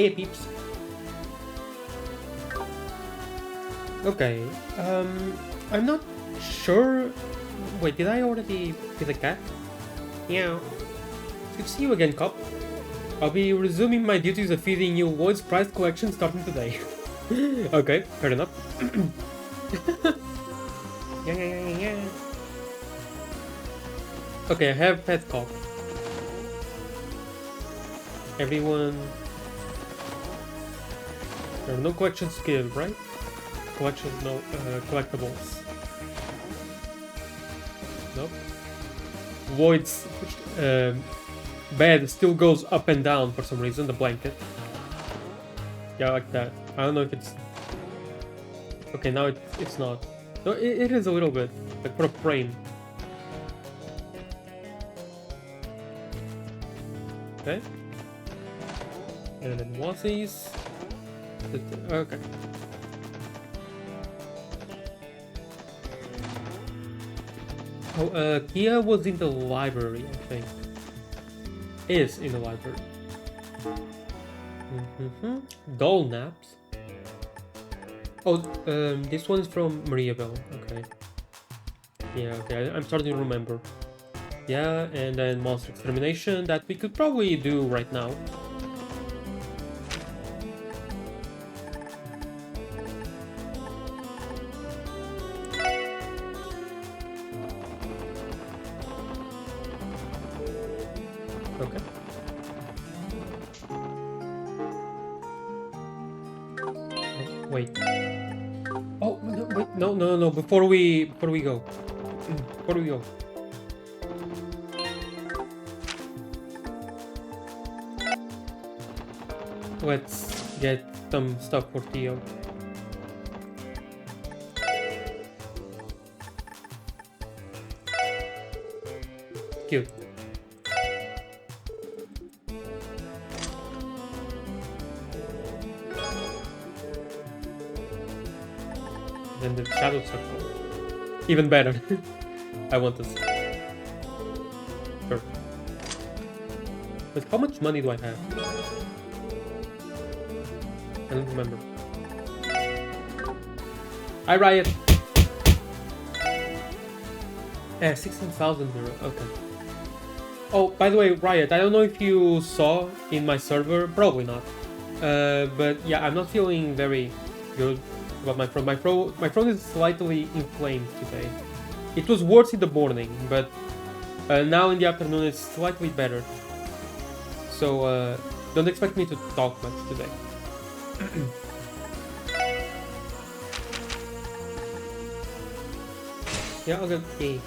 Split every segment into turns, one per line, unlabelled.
Hey peeps. Okay, I'm not sure. Wait, did I already feed the cat? Yeah. Good to see you again, cop. I'll be resuming my duties of feeding you Lloyd's prized collection starting today. Okay, fair enough. Yeah. Okay, I have pet cop. Everyone. There are no collection skills, right? Collections, no collectibles. Nope. Lloyd's bed still goes up and down for some reason, the blanket. Yeah, like that. I don't know if it's... Okay, now it's not. No, it is a little bit. Like for a frame. Okay. And then Wassies. Okay. Oh, Kia was in the library, I think. Is in the library. Doll naps. Oh, this one's from Mariabelle. Okay. Yeah, okay, I'm starting to remember. Yeah, and then monster extermination that we could probably do right now. Okay. Oh, wait. Oh no, wait, no! Before we go, let's get some stuff for Theo. Cute. And the shadow circle. Even better. I want this. Sure. But how much money do I have? I don't remember. I riot! 16,000 euro. Okay. Oh, by the way, Riot, I don't know if you saw in my server, probably not. But yeah, I'm not feeling very good about my phone. My phone is slightly inflamed today. It was worse in the morning, but now in the afternoon it's slightly better. So don't expect me to talk much today. Yeah, okay.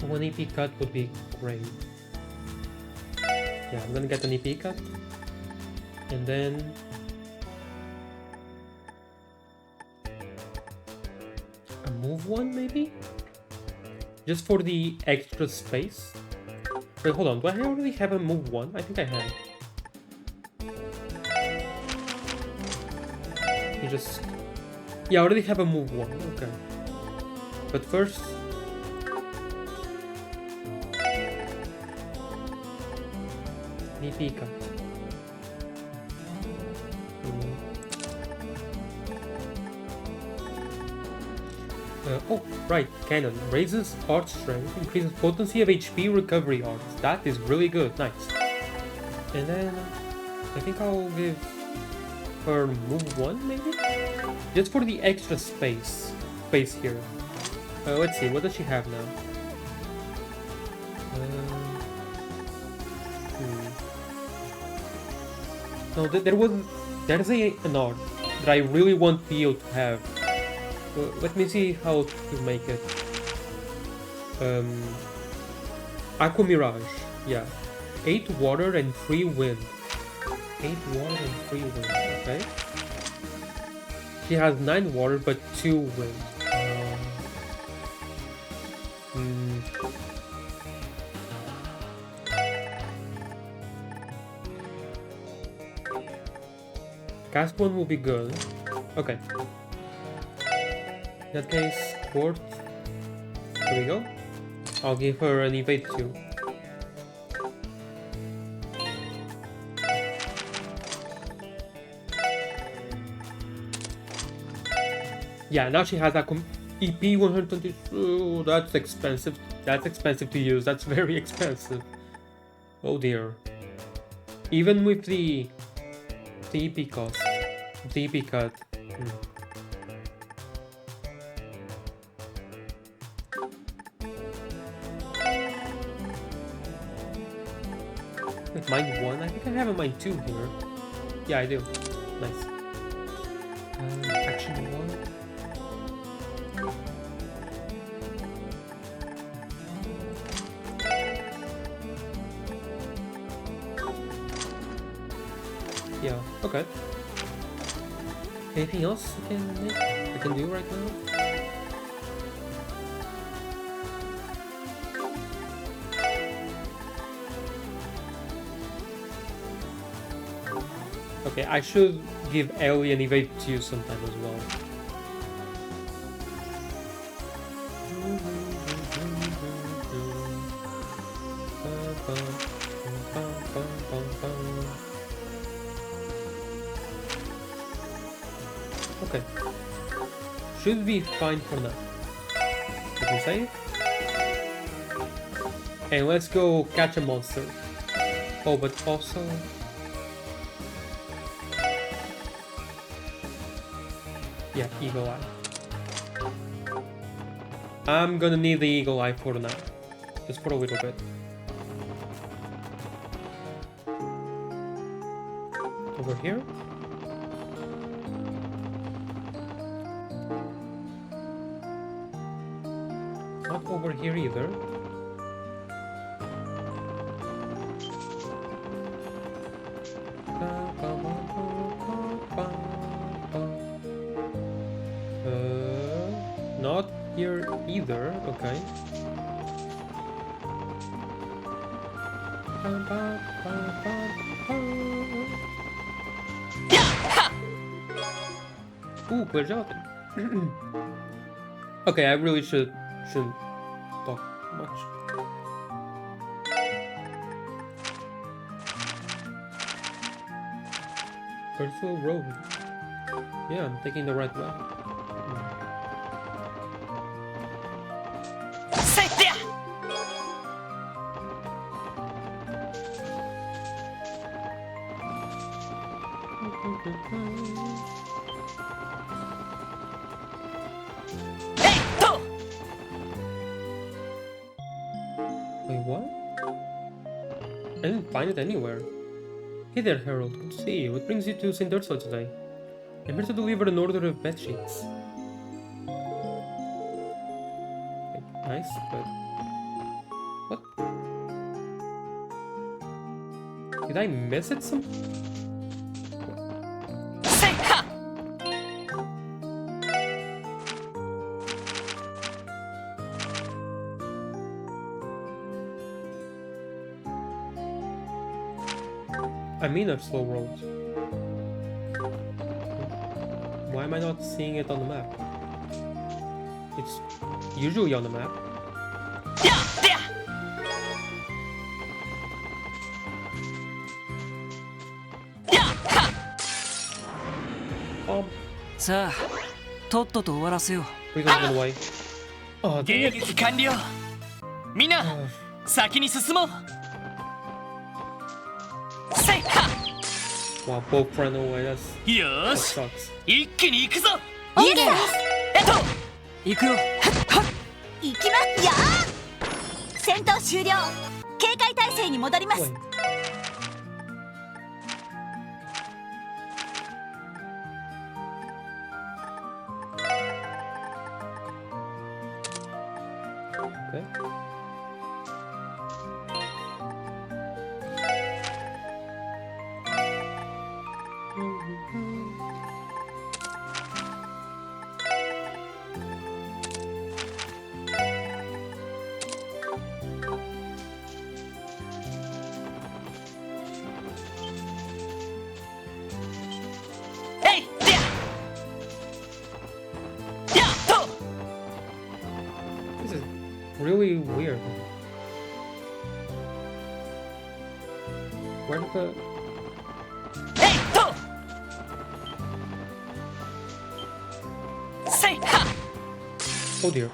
One EP cut would be great. Yeah, I'm gonna get an EP cut. And then... a move one, maybe? Just for the extra space? Wait, hold on, do I already have a move one? I think I have. You just... Yeah, I already have a move one, okay. But first... EP cut. Oh, right, cannon. Raises art strength, increases potency of HP recovery arts. That is really good, nice. And then, I think I'll give her move one, maybe? Just for the extra space here. Let's see, what does she have now? No, there's an art that I really want Theo to have. Let me see how to make it. Aqua Mirage. Yeah. 8 water and 3 wind. 8 water and 3 wind. Okay. She has 9 water but 2 wind. Cast one will be good. Okay. In that case, Quartz. Here we go. I'll give her an evade too. Yeah, now she has that EP 120. Oh, that's expensive. That's expensive to use. That's very expensive. Oh dear. Even with the EP cost, the EP cut. Like mine 1? I think I have a mine 2 here. Yeah, I do. Nice. Action 1. Yeah, okay. Anything else I can do right now? Okay, I should give Ellie an evade to you sometime as well. Okay. Should be fine for now. You can save. And let's go catch a monster. Oh, but also... yeah, Eagle Eye. I'm gonna need the Eagle Eye for now. Just for a little bit. Over here? Not over here either. Not here either. Okay. Ooh, clear gelatin. Okay, I really shouldn't talk much. Virtual road. Yeah, I'm taking the right way. Wait, what? I didn't find it anywhere. Hey there, Harold. Good to see you. What brings you to St. Ursula today? I'm here to deliver an order of bed sheets. Okay, nice, but... what? Did I miss it some? I mean a slow road. Why am I not seeing it on the map? It's usually on the map.
Sa, Toto to waraseo.
Please don't run away. Oh, dang it.
迎撃完了。みんな、先に進もう。せいか。
Wow, both ran away. That
よーし、
sucks.
一気に行くぞ。
いいです。
行くよ。
行きますよ。戦闘終了。警戒態勢に戻ります。
Wait. Okay. This is really weird. Where did the... Oh dear.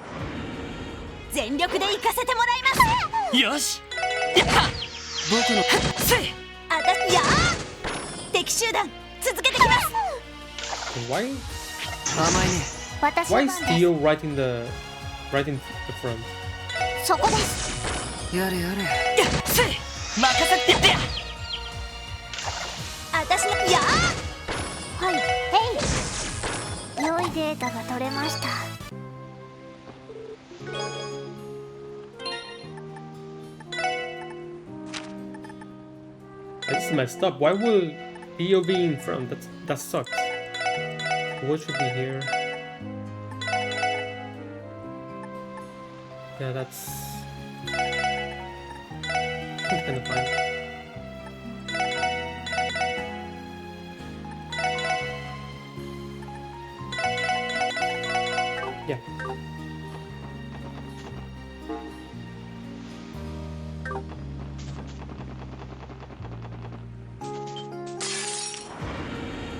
全力で行かせてもらいます。
よしやっ僕のせい
あたやー敵集団続けてきます。
Why?
甘いね
私
Why
の
is
番です。
Theo right in the front?
そこです。
やれやれせい任せてや
私のやーはい。へい。良いデータが取れました。
That's messed up. Why would Theo be in front? That sucks. What should be here? Yeah, that's kind of fine. Yeah.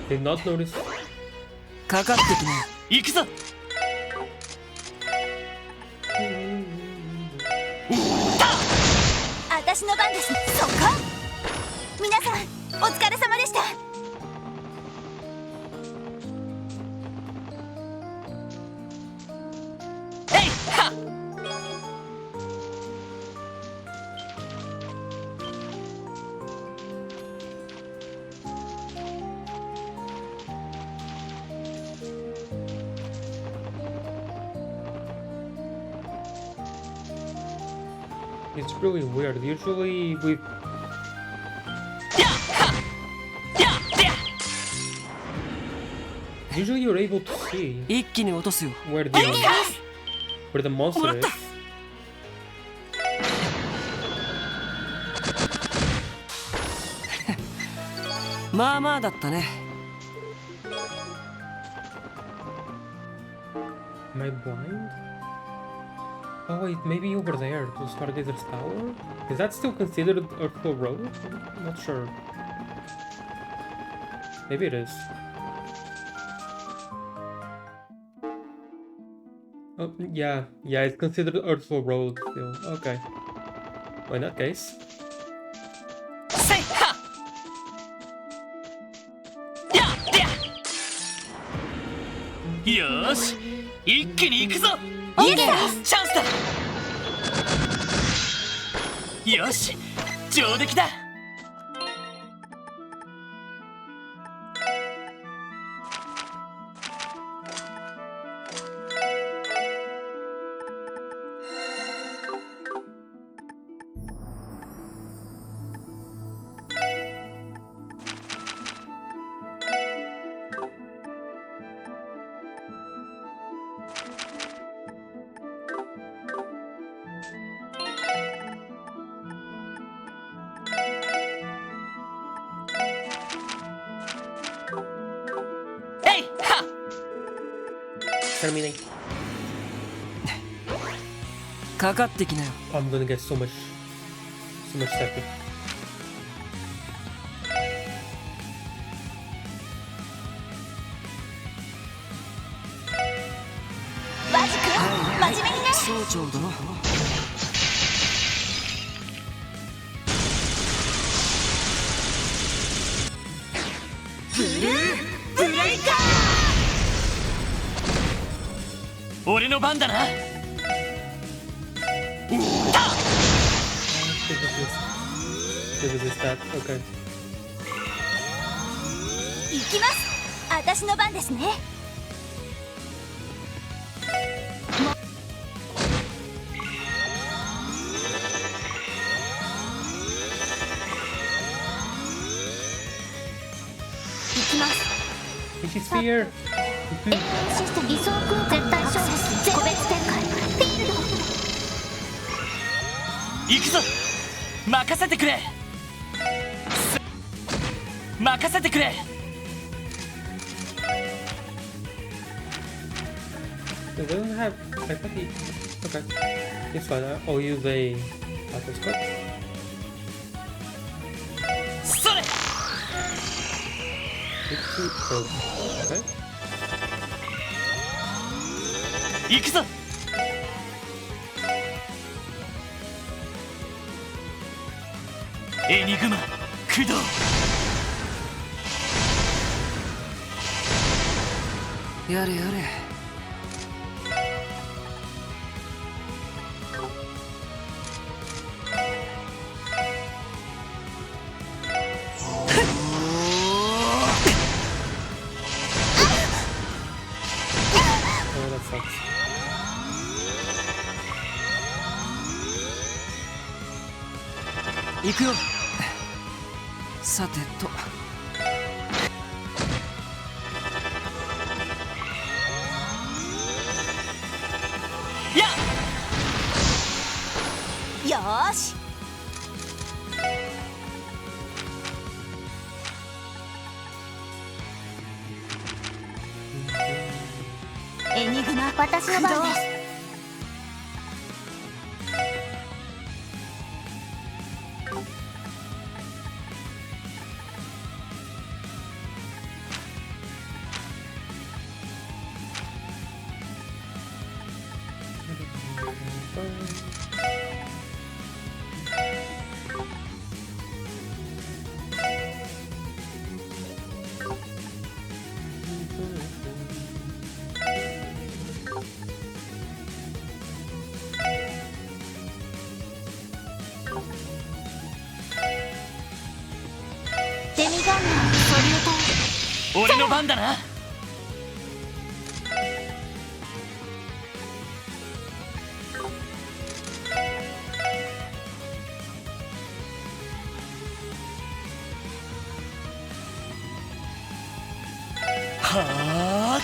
Did not notice.
かかってきな行くぞ
私の番です。そこ。皆さんお疲れ様でした。
えいはっ
It's really weird. Usually we
やっはっやっや
usually you're able to see
一気に落とすよ
where the monster is.
まあまあだったね
Am I blind? Oh wait, maybe over there to Stargazer's Tower? Is that still considered Earthful Road? I'm not sure. Maybe it is. Oh, yeah, it's considered Earthful Road still. Okay. Well, in that case.
せいはっやっやよーし一気に行くぞ
いいね。
チャンスだよし上出来だえいはっ
Terminate.
かかってきなよ
I'm gonna get so much second.
マジ君真面目にね。
総長殿
ブレイカ
俺の番だな
This is that. Okay.
行きます。私の番ですね。
here.
システム、位相空間絶対消滅、個別展開、フィールド。
行くぞ。任せてくれ。任せてくれ。
They don't have. I thought he. Okay. It's fine. I'll use a battle scope.
それ。
Okay.
行くぞ。エニグマ駆動。
やれやれ。
Oh, that sucks.
行くよ。さてと。
やっ。
よーし。エニグマ、私の番です。デミガンナー、ソリューター。
俺の番だな。はあ。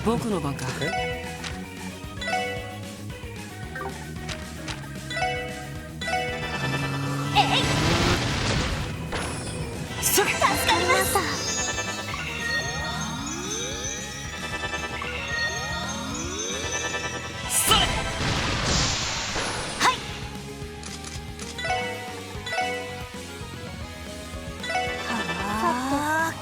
僕の番か。
助かりました。
それ。
はい。はあ。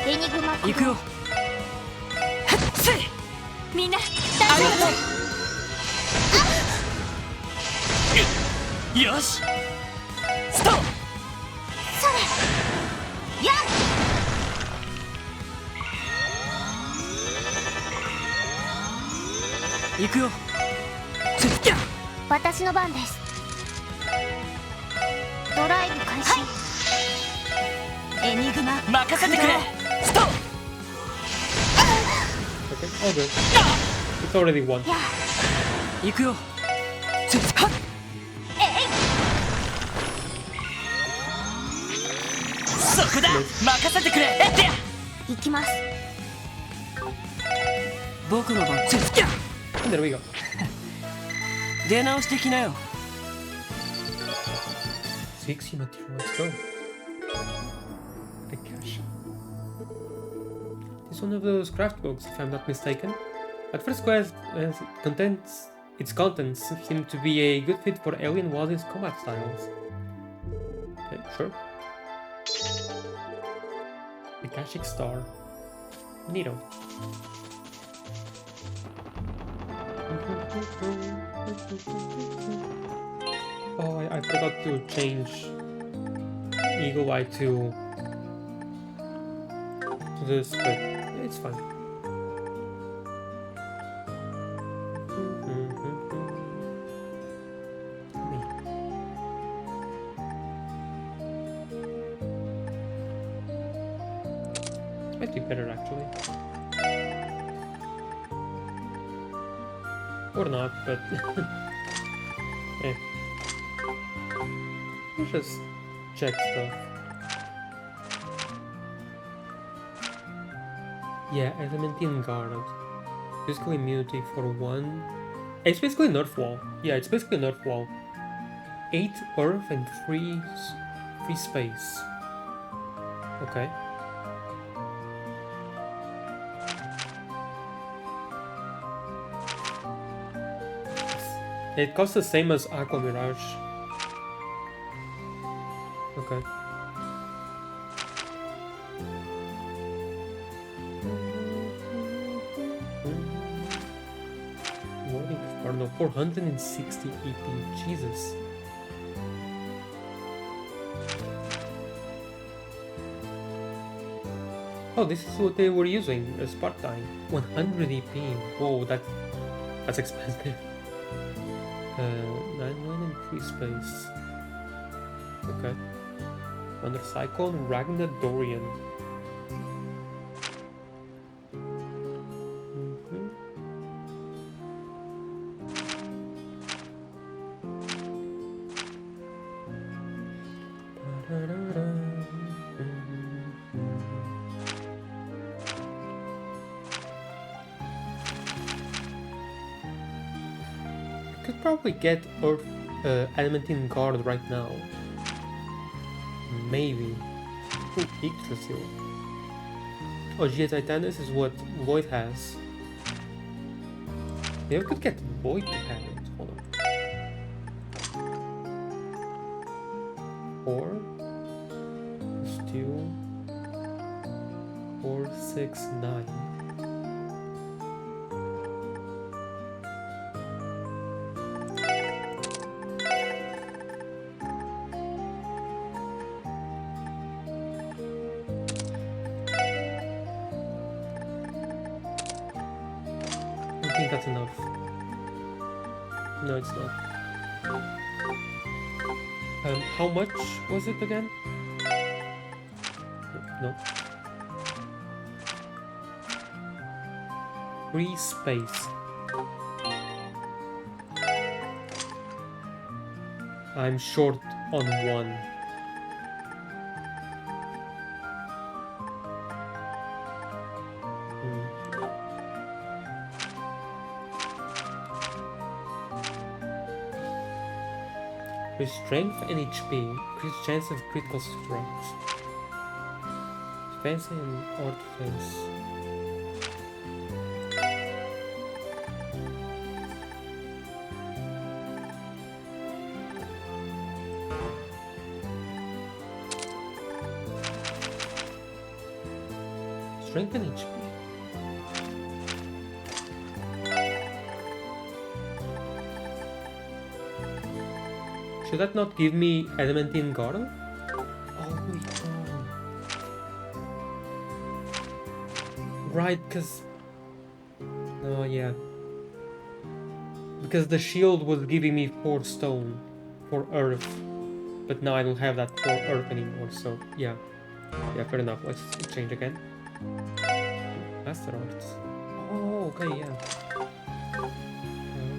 エニグマ、
行くよ。
みんな大丈夫。
よし。ストー。
それ。やっ。
行くよ。
私の番です。ドライブ開始。エニグマ、
任せてくれ。ストー。
Okay. All good. It's already won.
や。
行くよ。
そこだ。任せてくれ。えってや。
行きます。
僕の番。
And there we go.
出直してきなよ。
60 material. Let's go. A cache. It's one of those craft books, if I'm not mistaken. At first glance, its contents seem to be a good fit for alien Waz's combat styles. Okay, sure. The Akashic Star. Neato. Oh, I forgot to change Eagle Eye to this, but it's fine. Might be better actually. Or not, but eh. Let's just check stuff. Yeah, Adamantine Guard. Physical immunity for 1. It's basically Nerf Wall. Yeah, it's basically Nerf Wall. 8 Earth and 3 space. Okay. It costs the same as Aqua Mirage. Okay. Warning for no 460 EP. Jesus. Oh, this is what they were using as part-time. 100 EP. Whoa, that's expensive. 9 and 3 space. Okay. Under Cyclone, Ragnar Dorian. Could probably get Earth Adamantine Guard right now. Maybe. Ooh, Yggdrasil. Oh, Gia Titanus is what Void has. Maybe we could get Void to have it. Hold on. 4 plus 2 4, 6, 9. I think that's enough. No, it's not. How much was it again? No. Free space. I'm short on 1. With strength and HP, increased chance of critical strikes. Defense and or defense. Strength and HP. Should that not give me Adamantine Guard? Oh wait, no. Right, because... Oh yeah. Because the shield was giving me 4 stone for Earth. But now I don't have that for Earth anymore, so yeah. Yeah, fair enough. Let's change again. Master Arts. Oh, okay, yeah.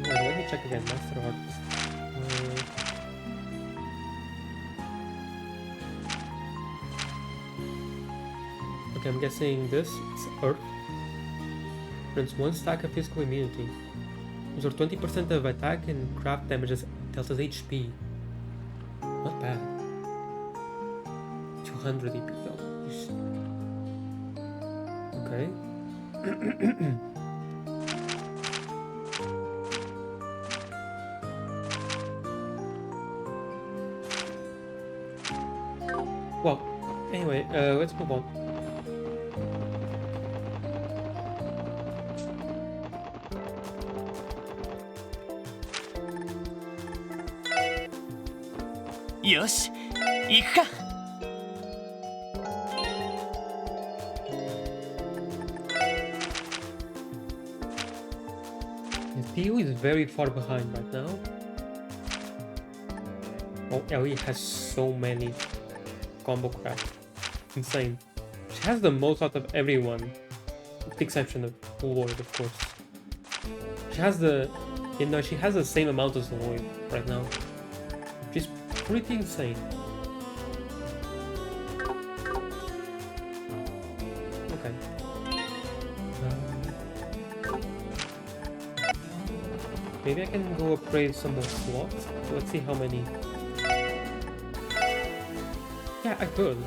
Wait, let me check again. Master Arts. Okay, I'm guessing this is Earth. Grants 1 stack of physical immunity. Absorb 20% of attack and craft damages delta's HP. Not bad. 200 EP though. Okay. Well, anyway, let's move on.
よし行くか。
Theo is very far behind right now. Oh, Ellie has so many combo craft. Insane. She has the most out of everyone, with the exception of Lloyd, of course. She has the, she has the same amount as Lloyd right now, which is pretty insane. Okay. Maybe I can go upgrade some more slots. Let's see how many. Yeah, I could.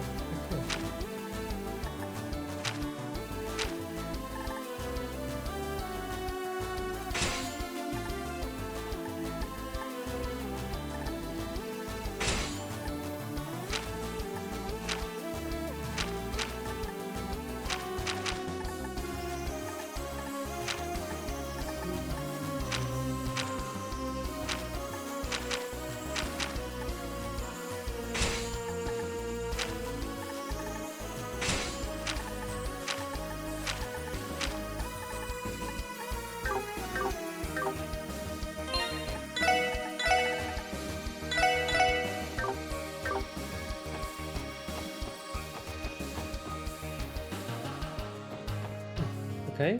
Okay.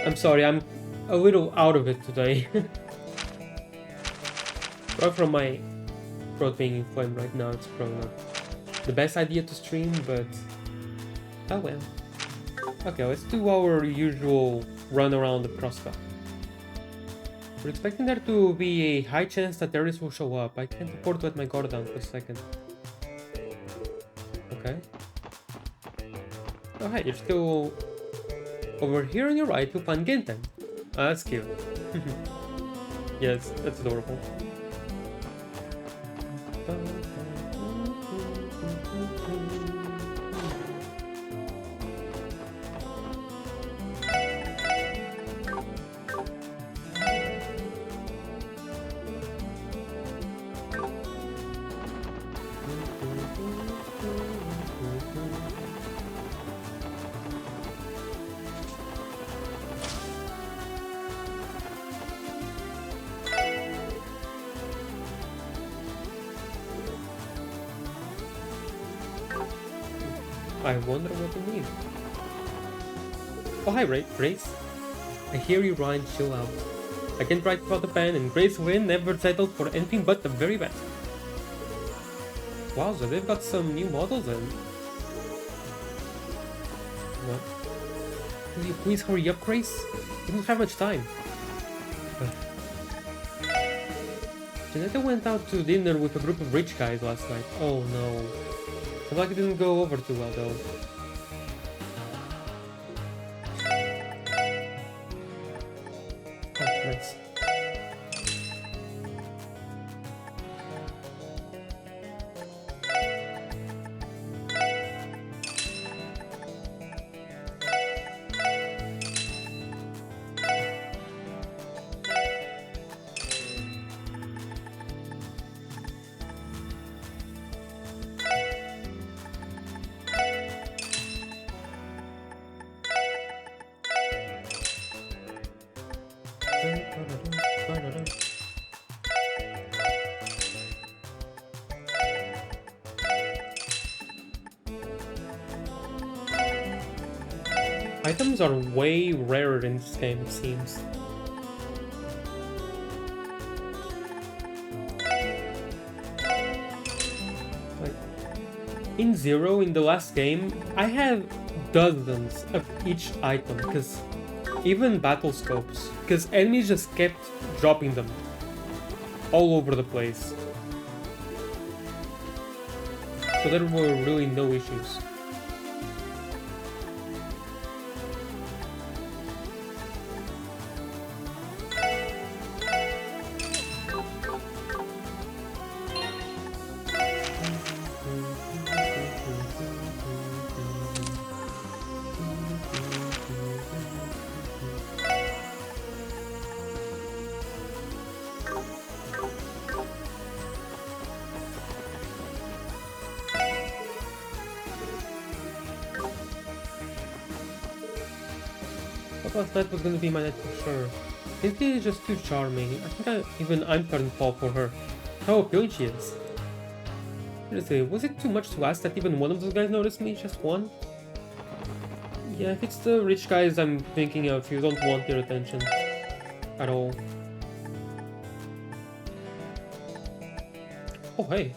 I'm sorry, I'm a little out of it today. Probably from my throat being inflamed right now, it's probably not the best idea to stream, but oh well. Okay, let's do our usual run around the crossbar. We're expecting there to be a high chance that terrorists will show up. I can't afford to let my guard down for a second. Okay. Oh hey, you're still over here on your right. You'll find Genten. Ah, that's cute. Yes, that's adorable. I wonder what you need. Oh hi Grace. I hear you Ryan, chill out. I can't write without the pen and Grace Wynn never settled for anything but the very best. Wow, so they've got some new models in. What? Will you please hurry up, Grace? We don't have much time. Janetta went out to dinner with a group of rich guys last night. Oh no. Sounds like it didn't go over too well though. Oh, nice. Items are way rarer in this game, it seems. Like, in Zero, in the last game, I had dozens of each item, because even battle scopes, because enemies just kept dropping them all over the place. So there were really no issues. Last night was gonna be my night for sure. Cynthia is just too charming. I think even I'm starting to fall for her. How appealing she is. Seriously, was it too much to ask that even one of those guys noticed me? Just one? Yeah, if it's the rich guys I'm thinking of, you don't want their attention. At all. Oh hey.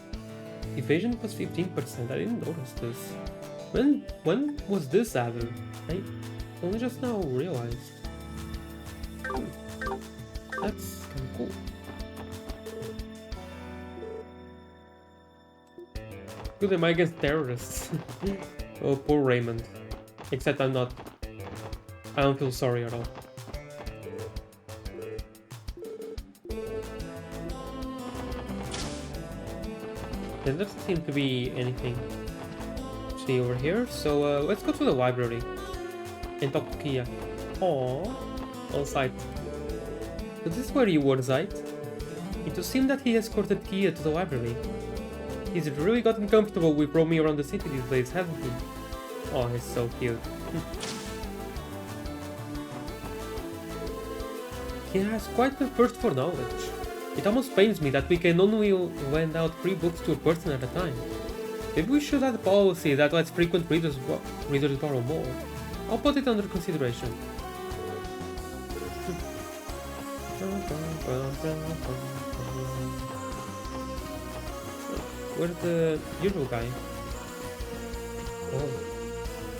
Evasion plus 15%. I didn't notice this. When was this added? I only just now realized. That's kinda cool. Good, am I against terrorists? Oh, poor Raymond. Except I don't feel sorry at all. There doesn't seem to be anything to see over here, so let's go to the library and talk to Kia. Aww, on site. So this is where you were, Zeit. It would seem that he escorted Kia to the library. He's really gotten comfortable with roaming around the city these days, hasn't he? Oh, he's so cute. He has quite the thirst for knowledge. It almost pains me that we can only lend out 3 books to a person at a time. Maybe we should have a policy that lets frequent readers borrow more. I'll put it under consideration. Where's the usual guy? Oh.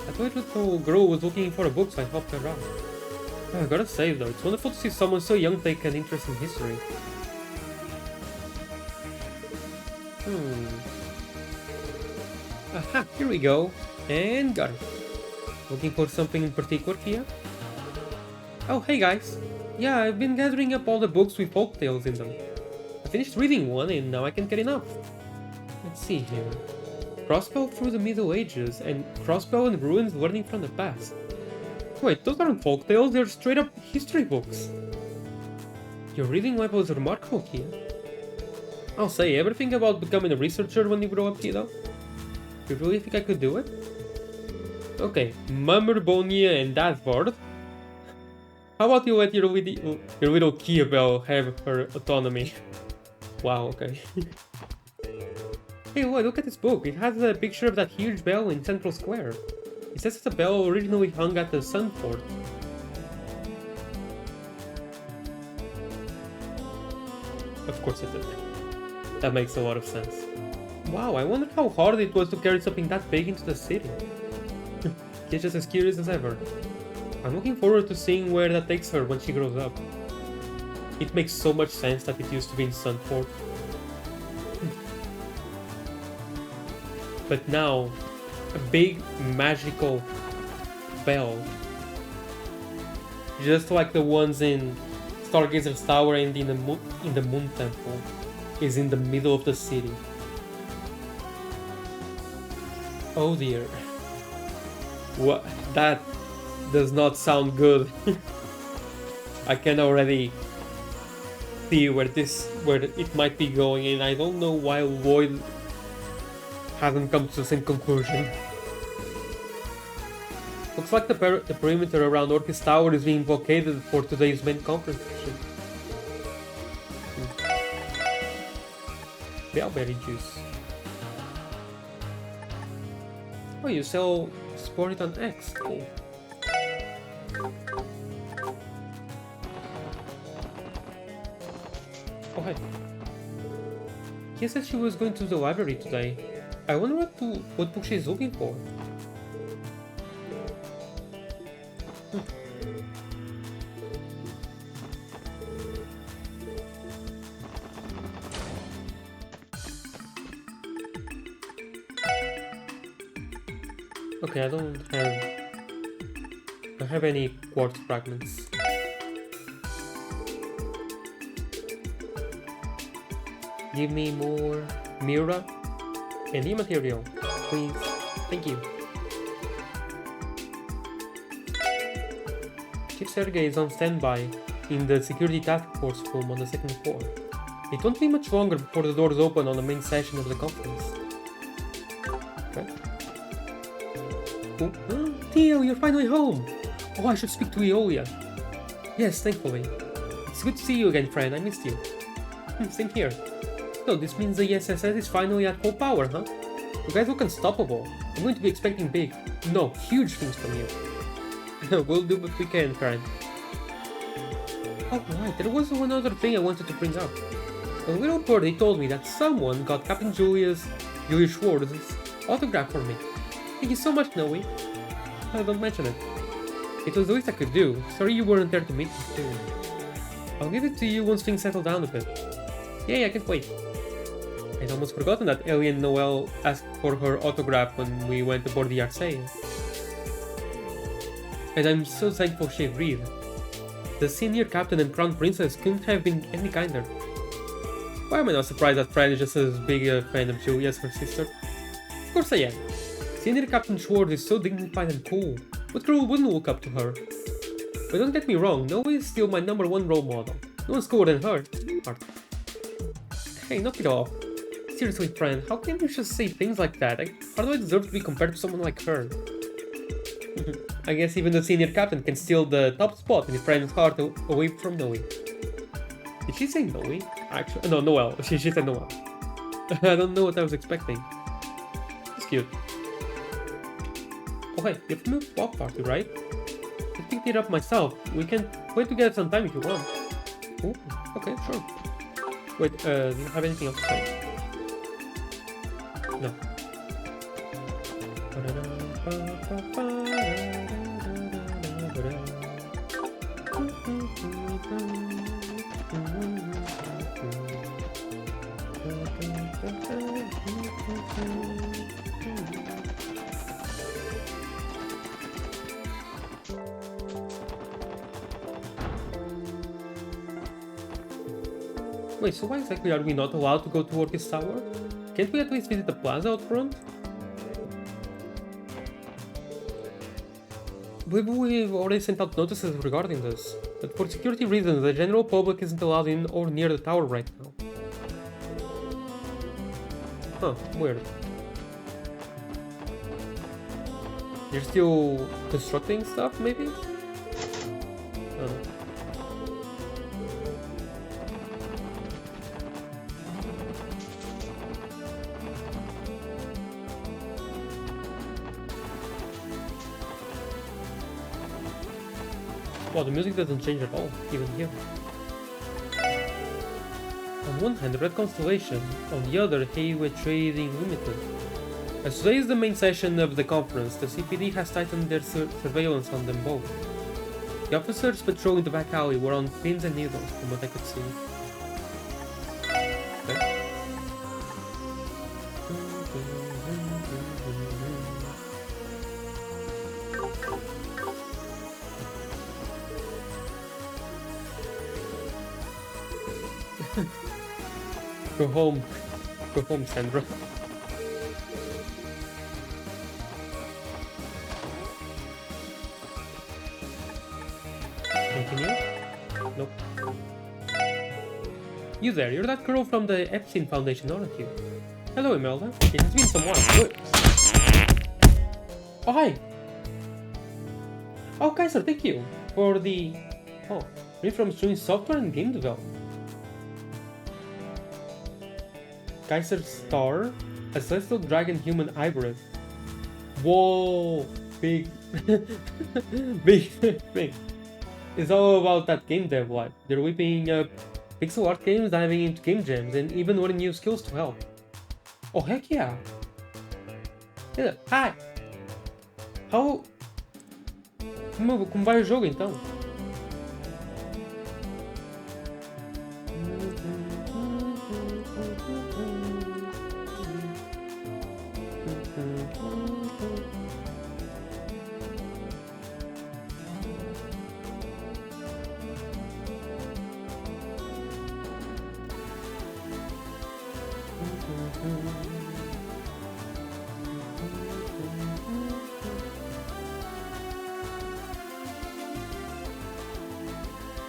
I thought the little girl was looking for a book, so I helped her out. I gotta say though, it's wonderful to see someone so young take an interest in history. Aha, here we go. And got it. Looking for something in particular here? Oh, hey guys. Yeah, I've been gathering up all the books with folk tales in them. I finished reading one and now I can't get enough. Let's see here. Crossbow through the Middle Ages and Crossbow and Ruins learning from the past. Wait, those aren't folk tales, they're straight up history books. Your reading level is remarkable, Kia. I'll say, ever think about becoming a researcher when you grow up, Kia? You really think I could do it? Okay, Mummerbonia and Dasvard. How about you let your little Kia Bell have her autonomy? Wow, okay. Hey, look at this book. It has a picture of that huge bell in Central Square. It says it's a bell originally hung at the Sun Fort. Of course it did. That makes a lot of sense. Wow, I wonder how hard it was to carry something that big into the city. She's just as curious as ever. I'm looking forward to seeing where that takes her when she grows up. It makes so much sense that it used to be in Sunford. But now, a big magical bell, just like the ones in Stargazer's Tower and in the Moon Temple, is in the middle of the city. Oh dear. What? That does not sound good. I can already see where it might be going, and I don't know why Lloyd hasn't come to the same conclusion. Looks like the perimeter around Orchis Tower is being blockaded for today's main conference session. Bellberry juice. Oh, you sell Sport on X. Cool. Oh, hey. He said she was going to the library today. I wonder what book she's looking for. Okay, I don't have any quartz fragments. Give me more Mira and new material, please. Thank you. Chief Sergei is on standby in the security task force room on the 2nd floor. It won't be much longer before the doors open on the main session of the conference. Okay. Oh, Theo, you're finally home! Oh, I should speak to Eolia. Yes, thankfully. It's good to see you again, friend. I missed you. Same here. So this means the SSS is finally at full power, huh? You guys look unstoppable. I'm going to be expecting big, no, huge things from you. We'll do what we can, friend. Oh right, there was one other thing I wanted to bring up. A little birdie told me that someone got Captain Julius Schwartz's autograph for me. Thank you so much, Noe. Don't mention it. It was the least I could do. Sorry you weren't there to meet me too. I'll give it to you once things settle down a bit. Yay, I can't wait. I'd almost forgotten that Alien Noelle asked for her autograph when we went aboard the Arcee. And I'm so thankful she agreed. The senior captain and crown princess couldn't have been any kinder. Why am I not surprised that Fran is just as big a fan of Julie as her sister? Of course I am. Senior Captain Schwartz is so dignified and cool. What girl wouldn't look up to her? But don't get me wrong, Noe is still my #1 role model. No one's cooler than her. Hey, knock it off. Seriously, friend, how can you just say things like that? How do I deserve to be compared to someone like her? I guess even the senior captain can steal the top spot in a friend's heart away from Noe. Did she say Noe? Actually, no, Noelle. She said Noelle. I don't know what I was expecting. It's cute. Oh hey, you're from a walk party, right? I picked it up myself. We can play together sometime if you want. Oh, okay, sure. Wait, do you have anything else to say? No. Wait, so why exactly are we not allowed to go to Orchis Tower? Can't we at least visit the plaza out front? We've already sent out notices regarding this, but for security reasons the general public isn't allowed in or near the tower right now. Huh, weird. You're still constructing stuff, maybe? I don't know. Well, the music doesn't change at all, even here. On one hand, Red Constellation, on the other, Highway Trading Limited. As today is the main session of the conference, the CPD has tightened their surveillance on them both. The officers patrolling the back alley were on pins and needles, from what I could see. Okay. Go home, Sandra. Anything new? Nope. You there, you're that girl from the Epstein Foundation, aren't you? Hello, Imelda. It has been some while. Good. Oh, hi! Oh, Kaiser, thank you for the... Oh, me from streaming software and game development. Kaiser Star, a celestial dragon human hybrid. Whoa, big, big. It's all about that game dev life. They're whipping up pixel art games, diving into game jams, and even learning new skills to help. Oh heck yeah! Yeah, hi. How? Como vai o jogo então?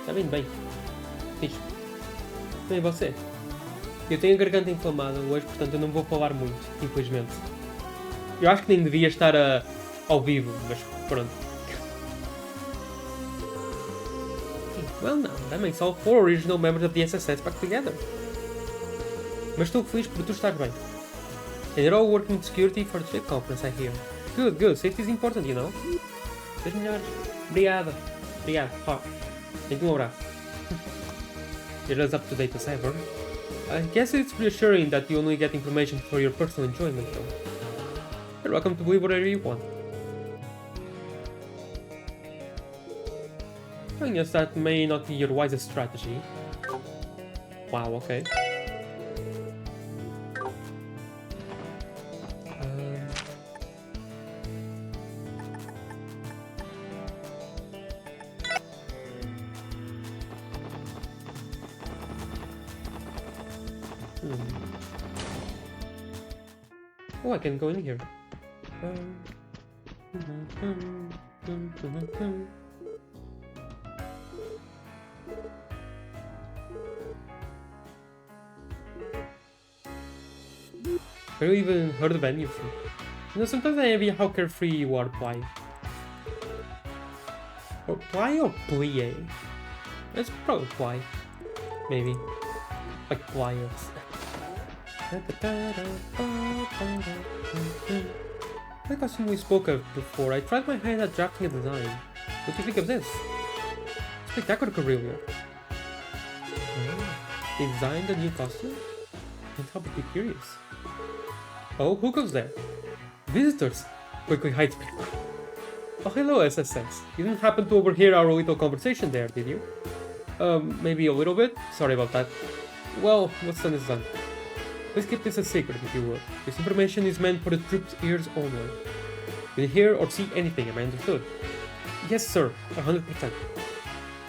Tá bem, bem. Fixe. Bem, você? Eu tenho a garganta inflamada hoje, portanto eu não vou falar muito, infelizmente. Eu acho que nem devia estar ao vivo, mas pronto. Well now, that makes all 4 original members of the SSS back together. Mas estou feliz por tu estar bem. And they're all working in security for the trade conference, I hear. Good, good. Safety is important, you know. Seus melhores. Obrigado. Obrigado. Ó, tem um abraço. You're as up to date as ever. I guess it's reassuring that you only get information for your personal enjoyment, though. You're welcome to believe whatever you want. I guess that may not be your wisest strategy. Wow, okay. Oh, I can go in here. Have you even heard of any of them? You know, sometimes I envy how carefree you are, Ply. Or Ply or Plie? It's probably Ply. Maybe. Like Pliers. Like a costume we spoke of before, I tried my hand at drafting a design. What do you think of this? Spectacular career. They designed a new costume? Can't help but be curious. Oh, who goes there? Visitors! Quickly hides me. Oh, hello, SSS. You didn't happen to overhear our little conversation there, did you? Maybe a little bit? Sorry about that. Well, what's done is done. Please keep this a secret, if you would. This information is meant for the troops' ears only. You didn't hear or see anything, am I understood? Yes, sir. 100%.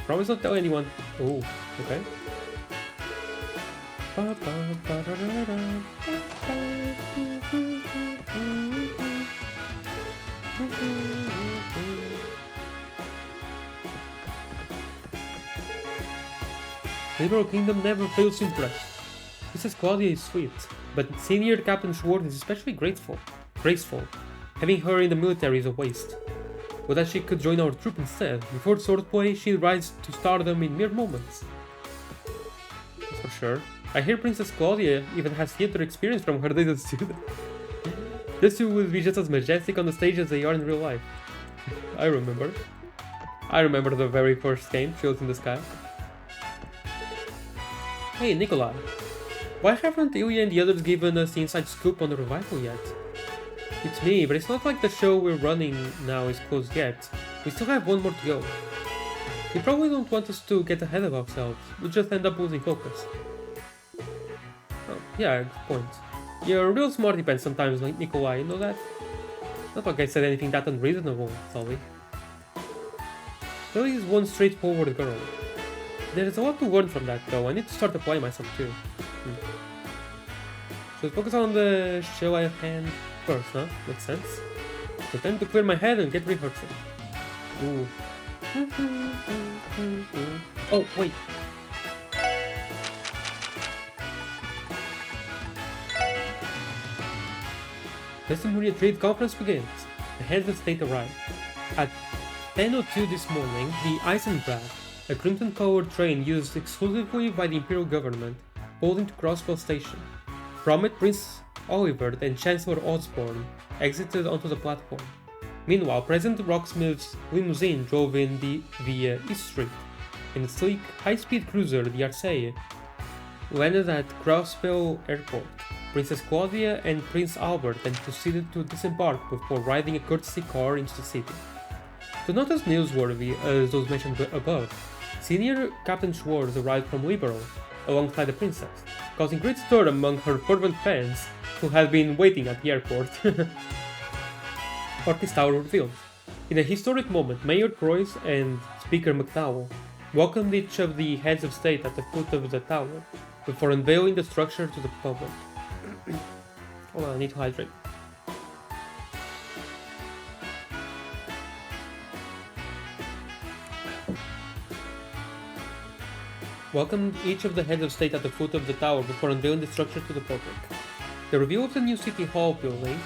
Promise not tell anyone. Oh, okay. Liberal Kingdom never fails to impress. Mrs. Claudia is sweet, but Senior Captain Schwartz is especially graceful. Having her in the military is a waste. But that she could join our troop instead. Before swordplay, she'd rise to stardom in mere moments. That's for sure. I hear Princess Claudia even has theater experience from her days as a student. These two will be just as majestic on the stage as they are in real life. I remember the very first game, Shields in the Sky. Hey, Nikolai. Why haven't Ilya and the others given us the inside scoop on the revival yet? It's me, but it's not like the show we're running now is closed yet. We still have one more to go. You probably don't want us to get ahead of ourselves. We'll just end up losing focus. Oh, yeah, good point. You're a real smarty pants sometimes, like Nikolai, you know that? Not like I said anything that unreasonable, Sully. Sully is one straightforward girl. There's a lot to learn from that, though. I need to start applying myself too. So let's focus on the show at hand first, huh? Makes sense. So time to clear my head and get rehearsing. Ooh. Oh, wait. Testimony Trade Conference begins. The heads of state arrive. At 10:02 this morning, the Eisendrath, a crimson-colored train used exclusively by the Imperial government, pulled into Crosswell Station. From it, Prince Oliver and Chancellor Osborne exited onto the platform. Meanwhile, President Rocksmith's limousine drove in via East Street, and a sleek, high-speed cruiser, the Arcea, landed at Crosswell Airport. Princess Claudia and Prince Albert then proceeded to disembark before riding a courtesy car into the city. Though not as newsworthy as those mentioned above, Senior Captain Schwartz arrived from Liberal, alongside the princess, causing great stir among her fervent fans who had been waiting at the airport. Ortiz Tower revealed. In a historic moment, Mayor Croix and Speaker McDowell welcomed each of the heads of state at the foot of the tower, before unveiling the structure to the public. Hold on, I need to hydrate. Welcomed each of the heads of state at the foot of the tower before unveiling the structure to the public. The reveal of the new City Hall building,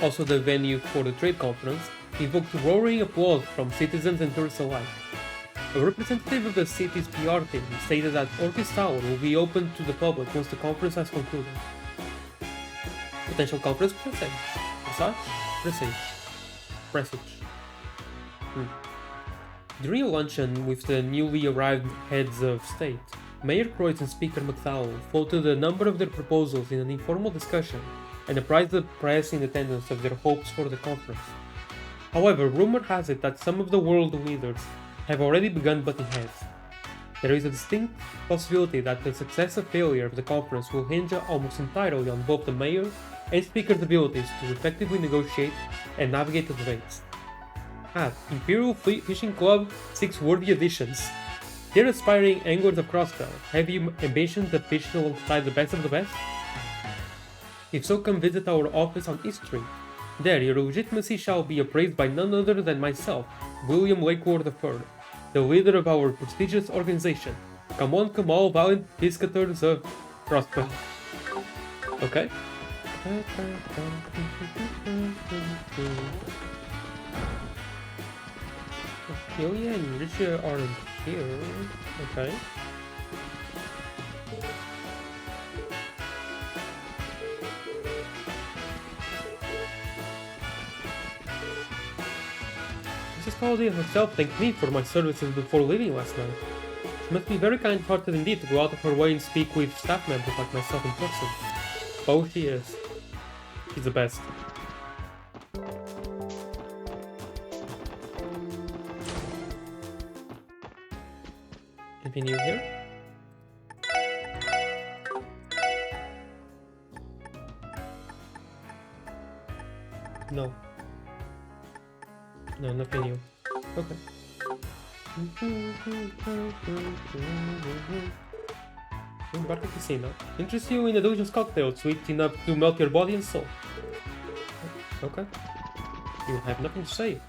also the venue for the trade conference, evoked roaring applause from citizens and tourists alike. A representative of the city's PR team stated that Orchis Tower will be open to the public once the conference has concluded. Potential conference presage. Presage. During a luncheon with the newly arrived heads of state, Mayor Croix and Speaker McDowell floated a number of their proposals in an informal discussion and apprised the press in attendance of their hopes for the conference. However, rumor has it that some of the world leaders have already begun butting heads. There is a distinct possibility that the success or failure of the conference will hinge almost entirely on both the mayor and speaker's abilities to effectively negotiate and navigate the debates. Imperial Fishing Club seeks worthy additions. Dear aspiring anglers of Crossbell, have you ambitions that fish alongside the best of the best? If so, come visit our office on East Street. There, your legitimacy shall be appraised by none other than myself, William Lakeward III, the leader of our prestigious organization. Come on, come all, valiant piscators of Crossbell. Okay. Ophelia and Richard aren't here. Okay. Mrs. Holiday herself thanked me for my services before leaving last night. She must be very kind-hearted indeed to go out of her way and speak with staff members like myself in person. Oh, she is. She's the best. Anything new here? No. No, nothing new. Okay. Back to Casino. Interest you in a delicious cocktail sweet enough to melt your body and soul. Okay. You have nothing to say.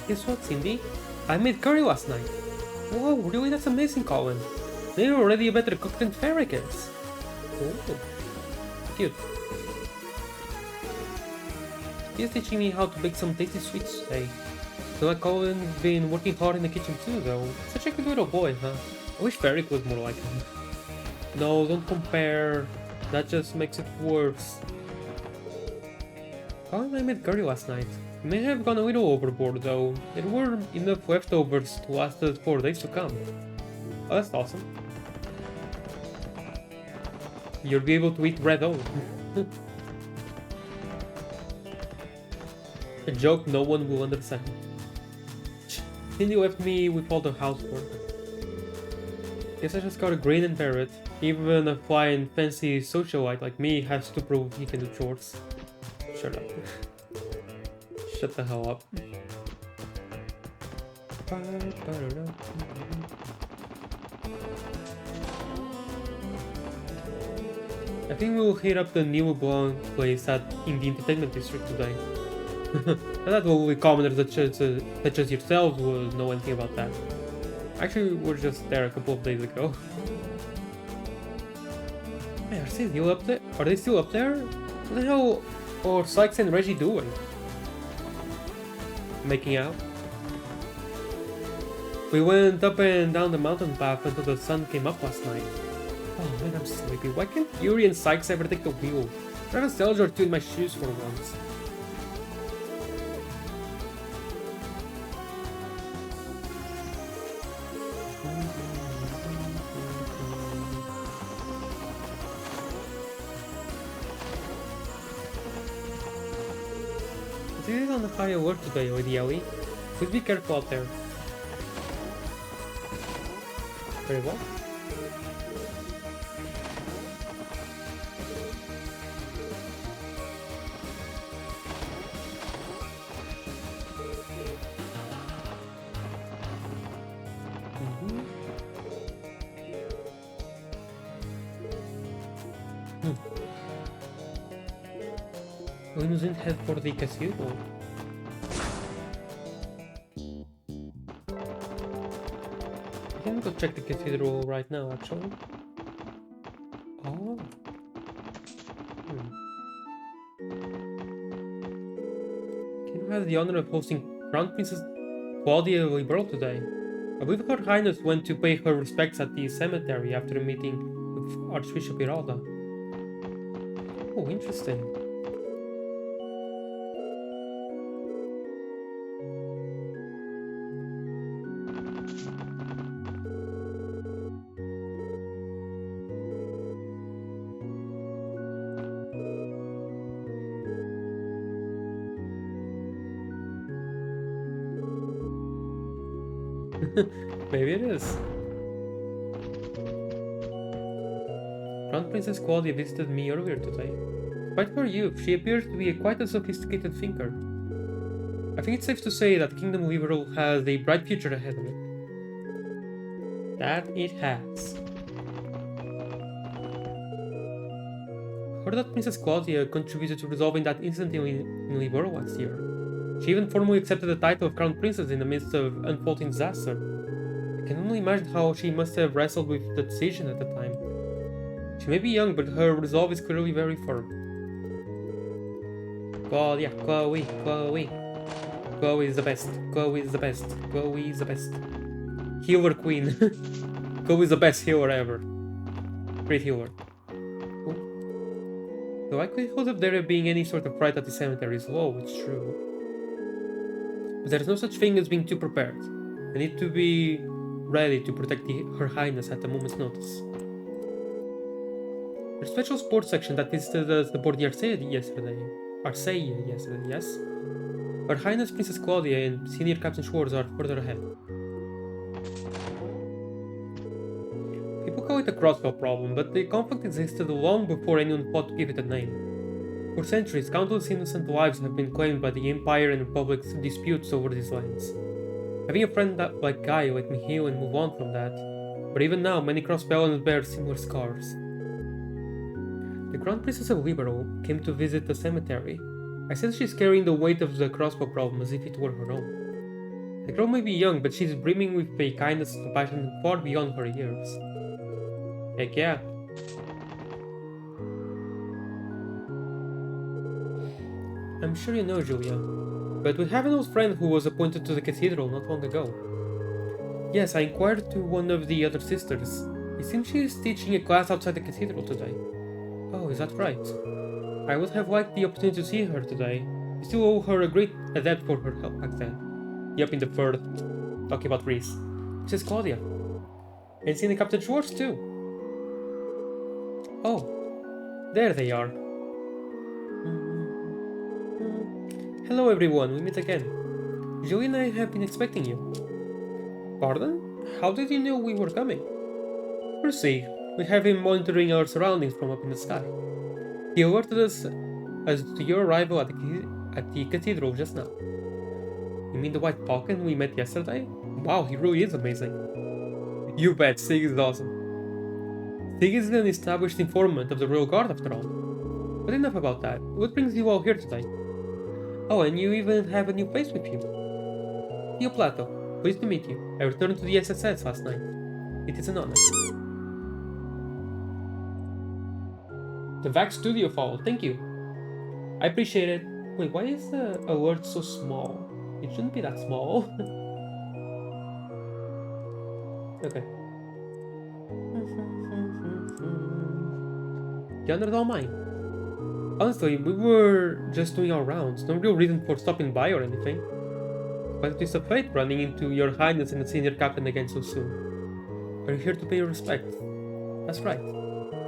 Guess what, Cindy? I made curry last night. Whoa, really? That's amazing, Colin. They're already a better cook than Farrah is. Oh, cute. He's teaching me how to bake some tasty sweets today. So like Colin's been working hard in the kitchen too, though. Such a good little boy, huh? I wish Farrah was more like him. No, don't compare. That just makes it worse. Colin and I made curry last night. May have gone a little overboard though. There were enough leftovers to last us 4 days to come. Oh, that's awesome. You'll be able to eat red oat. A joke no one will understand. Cindy left me with all the housework. Guess I just gotta grin and bear it. Even a fine fancy socialite like me has to prove he can do chores. Shut up. Shut the hell up. I think we'll hit up the new blonde place in the entertainment district today. Not only commoners such as yourselves will know anything about that. Actually, we were just there a couple of days ago. Hey, are they still up there? Are they still up there? What the hell are Sykes and Reggie doing? Making out? We went up and down the mountain path until the sun came up last night. Oh man, I'm sleepy. Why can't Yuri and Sykes ever take the wheel? Drive a Celsius or two in my shoes for once. This is on the high alert today, ideally. Please be careful out there. Very well. Limousine head for the casino. I can go check the cathedral right now, actually. Oh. Can you have the honor of hosting Crown Princess Claudia Liberal today? I believe Her Highness went to pay her respects at the cemetery after a meeting with Archbishop Iralda. Oh, interesting. Maybe it is. Crown Princess Claudia visited me earlier today. Despite her youth, she appears to be quite a sophisticated thinker. I think it's safe to say that Kingdom Liberal has a bright future ahead of it. That it has. Heard that Princess Claudia contributed to resolving that incident in Liberal last year. She even formally accepted the title of Crown Princess in the midst of unfolding disaster. I can only imagine how she must have wrestled with the decision at the time. She may be young, but her resolve is clearly very firm. Claudia, Chloe. Chloe is the best. Chloe is the best. Chloe is the best. Healer queen. Chloe is the best healer ever. Great healer. The likelihood of there being any sort of fight at the cemetery is low, it's true. But there's no such thing as being too prepared. I need to be ready to protect Her Highness at a moment's notice. The special sports section that visited us aboard the Arceia yesterday, yes? Her Highness Princess Claudia and Senior Captain Schwartz are further ahead. People call it a crossbow problem, but the conflict existed long before anyone thought to give it a name. For centuries, countless innocent lives have been claimed by the Empire and Republic's disputes over these lands. Having a friend like Guy let me heal and move on from that, but even now many cross-balance bear similar scars. The Crown Princess of Liberal came to visit the cemetery. I sense she's carrying the weight of the crossbow problem as if it were her own. The girl may be young, but she's brimming with a kindness and compassion far beyond her years. Heck yeah. I'm sure you know Julia, but we have an old friend who was appointed to the cathedral not long ago. Yes, I inquired to one of the other sisters. It seems she is teaching a class outside the cathedral today. Oh, is that right? I would have liked the opportunity to see her today. I still owe her a great debt for her help back then. Yep, in the third. Talking about Reese. This is Claudia. And seeing Captain Schwartz too. Oh, there they are. Hello everyone, we meet again. Joey and I have been expecting you. Pardon? How did you know we were coming? Percy, we have him monitoring our surroundings from up in the sky. He alerted us as to your arrival at the cathedral just now. You mean the White Falcon we met yesterday? Wow, he really is amazing. You bet, Sig is awesome. Sig is an established informant of the Royal Guard after all. But enough about that. What brings you all here today? Oh, and you even have a new face with you. Theo Plato, pleased to meet you. I returned to the SSS last night. It is an honor. The VAC Studio followed, thank you. I appreciate it. Wait, why is the alert so small? It shouldn't be that small. Okay. The honor's all mine. Honestly, we were just doing our rounds. No real reason for stopping by or anything. But it is a fate running into your highness and the senior captain again so soon. We're here to pay your respect. That's right.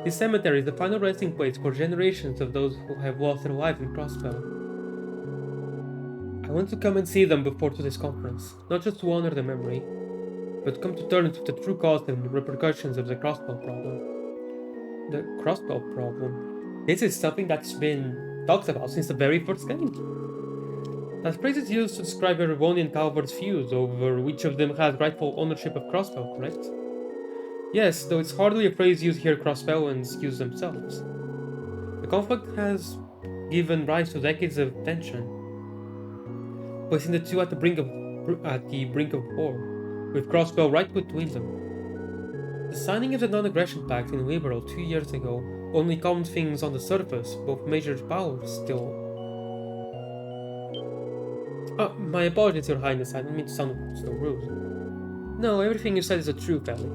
This cemetery is the final resting place for generations of those who have lost their lives in Crossbell. I want to come and see them before today's conference, not just to honor the memory, but to come to terms with the true cause and repercussions of the Crossbell problem. The Crossbell problem? This is something that's been talked about since the very first game. That phrase is used to describe Erewhon and Calvard's feuds over which of them has rightful ownership of Crossbell, correct? Yes, though it's hardly a phrase used here Crossbellans use themselves. The conflict has given rise to decades of tension, placing the two at the brink of war, with Crossbell right between them. The signing of the Non-Aggression Pact in Liberal 2 years ago only calmed things on the surface, both major powers still. My apologies, Your Highness, I don't mean to sound so rude. No, everything you said is the truth, Ellie.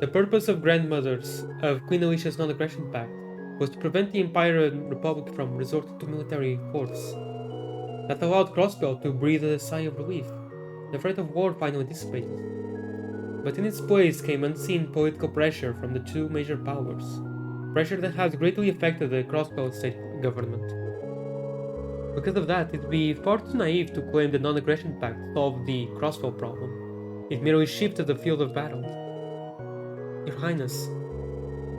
The purpose of Grandmothers of Queen Alicia's Non-Aggression Pact was to prevent the Empire and Republic from resorting to military force. That allowed Crossbell to breathe a sigh of relief. The threat of war finally dissipated. But in its place came unseen political pressure from the two major powers. Pressure that has greatly affected the Crossbell state government. Because of that, it'd be far too naive to claim the Non-Aggression Pact solved the Crossbell problem. It merely shifted the field of battle. Your Highness.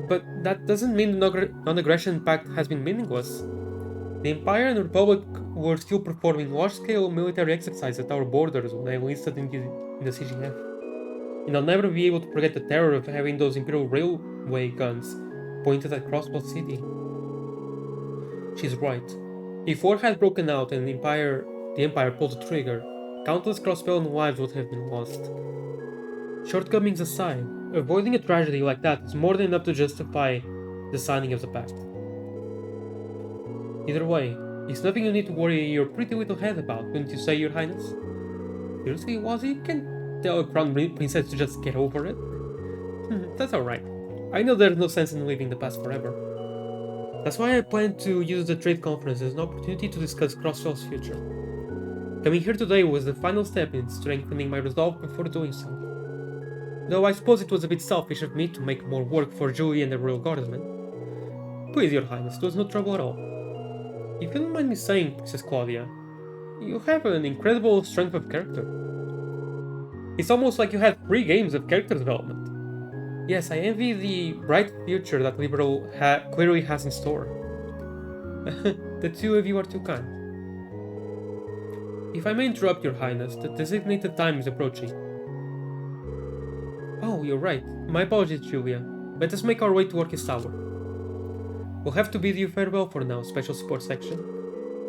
But that doesn't mean the Non-Aggression Pact has been meaningless. The Empire and the Republic were still performing large-scale military exercises at our borders when I enlisted in the CGF. And I'll never be able to forget the terror of having those Imperial Railway guns pointed at Crossbell City. She's right. If war had broken out and the Empire pulled the trigger, countless Crossbellan lives would have been lost. Shortcomings aside, avoiding a tragedy like that is more than enough to justify the signing of the pact. Either way, it's nothing you need to worry your pretty little head about, wouldn't you say, Your Highness? Seriously, Wazzy? You can tell a crown princess to just get over it? That's alright. I know there's no sense in leaving the past forever. That's why I plan to use the trade conference as an opportunity to discuss Crossbell's future. Coming here today was the final step in strengthening my resolve before doing so. Though I suppose it was a bit selfish of me to make more work for Julie and the Royal Guardsmen. Please, Your Highness, there was no trouble at all. If you don't mind me saying, Princess Claudia, you have an incredible strength of character. It's almost like you had 3 games of character development. Yes, I envy the bright future that Liberal clearly has in store. The two of you are too kind. If I may interrupt, Your Highness, the designated time is approaching. Oh, you're right. My apologies, Julia. Let us make our way to Orchis Tower. We'll have to bid you farewell for now, Special Support Section.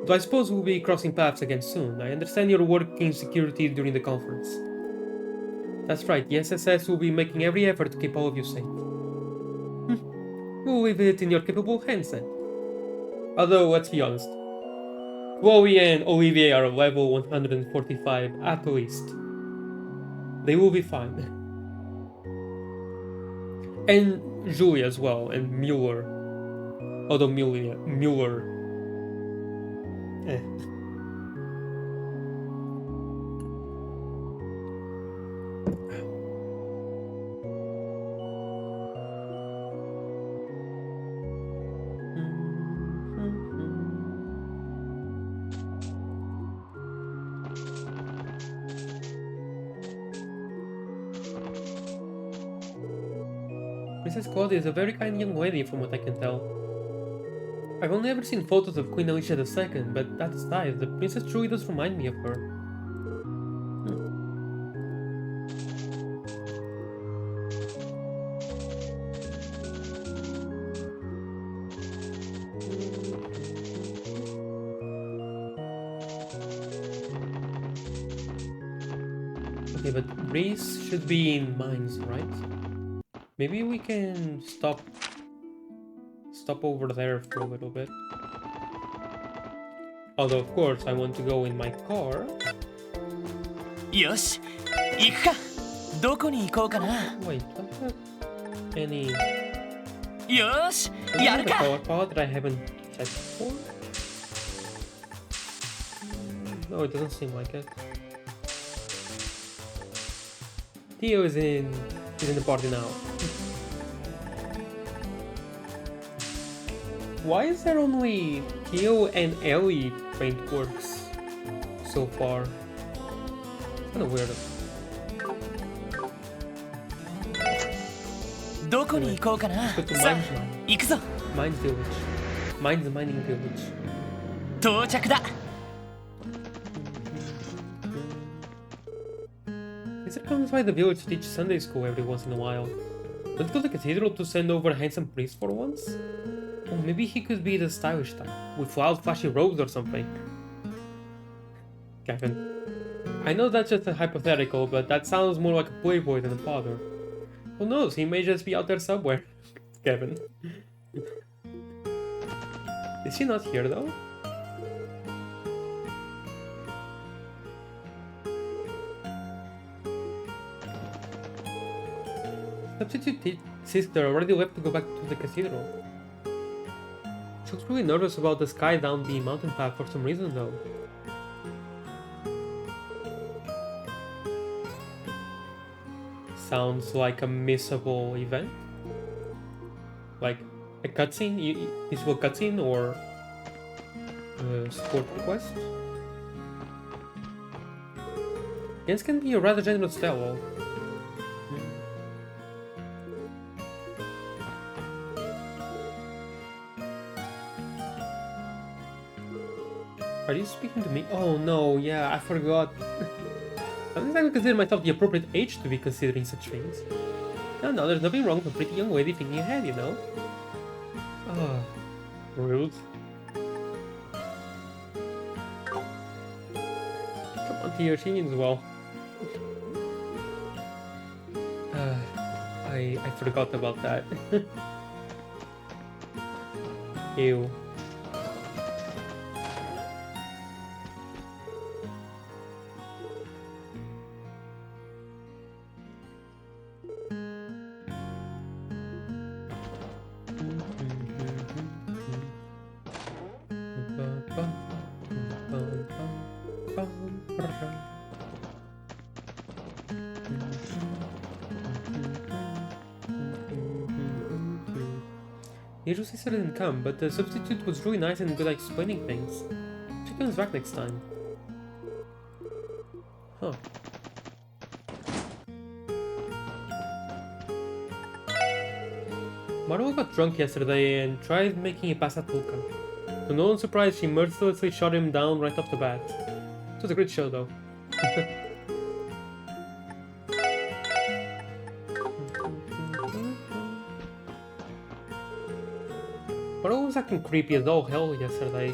Though I suppose we'll be crossing paths again soon. I understand you're working security during the conference. That's right, the SSS will be making every effort to keep all of you safe. We'll leave it in your capable hands then. Although, let's be honest. Chloe and Olivier are level 145 at least. They will be fine. And Julia as well, and Mueller. Although Mueller. Princess Claudia is a very kind young lady from what I can tell. I've only ever seen photos of Queen Alicia II, but that aside, the princess truly does remind me of her. Okay, but Reese should be in mines, right? Maybe we can stop over there for a little bit. Although, of course, I want to go in my car.
よし、行くか。どこに行こうかな。
Wait, what the... any...
よーし
Does it
や
have
る
a
か
power power that I haven't checked before? No, it doesn't seem like it. Theo is in the party now. Why is there only Theo and Ellie paintworks so far? It's kind of weird.
どこに行こうかな
Let's go to
さあ
Mine's now.
行くぞ
Mine's village. Mine's mining village.
到着だ
Caesar comes by the village to teach Sunday school every once in a while. Let's go to the cathedral to send over a handsome priest for once? Or maybe he could be the stylish type, with loud flashy robes or something. Kevin. I know that's just a hypothetical, but that sounds more like a playboy than a father. Who knows, he may just be out there somewhere. Kevin. Is she not here though? Substitute sister already left to go back to the cathedral. She looks really nervous about the sky down the mountain path for some reason though. Sounds like a missable event. Like a cutscene, missable cutscene or a support quest. Jens can be a rather generous fellow. Are you speaking to me? Oh no, yeah, I forgot. I don't think I would consider myself the appropriate age to be considering such things. No, there's nothing wrong with a pretty young lady thinking ahead, you know? Ah, rude. Come on, Theo, she means well. I forgot about that. Ew. The usual sister didn't come, but the substitute was really nice and good at explaining things. She comes back next time. Huh. Maruo got drunk yesterday and tried making a pasatuka. To no one's surprise, she mercilessly shot him down right off the bat. It was a great show though. Maruo was acting creepy as all hell yesterday.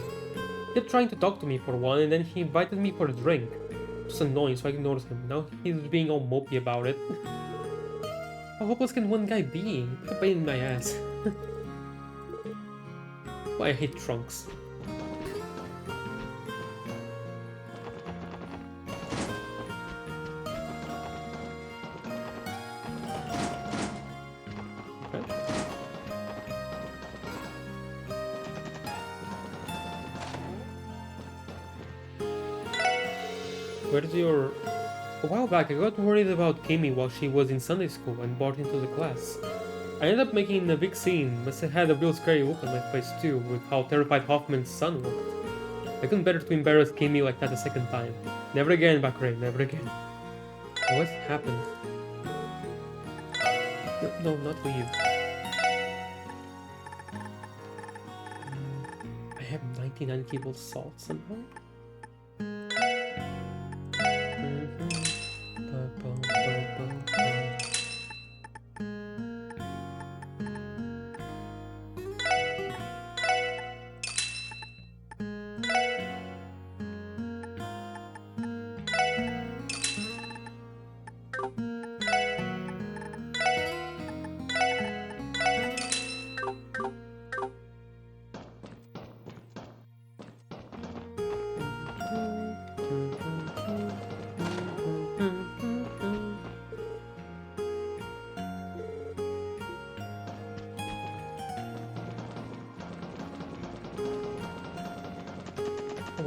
He kept trying to talk to me for one, and then he invited me for a drink. It was annoying, so I ignored him. Now he's being all mopey about it. How hopeless can one guy be? What a pain in my ass. Why I hate trunks. Okay. Where's your... A while back, I got worried about Kimi while she was in Sunday school and brought into the class. I ended up making a big scene, must have had a real scary look on my face too, with how terrified Hoffman's son looked. I couldn't bear to embarrass Kimi like that a second time. Never again, Bakray, never again. What happened? No, not leave. I have 99 kilo salt somehow?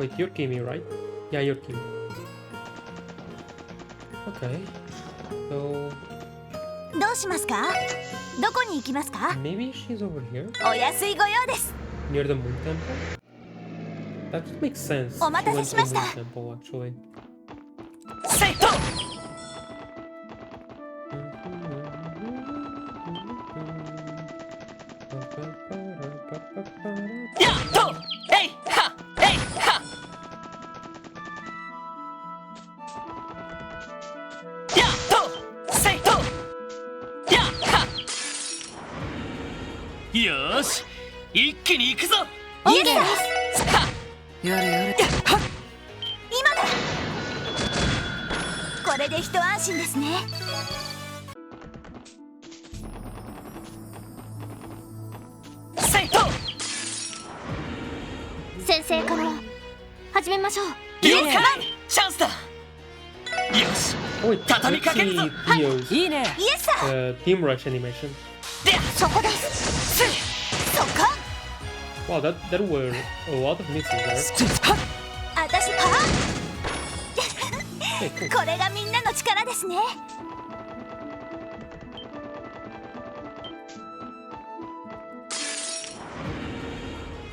wait, you're Kimi, right? Yeah, you're Kimi. Okay. So
どうしますか？どこに行きますか？
maybe she's over here,
お安いご用です。
near the moon temple. That would make sense. She
お待たせ
went
し
to
ま
the
し
moon
た。
temple actually.
セイト やっとえいはえいはやっとセイトやっはよーし一気に行くぞ
いいです。
は
やれやれ。
今だ。これで一安心ですね。
セイト
先生から始めましょう。
了解チャンスだよし
Oh wait,
Tatami
let's see
kakeru.
Theo's
いいね。
イエスサー。
team rush animation.
で
そこです。
せい
そっか。
Wow, there were a lot of misses there.
あたしパ
Hey, cool.
ー。これがみんなの力ですね。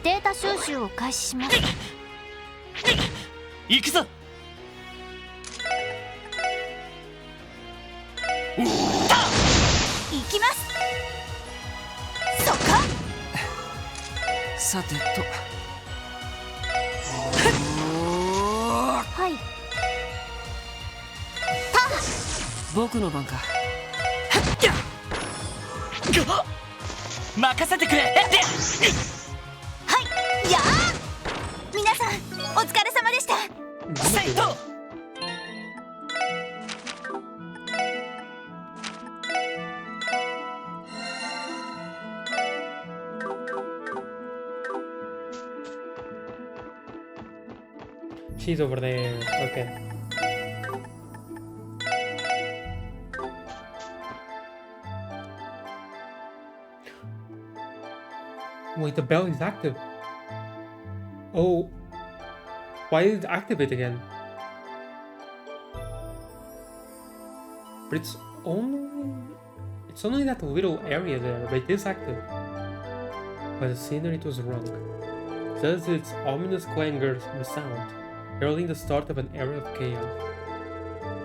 データ収集を開始します。
行くぞ
行きます。そっか。
さてと。
はい。
僕の番か。
任せてくれで
はい。やあ。皆さんお疲れ様でした。
セイト
She's over there. Okay. Wait, the bell is active. Oh. Why did it activate again? But it's only that little area there, but it is active. But the scenery it was wrong. Thus its ominous clangor sound, heralding the start of an era of chaos.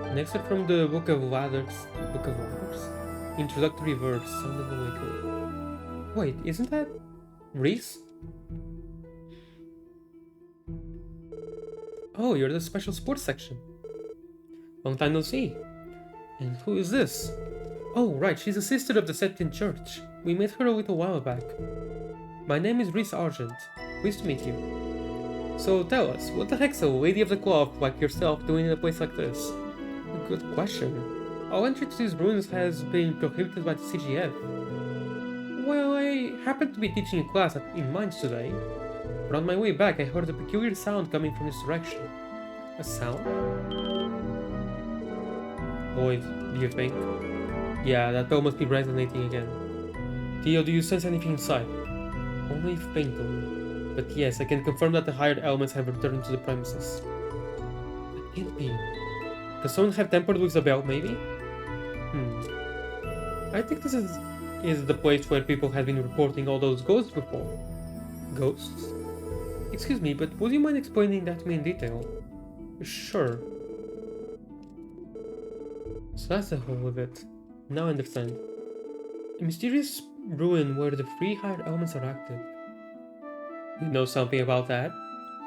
An excerpt from the Book of Ladders? Introductory verse, Sound of Awakening. Wait, isn't that Reese? Oh, you're the special sports section. Long time no see. And who is this? Oh, right, she's a sister of the Septian Church. We met her a little while back. My name is Reese Argent. Pleased to meet you. So tell us, what the heck's a lady of the cloth like yourself doing in a place like this? Good question. All entry to these ruins has been prohibited by the CGF. Well, I happened to be teaching a class in mines today, but on my way back I heard a peculiar sound coming from this direction. A sound? Boy, do you think? Yeah, that bell must be resonating again. Theo, do you sense anything inside? Only faintly. But yes, I can confirm that the hired elements have returned to the premises. That can't be. Does someone have tampered with the bell, maybe? I think this is the place where people have been reporting all those ghosts before. Ghosts? Excuse me, but would you mind explaining that to me in detail? Sure. So that's the whole of it. Now I understand. A mysterious ruin where the three hired elements are active. You know something about that,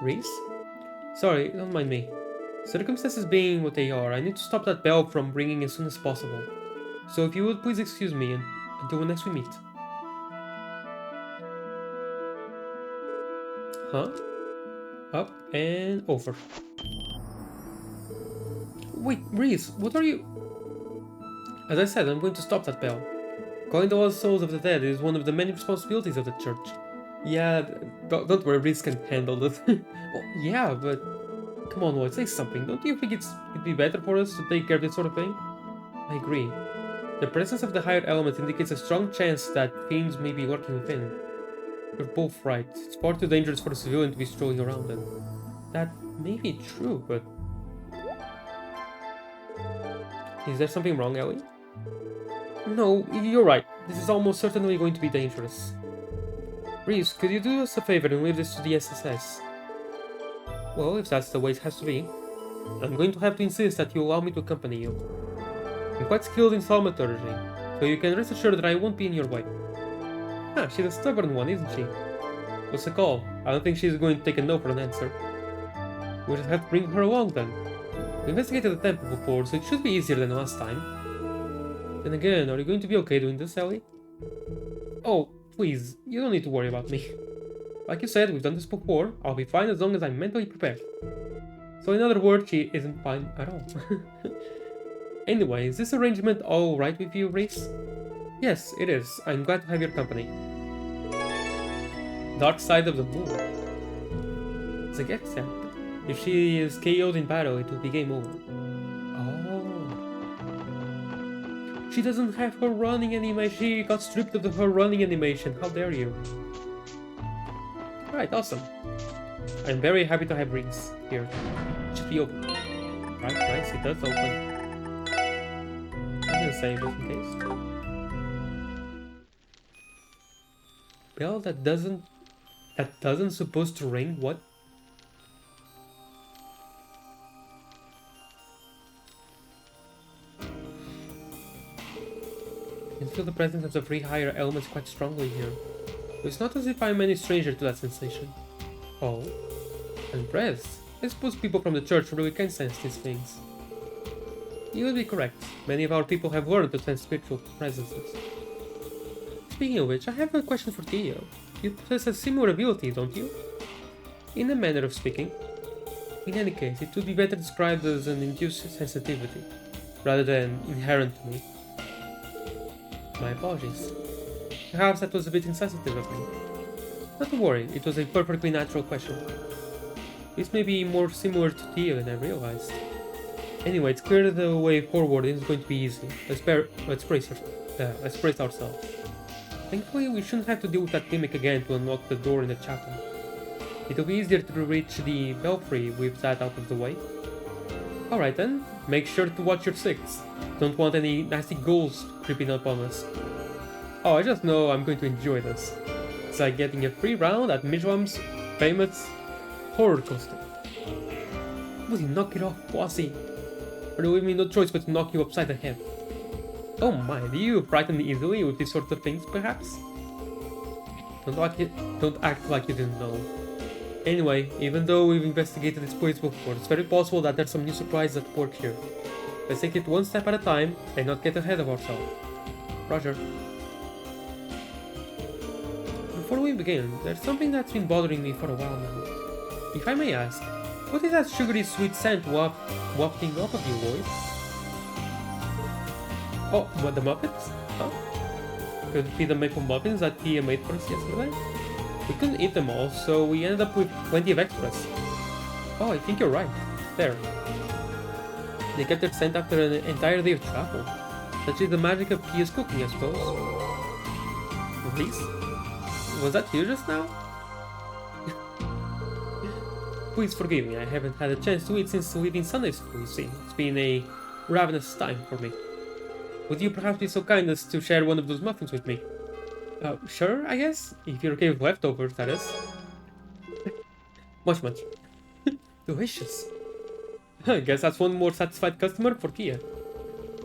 Reese? Sorry, don't mind me. Circumstances being what they are, I need to stop that bell from ringing as soon as possible. So if you would please excuse me until next we meet. Huh? Up and over. Wait, Reese, what are you... As I said, I'm going to stop that bell. Calling the lost souls of the dead is one of the many responsibilities of the church. Yeah, don't worry, Reese can handle it. Well, yeah, but... Come on, Lloyd, say something. Don't you think it'd be better for us to take care of this sort of thing? I agree. The presence of the higher element indicates a strong chance that fiends may be lurking within. You're both right. It's far too dangerous for a civilian to be strolling around in. That may be true, but... Is there something wrong, Ellie? No, you're right. This is almost certainly going to be dangerous. Reese, could you do us a favor and leave this to the SSS? Well, if that's the way it has to be. I'm going to have to insist that you allow me to accompany you. I'm quite skilled in thaumaturgy, so you can rest assured that I won't be in your way. Ah, she's a stubborn one, isn't she? What's the call? I don't think she's going to take a no for an answer. We'll just have to bring her along then. We investigated the temple before, so it should be easier than last time. Then again, are you going to be okay doing this, Ellie? Oh, please, you don't need to worry about me. Like you said, we've done this before. I'll be fine as long as I'm mentally prepared. So in other words, she isn't fine at all. Anyway, is this arrangement all right with you, Reese? Yes, it is. I'm glad to have your company. Dark side of the moon. The get set. If she is KO'd in battle, it will be game over. Oh. She doesn't have her running animation. She got stripped of her running animation. How dare you? Alright, awesome. I'm very happy to have Reese here. It should be open. Right, nice, it does open. I'm gonna save just in case. Bell that doesn't supposed to ring? What? I can feel the presence of the three higher elements quite strongly here. But it's not as if I'm any stranger to that sensation. Oh, and breath. I suppose people from the church really can sense these things. You would be correct. Many of our people have learned to sense spiritual presences. Speaking of which, I have a question for Theo. You possess a similar ability, don't you? In a manner of speaking. In any case, it would be better described as an induced sensitivity, rather than inherent to me. My apologies. Perhaps that was a bit insensitive of me. Not to worry, it was a perfectly natural question. This may be more similar to Theo than I realized. Anyway, it's clear that the way forward isn't going to be easy. Let's brace ourselves. Thankfully, we shouldn't have to deal with that gimmick again to unlock the door in the chapel. It'll be easier to reach the belfry with that out of the way. Alright then, make sure to watch your six. Don't want any nasty ghouls creeping up on us. Oh, I just know I'm going to enjoy this. It's like getting a free round at Mishlam's famous horror coaster. Will you knock it off, bossy? Or do we have no choice but to knock you upside the head? Oh my, do you frighten easily with these sorts of things, perhaps? Don't act like you didn't know. Anyway, even though we've investigated this place before, it's very possible that there's some new surprises at work here. Let's take it one step at a time and not get ahead of ourselves. Roger. Before we begin, there's something that's been bothering me for a while now. If I may ask, what is that sugary sweet scent wafting off of you, Lloyd? Oh, what, the Muppets? Huh? Could it be the maple muffins that Tia made for us yesterday? We couldn't eat them all, so we ended up with plenty of extras. Oh, I think you're right. There. They kept their scent after an entire day of travel. Such is the magic of Tia's cooking, I suppose. Reese? Was that you just now? Please forgive me, I haven't had a chance to eat since leaving Sunday school, you see. It's been a ravenous time for me. Would you perhaps be so kind as to share one of those muffins with me? Sure, I guess. If you're okay with leftovers, that is. Much. Delicious. I guess that's one more satisfied customer for Tia.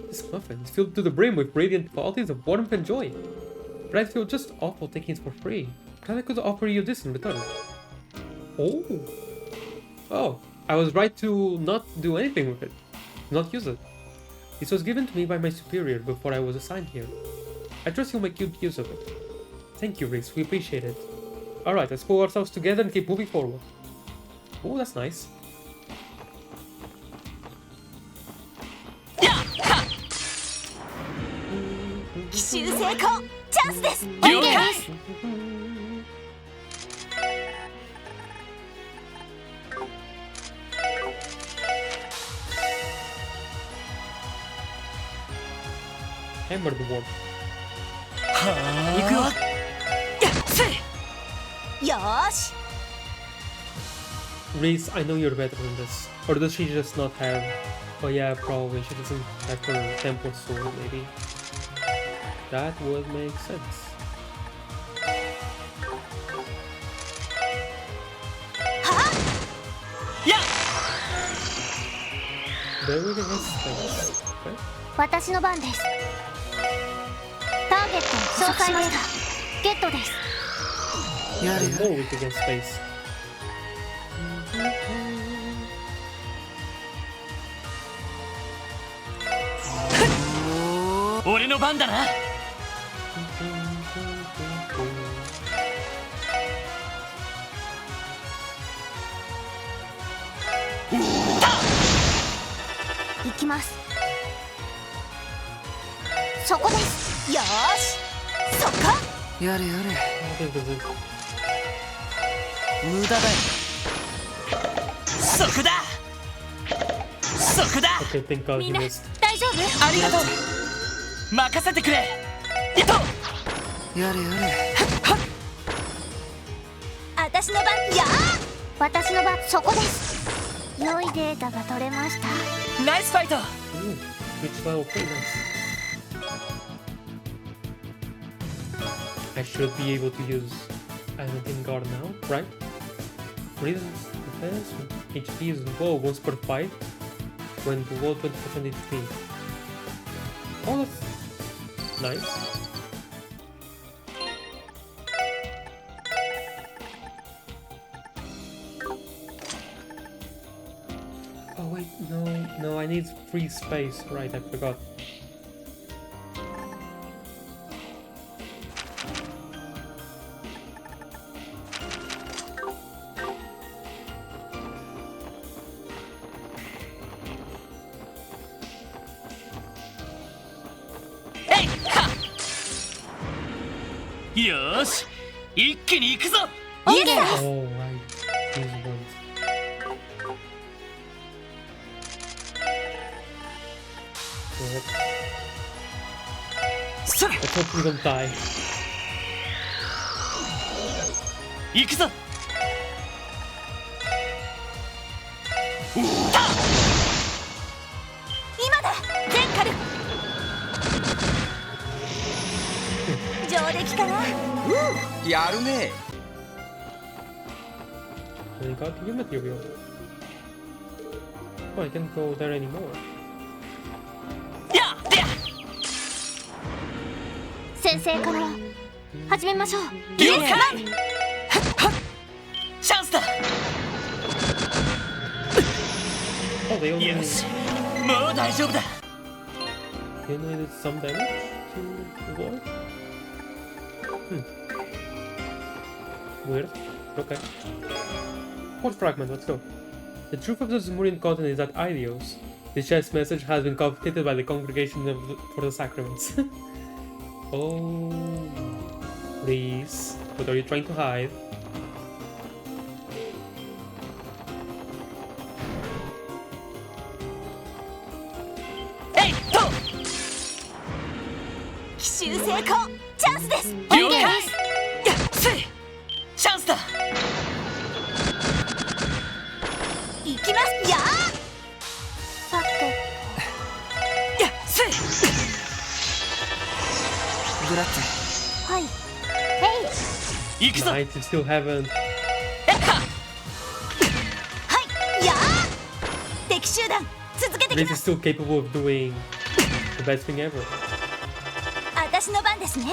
This muffin is filled to the brim with radiant qualities of warmth and joy. But I feel just awful taking it for free. Perhaps I could offer you this in return. Oh, I was right to not do anything with it. Not use it. This was given to me by my superior before I was assigned here. I trust you'll make good use of it. Thank you, Reese. We appreciate it. Alright, let's pull ourselves together and keep moving forward. Oh, that's nice. Hammer the wall.
行くよ。
よーし
Reese, I know you're better than this. Or does she just not have... Oh yeah, probably. She doesn't have her temple sword, maybe. That would make sense.
Yeah.
There really has space. Okay.
私の番です。ターゲットを紹介しました。ゲットです。
やれ
And
や
more
れ
weak against space.
俺の番だな。
行きます。そこです。よーし、そこ。
やれや
I think this is...
れ無駄だよ
そこだ。そこだ。
Okay, thank God
み
he
んな
missed.
大丈夫？
ありがとう。任せてくれ。やっと。
やれやれ
私の番やー。私の番そこです。良いデータが取れました。
ナイスファイト。
Ooh, switch level, pretty nice. I should be able to use Anything Guard now, right? Reasons defense, HP is low once per fight when below 20% HP. Oh, that's nice. Oh wait, no, I need free space. Right, I forgot.
Hey, よーし、一気に行くぞ。
いいです。
Oh, right, these ones. Yep.
それ、
Let's hope we don't die.
行くぞ。
今だ。全カル。上出来かな。
やるね
I got new material. Oh, I can't go there anymore.
やっ、やっ。
先生から始めましょう。
了解。チャンスだ。
Oh, they only
よし、もう大丈夫だ。
they only did some damage to avoid. Weird. Okay. Fourth fragment, let's go. The truth of the Zemurian content is that Idios, the chess message, has been confiscated by the congregation for the sacraments. Oh, please. What are you trying to hide?
Hey, to!
奇襲成功。チャンスです。
了解。やっ、せい。チャンスだ。
行きますやー。さて、
やっ、せい。
グラッツェ
はい。へい。
行くぞ。
Nice, you still haven't.
やっは。
はい。やー。敵集団続けてき
This
ま
is
す。
still capable of doing the best thing ever.
私の番ですね。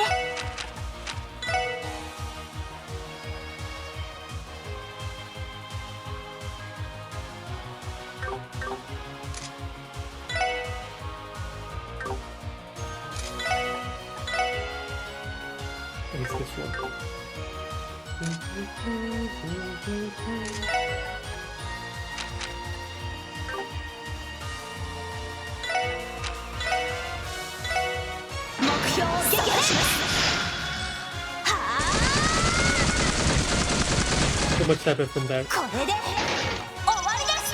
At least this one.
目標を撃破します。は
So much type from there.
あ、これで終わりです。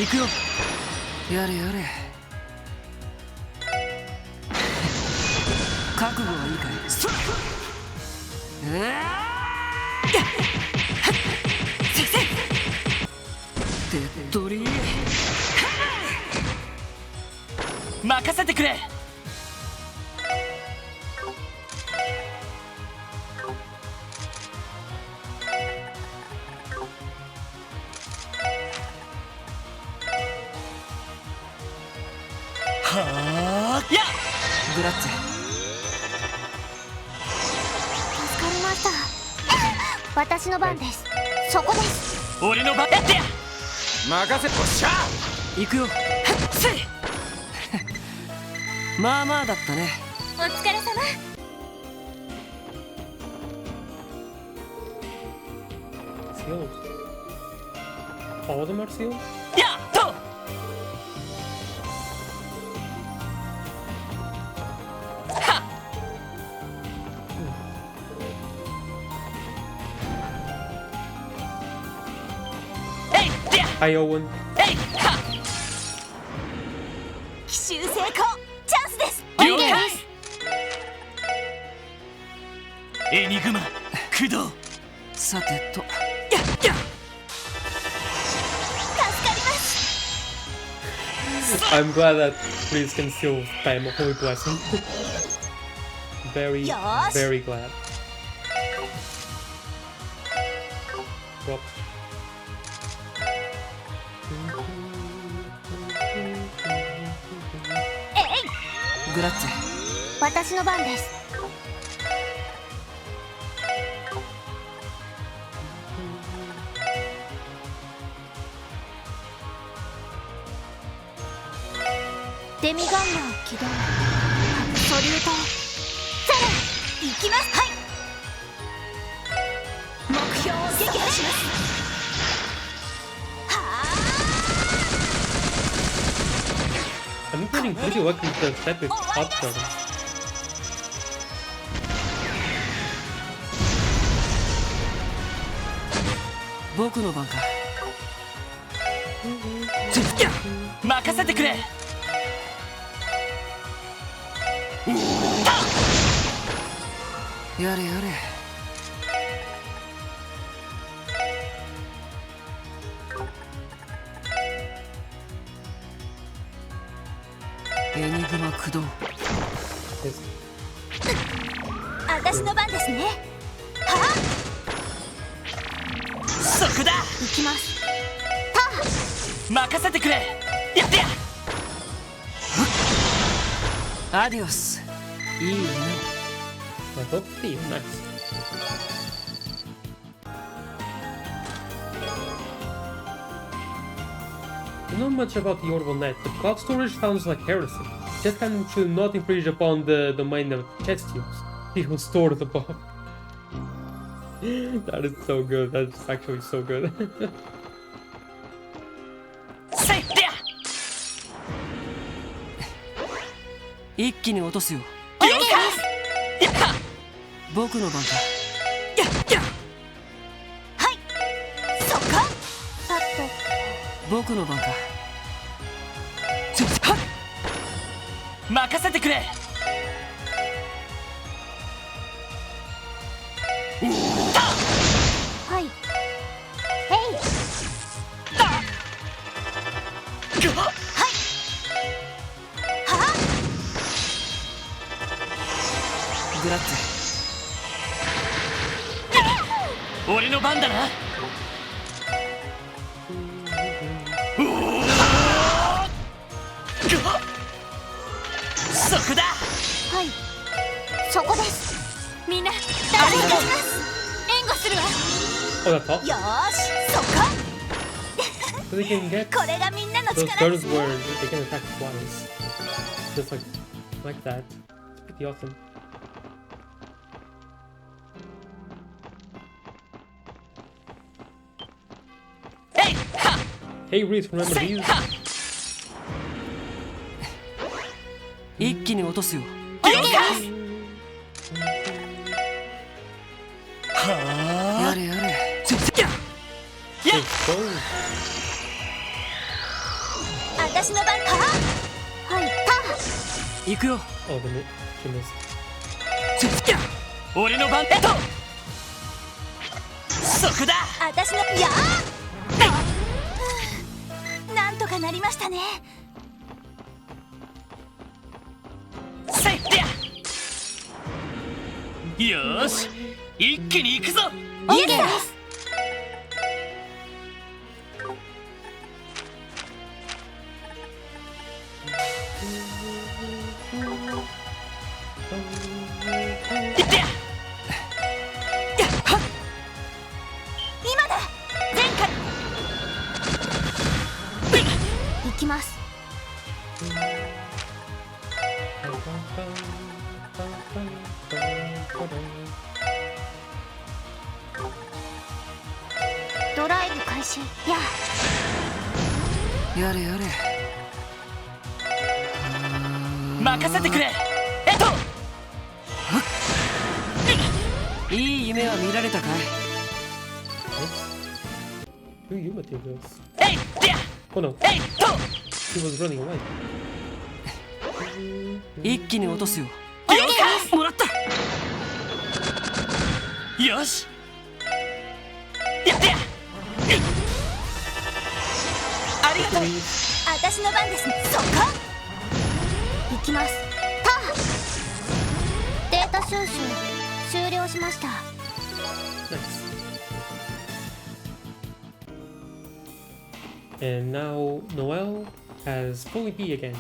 行くよ。やれやれ。覚悟はいいかい。手っ取り
任せてくれ。はあ、やっ
グラッツェ。
助かりました。私の番です。そこです。
俺の番やってや。
任せっこっしゃ。行くよ。
せい。
まあまあだったね。
お疲れ様。
Seals. All of them are sealed?
やっと。はっ。えいってや。
Hi, Owen.
えいはっ。
奇襲成功。チャンスです。
了解。エニグマ駆動。
さてと。
やっやっ。
助かります。
I'm glad that Please can seal spam. Holy blessing. Very,
Yes.
very glad. Well.
えい。
グラッツェ。
私の番です。デミガンマー起動。ソリュートゼロ。行きます。はい。目標を撃破します。はあ。
I'm getting pretty lucky with the step it's hot starting.
僕の番か。
やっ任せてくれ。
やれやれ。エニグマ駆動。
Yes.
私の番ですね。はあ。
そこだ。
行きます。
任せてくれ。やってや。
アディオス。いいね。
I hope Steve, nice. I don't know much about the orbital net, but cloud storage sounds like heresy. Just kind should not infringe upon the domain of chest use. People stored above. That is so good. That's actually so good.
せいってや。
一気に落とすよ。
了解。やっ
僕の番か。
やっやっ。
はい。そっか。さっ
僕の番か。
はっ任せてくれ。
と。はい。えい。はい。はあ。
グラッツ
俺の番だな。そこだ。
はい。そこです。みんな、助けます。援護するわ。
Oh, that's all.
よーし、そこ。
So they can get
これがみんなの
those
力で
turns
す
where
ね。
they can attack twice. Just like that. It's pretty awesome.
Hey, ha!
Hey Reese, remember
Say,
these?
ha!
一気に落とすよ。
了解。は
やれやれ。
あ。やっ。
Let's go.
私の番。はあ、はい、
行くよ。
Oh, she missed.
俺の番。そこだ。
私のやあ。なんとかなりましたね。
せいや。よーし、一気に行くぞ。
オッケーです。
いってや。
今だ。
前回。
行きます。ドライブ開始。やあ。
やれやれ。
任せてくれ。
いい夢は見られたかい。
Two you materials.
えいってや。
Oh no,
えいと。
he was running away.
一気に落とすよ。
了解。もらった。よし。やってや。ありがとう。
私の番ですね。そっか。行きます。データ収集終了しました。
Nice. And now Noel has fully B again.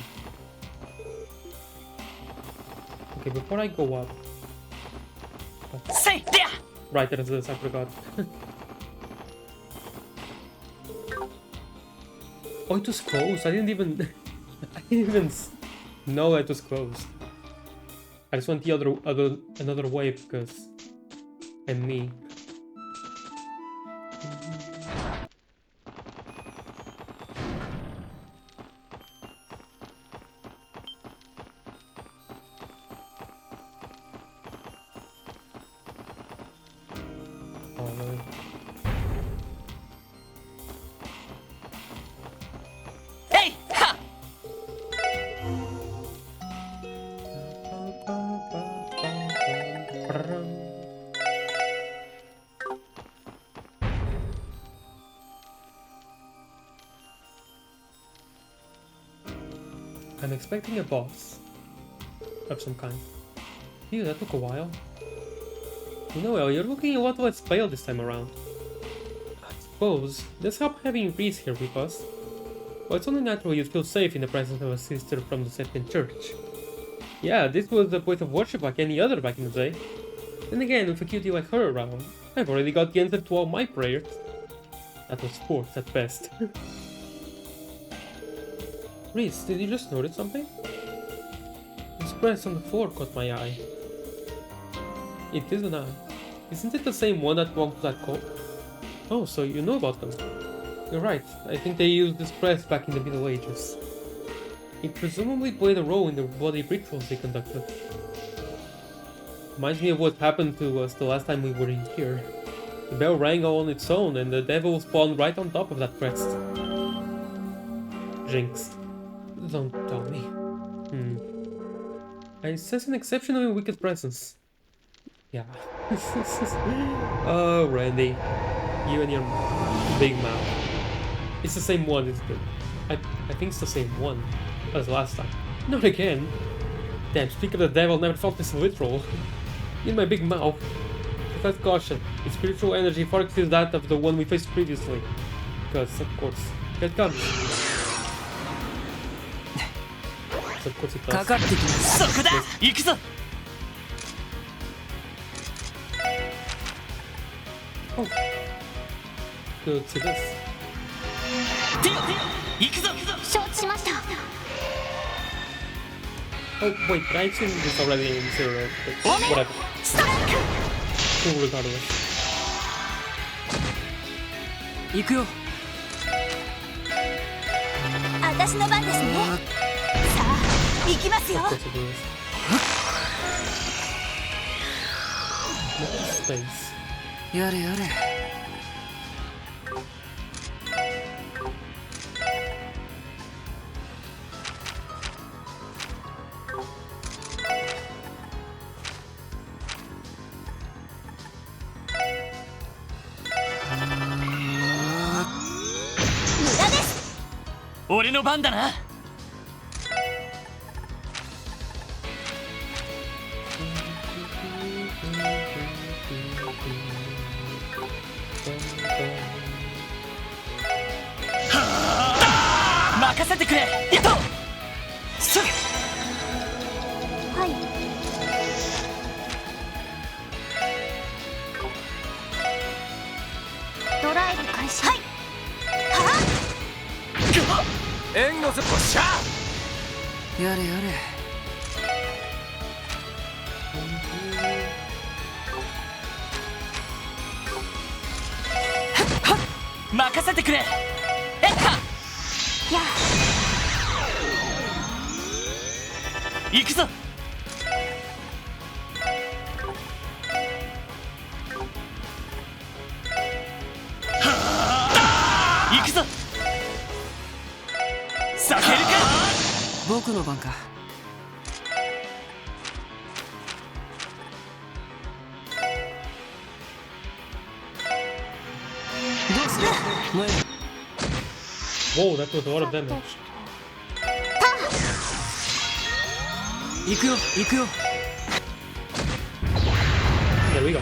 Okay, before I go up.
せいってや。
Right, there's this, I forgot. Oh, it was closed. I didn't even know it was closed. I just went the another way because I'm me. Oh,
Hey! Ha!
I'm expecting a boss of some kind. Phew, that took a while. You know, you're looking a lot less pale this time around. I suppose that's how having Reese here with us. Well, it's only natural you feel safe in the presence of a sister from the second church. Yeah, this was the point of worship like any other back in the day. Then again, with a cutie like her around, I've already got the answer to all my prayers. That was forced at best. Reese, did you just notice something? This press on the floor caught my eye. It is an eye. Isn't it the same one that belonged to that cult? Oh, so you know about them. You're right, I think they used this press back in the Middle Ages. It presumably played a role in the bloody rituals they conducted. Reminds me of what happened to us the last time we were in here. The bell rang all on its own and the devil spawned right on top of that crest. Jinx. Don't tell me. I sense an exceptionally wicked presence. Yeah. Oh, Randy. You and your big mouth. It's the same one, isn't it? I think it's the same one as last time. Not again. Damn, speak of the devil, never felt this literal. In my big mouth. Without caution, its spiritual energy far exceeds that of the one we faced previously. Because, of course, here it comes. Of course it
か
does.
かってきます。
そこだ。行くぞ。
Oh. Good to this.
ティオ、行くぞ。
承知しました。
Oh, wait, but I've seen this already in Zero, but whatever.
ストライ
Cool regardless.
行くよ。
私の番ですね。さあ、行きますよ。
Of course it is. Look at the space.
やれやれ。
俺の番だな。任せてくれ。やっとすぐ。
はい。ドライブ開始。はい。は
援護する。おっしゃ。
やれやれ。
任せてくれ。えっか。
や
行くぞ。行くぞ。避けるか。
僕の番か。どうする？前。
Whoa, that was a lot of damage.
行くよ行くよ。
There we go.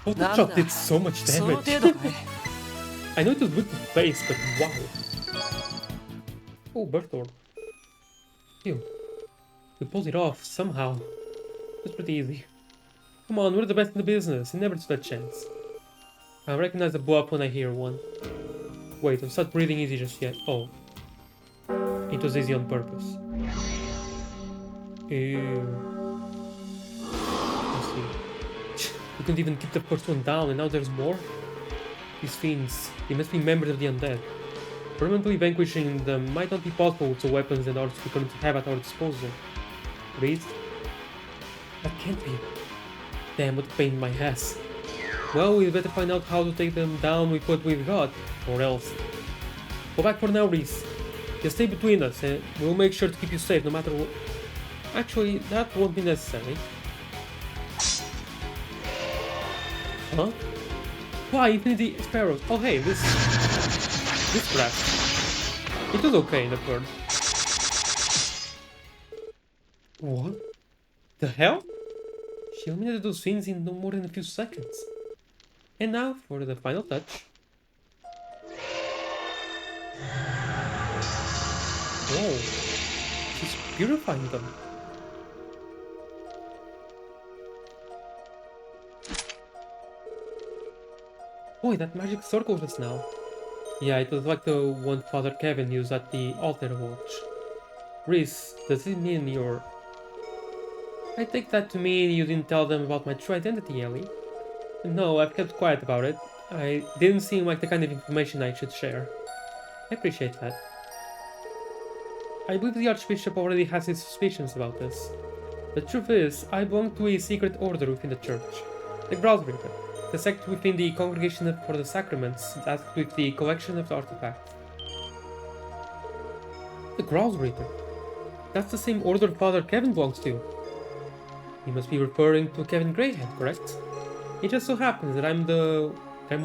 Oh, that shot did so much
その
damage.
程度かい。
I know it was with the face, but wow. Oh, Birth Orb. Phew. We pulled it off, somehow. That's pretty easy. Come on, we're the best in the business. You never stood a chance. I recognize a bluff when I hear one. Wait, don't start breathing easy just yet. Oh. It was easy on purpose. Ew. I see. We couldn't even keep the first one down, and now there's more? These fiends, they must be members of the undead. Permanently vanquishing them might not be possible with the weapons and arts we currently have at our disposal. Please? That can't be. Damn, what a pain in my ass. Well, we'd better find out how to take them down with what we've got, or else. Go back for now, Reese. Just stay between us, and we'll make sure to keep you safe no matter what. Actually, that won't be necessary. Huh? Why, Infinity Sparrows? Oh hey, this craft. It was okay in the third. What? The hell? She eliminated those fiends in no more than a few seconds. And now for the final touch. Whoa. She's purifying them. Boy, that magic circle just now. Yeah, it was like the one Father Kevin used at the altar watch. Reese, does it mean you're... I take that to mean you didn't tell them about my true identity, Ellie. No, I've kept quiet about it. I didn't seem like the kind of information I should share. I appreciate that. I believe the Archbishop already has his suspicions about this. The truth is, I belong to a secret order within the church. The Growlbreaker. The sect within the Congregation for the Sacraments, tasked with the collection of the artifact. The Growlbreaker? That's the same order Father Kevin belongs to. You must be referring to Kevin Greyhead, correct? It just so happens that I'm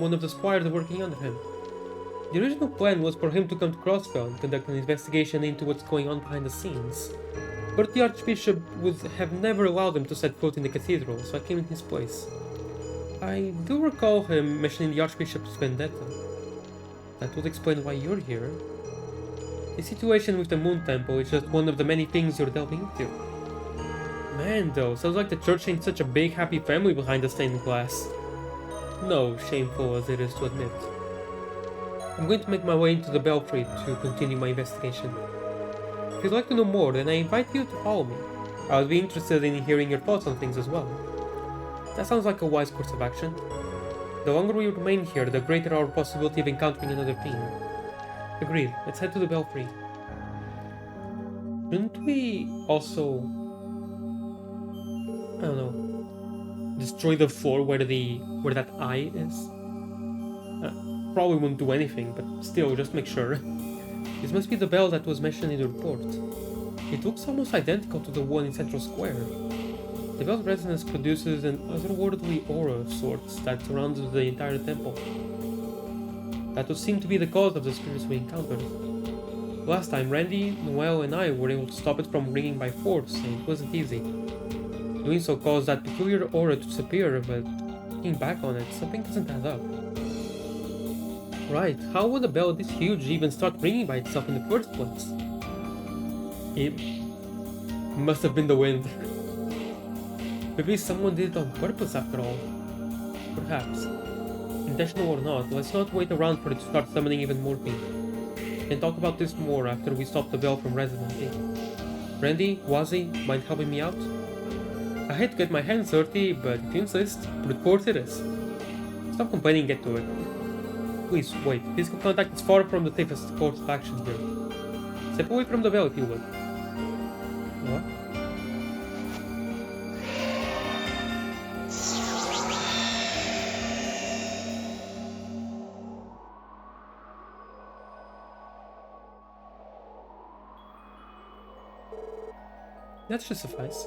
one of the squires working under him. The original plan was for him to come to Crossfell and conduct an investigation into what's going on behind the scenes. But the Archbishop would have never allowed him to set foot in the cathedral, so I came in his place. I do recall him mentioning the Archbishop's vendetta. That would explain why you're here. The situation with the Moon Temple is just one of the many things you're delving into. Man, though, sounds like the church ain't such a big happy family behind the stained glass. No, shameful as it is to admit. I'm going to make my way into the Belfry to continue my investigation. If you'd like to know more, then I invite you to follow me. I would be interested in hearing your thoughts on things as well. That sounds like a wise course of action. The longer we remain here, the greater our possibility of encountering another fiend. Agreed, let's head to the Belfry. Shouldn't we also... I don't know, destroy the floor where that eye is? Probably won't do anything, but still, just make sure. This must be the bell that was mentioned in the report. It looks almost identical to the one in Central Square. The bell's resonance produces an otherworldly aura of sorts that surrounds the entire temple. That would seem to be the cause of the spirits we encountered. Last time, Randy, Noel, and I were able to stop it from ringing by force, and it wasn't easy. Doing so caused that peculiar aura to disappear, but looking back on it, something doesn't add up. Right, how would a bell this huge even start ringing by itself in the first place? It must have been the wind. Maybe someone did it on purpose after all. Perhaps. Intentional or not, let's not wait around for it to start summoning even more people. And talk about this more after we stop the bell from resonanting. Randy, Wazi, mind helping me out? I hate to get my hands dirty, but if you insist, brute force it is. Stop complaining and get to it. Please, wait. Physical contact is far from the safest course of action here. Step away from the bell if you would. What? That should suffice.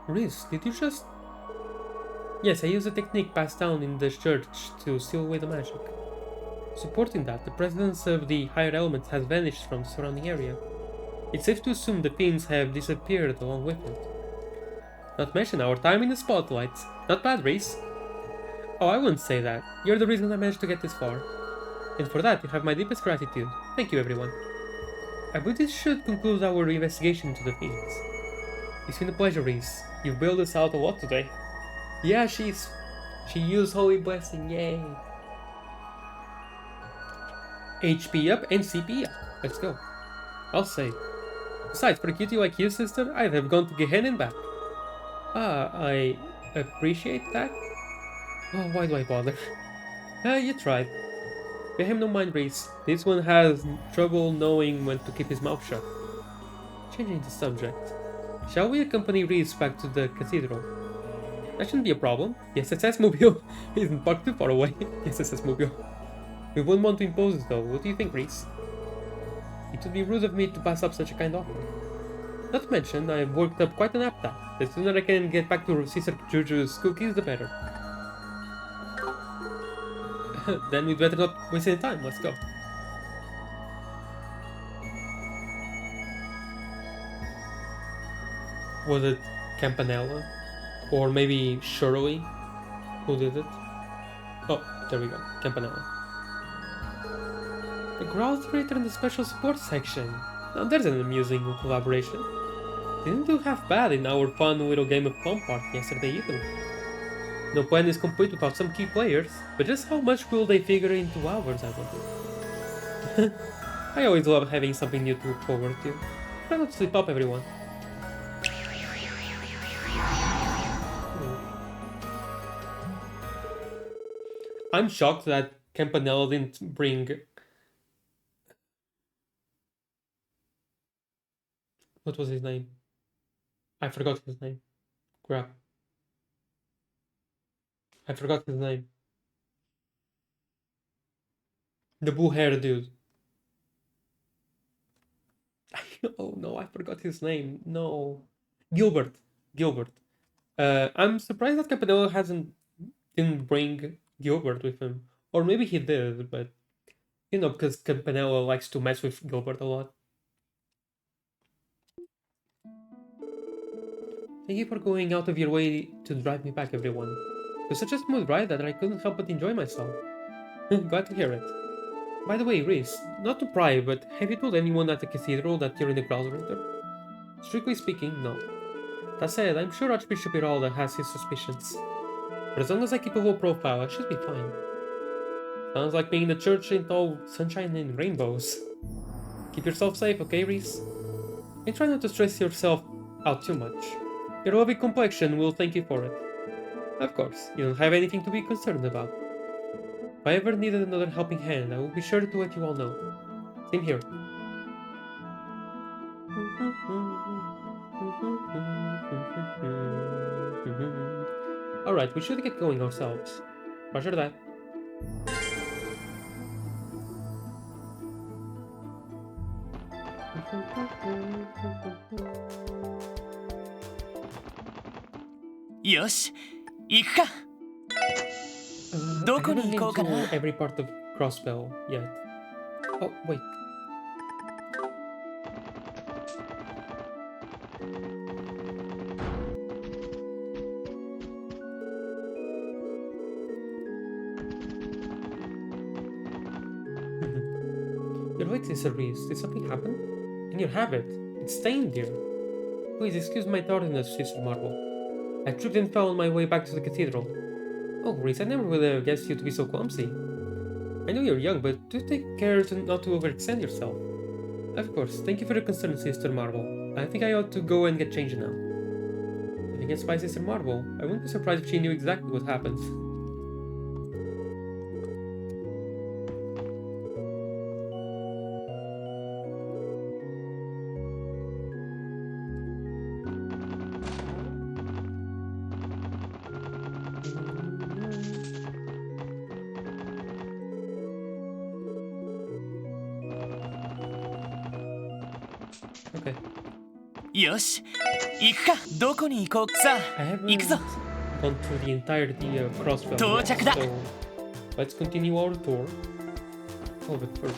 Riz, did you just... Yes, I used a technique passed down in the church to seal away the magic. Supporting that, the presence of the higher elements has vanished from the surrounding area. It's safe to assume the fiends have disappeared along with it. Not to mention our time in the spotlight. Not bad, Reese. Oh, I wouldn't say that. You're the reason I managed to get this far. And for that, you have my deepest gratitude. Thank you, everyone. I believe this should conclude our investigation into the fiends. It's been a pleasure, Reese. You've bailed us out a lot today. Yeah, she used Holy Blessing, yay! HP up and CP up. Let's go. I'll say. Besides, for a cutie like you, sister, I'd have gone to Gehenna and back. I appreciate that. Oh, why do I bother? You tried. Pay him no mind, Reese. This one has trouble knowing when to keep his mouth shut. Changing the subject. Shall we accompany Reese back to the cathedral? That shouldn't be a problem. The SSS mobile isn't parked too far away. The SSS mobile. We wouldn't want to impose it though. What do you think, Reese? It would be rude of me to pass up such a kind offer. Not to mention, I have worked up quite an appetite. The sooner I can get back to Caesar Juju's cookies, the better. Then we'd better not waste any time. Let's go. Was it Campanella? Or maybe Shirley? Who did it? Oh, there we go. Campanella. The Growl Creator in the Special Support section. Now there's an amusing collaboration. Didn't do half bad in our fun little game of Palm Park yesterday either. No plan is complete without some key players, but just how much will they figure into ours, I wonder. I always love having something new to look forward to. Try not to slip up, everyone. I'm shocked that Campanella didn't bring... What was his name? I forgot his name. Crap. I forgot his name. The blue hair dude. Oh no, I forgot his name. No. Gilbert. Gilbert. I'm surprised that Campanella didn't bring Gilbert with him. Or maybe he did, but you know, because Campanella likes to mess with Gilbert a lot. Thank you for going out of your way to drive me back, everyone. It was such a smooth ride that I couldn't help but enjoy myself. Glad to hear it. By the way, Reese, not to pry, but have you told anyone at the cathedral that you're in the Growl River? Strictly speaking, no. That said, I'm sure Archbishop Iralda has his suspicions. But as long as I keep a low profile, I should be fine. Sounds like being in the church ain't all sunshine and rainbows. Keep yourself safe, okay, Reese? And try not to stress yourself out too much. Your lovely complexion will thank you for it. Of course, you don't have anything to be concerned about. If I ever needed another helping hand, I will be sure to let you all know. Same here. Alright, we should get going ourselves. Roger that.
Yosh, 行くか。どこに行こうかな。
Every part of crossbow yet. Oh, wait. Your weight is a wrist. Did something happen? And you have it. It's stained here. Please excuse my tardiness, Sister Marble. I tripped and fell on my way back to the cathedral. Oh, Reese, I never would have guessed you to be so clumsy. I know you're young, but do take care not to overextend yourself. Of course, thank you for your concern, Sister Marble. I think I ought to go and get changed now. If it gets by Sister Marble, I wouldn't be surprised if she knew exactly what happened. Okay.
よし行くかどこに行こうさ
I
あ
haven't
行くぞ
gone through the entirety of Crossbell yet,
到着だ
so let's continue our tour. Oh, but first.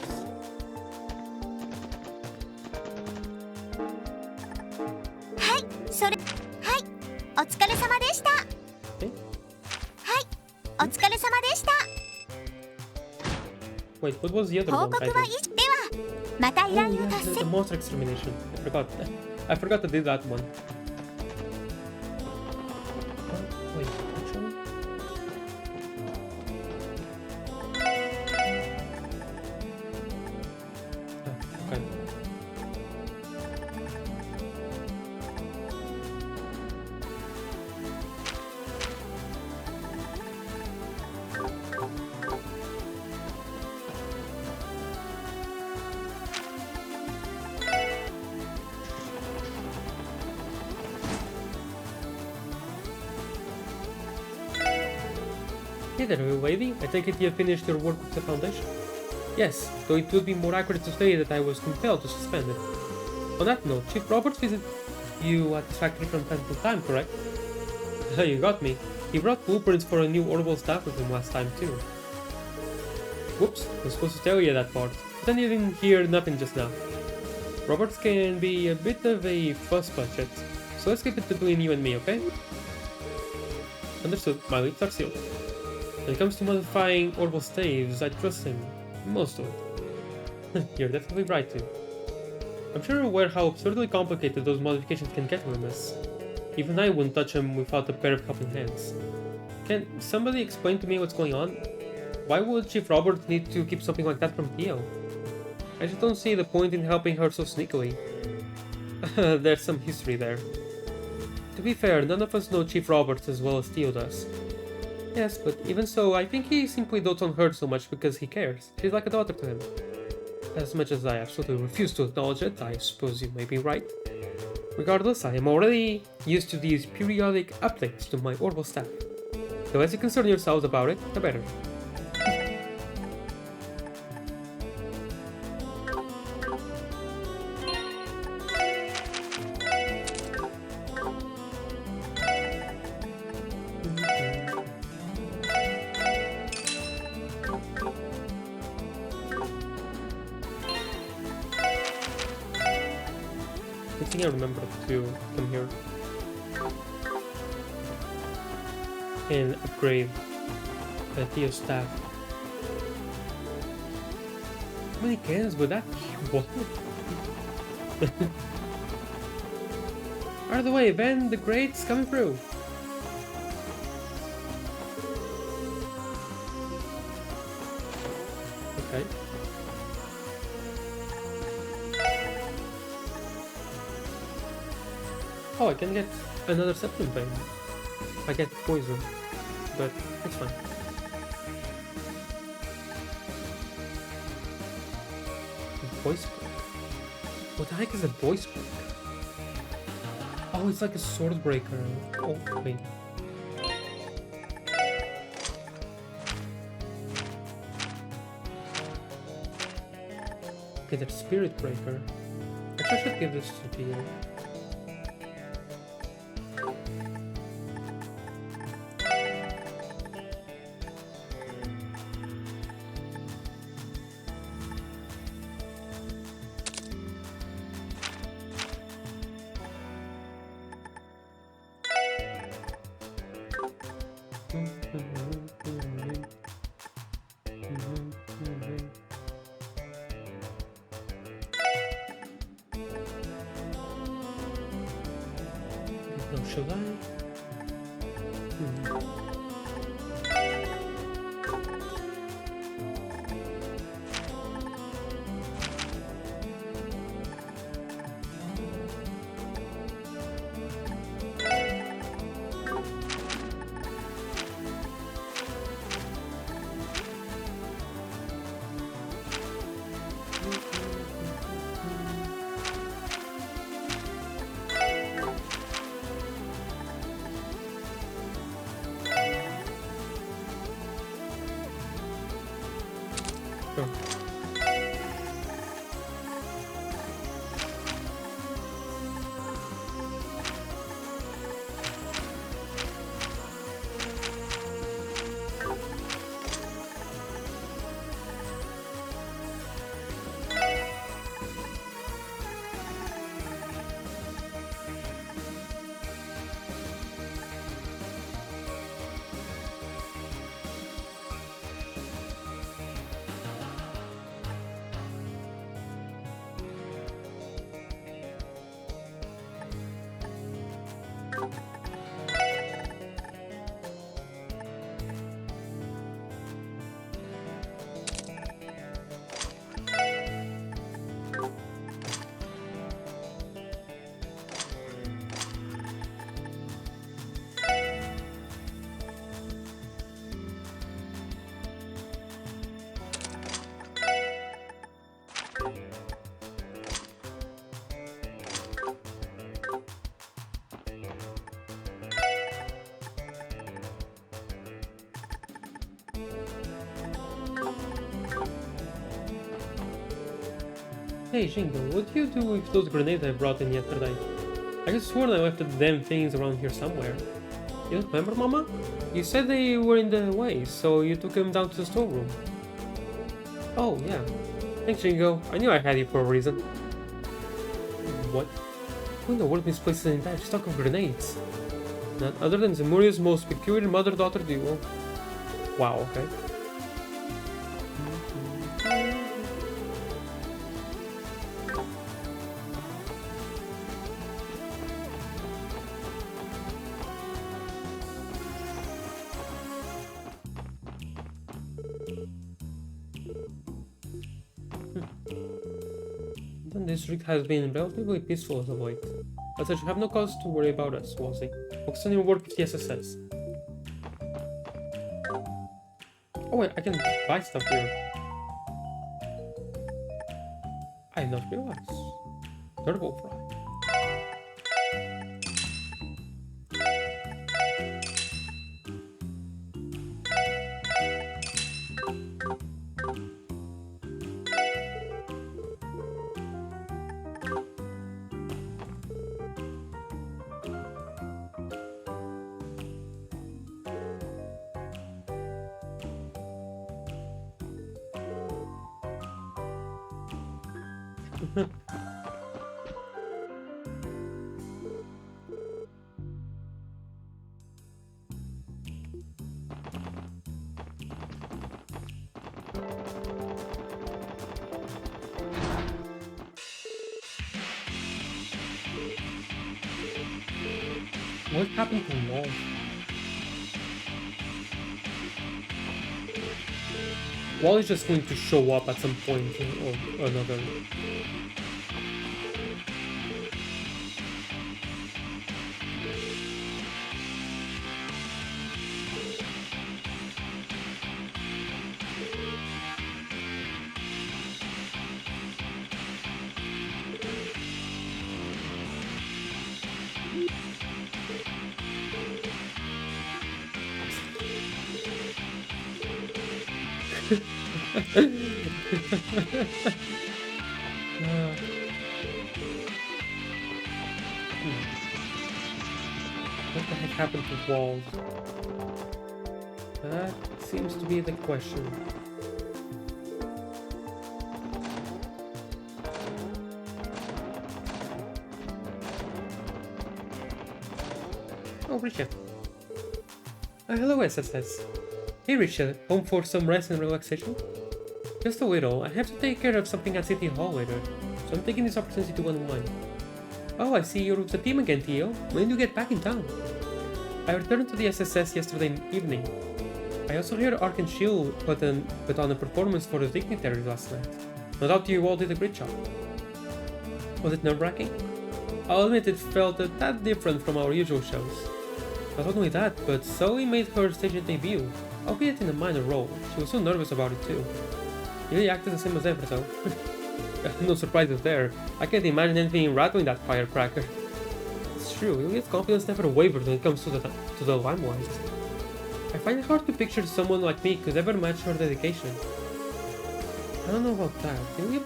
それはいお疲れ様でした。はい
Eh?
お疲れ様でした。
Wait, what was the other
報
one?
告
I
は
think?
以上ではまた依
Oh,
頼を
yeah,
達
the
成
monster extermination. I forgot. I forgot to do that one. Wait, actually? Ah, okay. Hey there, lady. I take it you have finished your work with the Foundation? Yes, though it would be more accurate to say that I was compelled to suspend it. On that note, Chief Roberts visited you at this factory from time to time, correct? You got me. He brought blueprints for a new orbital staff with him last time, too. Whoops, I was supposed to tell you that part, but then you didn't hear nothing just now. Roberts can be a bit of a fuss budget, so let's keep it between you and me, okay? Understood, my lips are sealed. When it comes to modifying orbital staves, I trust him. Most of it. You're definitely right too. I'm sure you're aware how absurdly complicated those modifications can get with this. Even I wouldn't touch them without a pair of helping hands. Can somebody explain to me what's going on? Why would Chief Robert need to keep something like that from Theo? I just don't see the point in helping her so sneakily. There's some history there. To be fair, none of us know Chief Roberts as well as Theo does. Yes, but even so, I think he simply dotes on her so much because he cares. She's like a daughter to him. As much as I absolutely refuse to acknowledge it, I suppose you may be right. Regardless, I am already used to these periodic updates to my orbital staff. The less you concern yourselves about it, the better. I think I remember to come here and upgrade Theo's staff. How many cannons would that be? What? Out of the way, Ben the Great's coming through. Okay. Oh, I can get another septum vein. I get poison, but it's fine. Voice break? What the heck is a voice break? Oh, it's like a sword breaker. Oh, wait. Okay, that's spirit breaker. Actually, I should give this to Theo. Now, should I? Sure. Hey Jingo, what do you do with those grenades I brought in yesterday? I could sworn I left the damn things around here somewhere. You don't remember, Mama? You said they were in the way, so you took them down to the storeroom. Oh, yeah. Thanks, Jingo. I knew I had you for a reason. What? Who in the world misplaces an entire stock of grenades? None other than Zemuria's most peculiar mother-daughter duo. Wow, okay. The district has been relatively peaceful as of late. As such, you have no cause to worry about us, Wolsey. Focus on your work with the SSS. Oh wait, I can buy stuff here. I did not realize. Turbo fry. What happened to Wall? Wall is just going to show up at some point or another. What the heck happened to walls? That seems to be the question. Oh, Richard. Hello, SSS. Hey, Richard. Home for some rest and relaxation? Just a little. I have to take care of something at City Hall later, so I'm taking this opportunity to unwind. Oh, I see you're with the team again, Theo. When did you get back in town? I returned to the SSS yesterday evening. I also heard Ark and Shield put on a performance for the dignitaries last night. No doubt you all did a great job. Was it nerve-wracking? I'll admit it felt a tad different from our usual shows. Not only that, but Zoe made her stage debut, albeit in a minor role. She was so nervous about it too. She really acted the same as ever though. No surprises there. I can't imagine anything rattling that firecracker. It's true, Ilia's confidence never wavers when it comes to the limelight. I find it hard to picture someone like me could ever match her dedication. I don't know about that. Ilia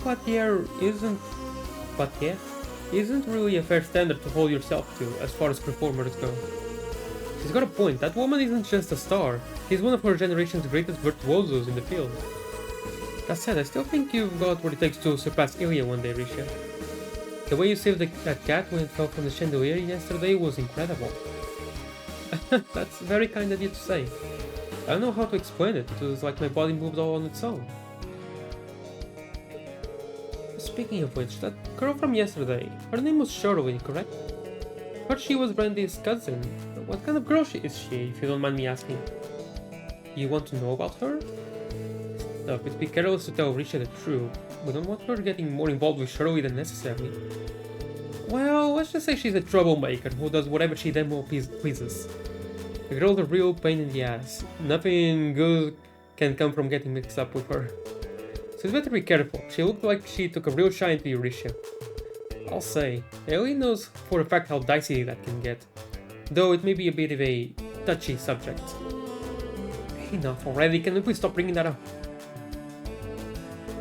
isn't really a fair standard to hold yourself to as far as performers go. She's got a point, that woman isn't just a star, she's one of her generation's greatest virtuosos in the field. That said, I still think you've got what it takes to surpass Ilia one day, Risha. The way you saved that cat when it fell from the chandelier yesterday was incredible. That's very kind of you to say. I don't know how to explain it, it was like my body moved all on its own. Speaking of which, that girl from yesterday, her name was Shirley, correct? Heard she was Brandy's cousin. What kind of girl is she, if you don't mind me asking? You want to know about her? No, but be careless to tell Risha the truth. We don't want her getting more involved with Shirley than necessary. Well, let's just say she's a troublemaker who does whatever she damn well pleases. The girl's a real pain in the ass. Nothing good can come from getting mixed up with her. So you better be careful. She looked like she took a real shine to you, Risha. I'll say, Ellie knows for a fact how dicey that can get. Though it may be a bit of a touchy subject. Enough already, can we please stop bringing that up?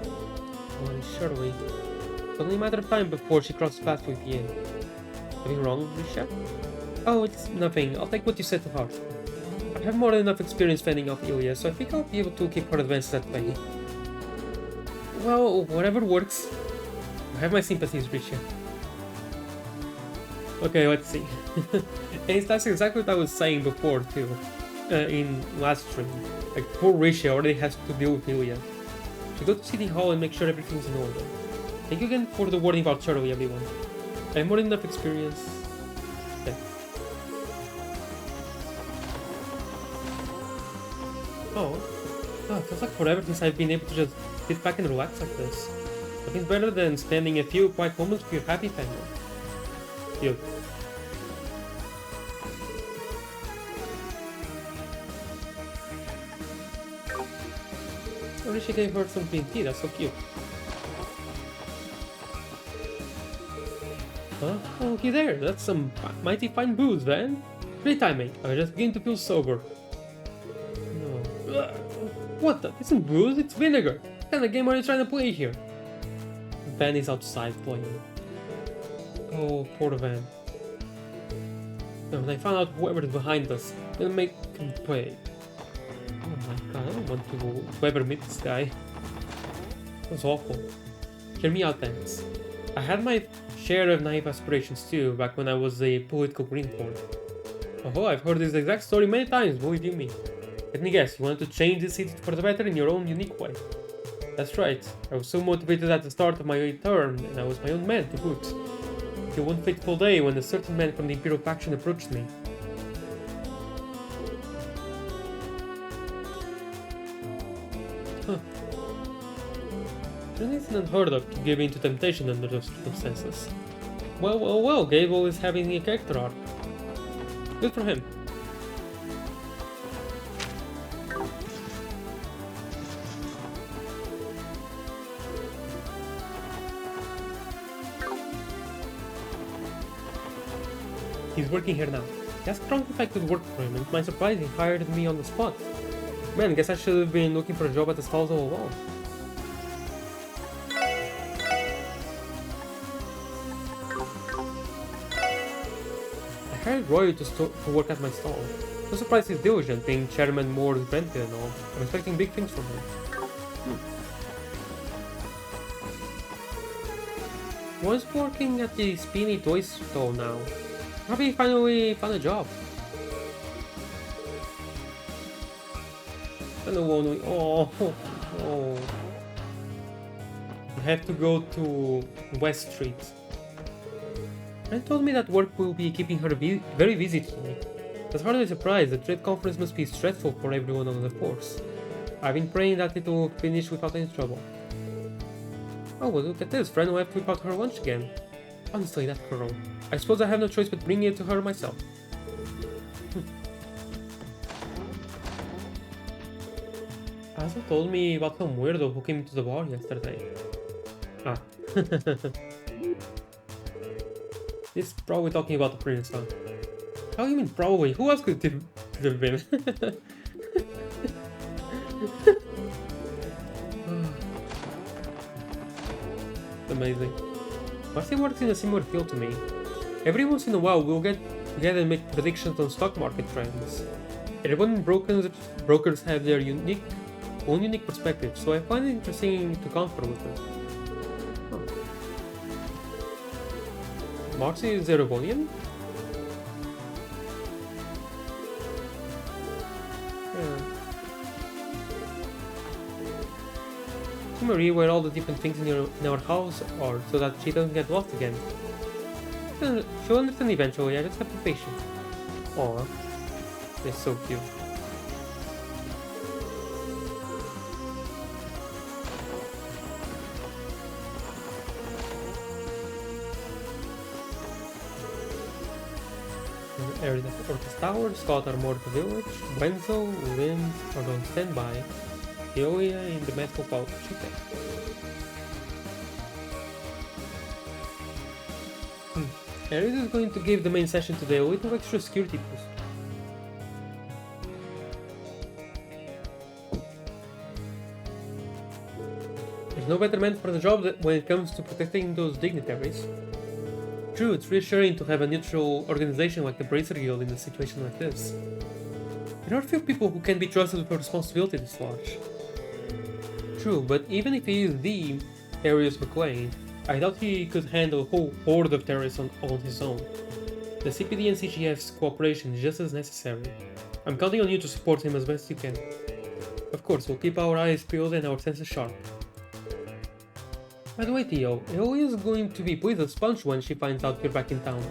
Oh, Shirley. It's only a matter of time before she crosses paths with Ian. Anything wrong, Risha? Oh, it's nothing. I'll take what you said to heart. I have more than enough experience fending off Ilya, so I think I'll be able to keep her advances at bay. Well, whatever works. I have my sympathies, Risha. Okay, let's see. And that's exactly what I was saying before, too. In last stream. Like, poor Risha already has to deal with Ilya. So go to City Hall and make sure everything's in order. Thank you again for the warning about Charlie, everyone. I have more than enough experience. Okay. Oh, it feels like forever since I've been able to just sit back and relax like this. Nothing's better than spending a few quiet moments with your happy family. Cute. I wish I gave her some green tea, that's so cute. Huh? Oh, looky there, that's some mighty fine booze, Van. Great timing, I was just beginning to feel sober. No. What the? This isn't booze, it's vinegar. What kind of game are you trying to play here? Van is outside playing. Oh, poor Van. When I found out whoever's behind us, it'll make him pay. Oh my god, I don't want to ever meet this guy. That was awful. Hear me out, thanks. I had my share of naive aspirations too, back when I was a political greenhorn. Oh, I've heard this exact story many times, believe you me. Let me guess, you wanted to change the city for the better in your own unique way. That's right, I was so motivated at the start of my term, and I was my own man to boot. Till one fateful day when a certain man from the Imperial faction approached me. Huh. Really isn't unheard of to give in to temptation under those circumstances. Well, Gable is having a character arc. Good for him. He's working here now. He asked Trunk if I could work for him, and to my surprise he hired me on the spot. Man, guess I should have been looking for a job at the stalls all along. I hired Roy to work at my stall. No surprise he's diligent, being Chairman Moore's Brentford and all. I'm expecting big things from him. Was working at the Spinny Toys stall now. Probably finally found a job. Oh. I have to go to West Street. Ren told me that work will be keeping her very busy today. That's hardly a surprise, the trade conference must be stressful for everyone on the force. I've been praying that it will finish without any trouble. Oh, well, look at this, Ren left without her lunch again. Honestly, that girl. I suppose I have no choice but bringing it to her myself. Asa told me about some weirdo who came to the bar yesterday. Ah. He's probably talking about the prince, huh? How do you mean probably? Who else could it have been? Amazing. Marcy works in a similar field to me. Every once in a while we'll get together and make predictions on stock market trends. Everyone brokers have their own unique perspective, so I find it interesting to confer with them. Marcy is Erebonian? Yeah. Marie where all the different things in our house are, so that she doesn't get lost again. She'll understand eventually, I just have to be patient. Aw, they're so cute. Area of Orcus Tower, Scott are more at the village, Wenzel, Lynn are on standby, Eolia in the medical pouch. Okay. Ares is going to give the main session today a little extra security boost. There's no better man for the job when it comes to protecting those dignitaries. True, it's reassuring to have a neutral organization like the Bracer Guild in a situation like this. There are few people who can be trusted with a responsibility this large. True, but even if he is the Arius McLean, I doubt he could handle a whole horde of terrorists on his own. The CPD and CGF's cooperation is just as necessary. I'm counting on you to support him as best you can. Of course, we'll keep our eyes peeled and our senses sharp. By the way, Theo, Eolia is going to be pleased as sponge when she finds out you're back in town.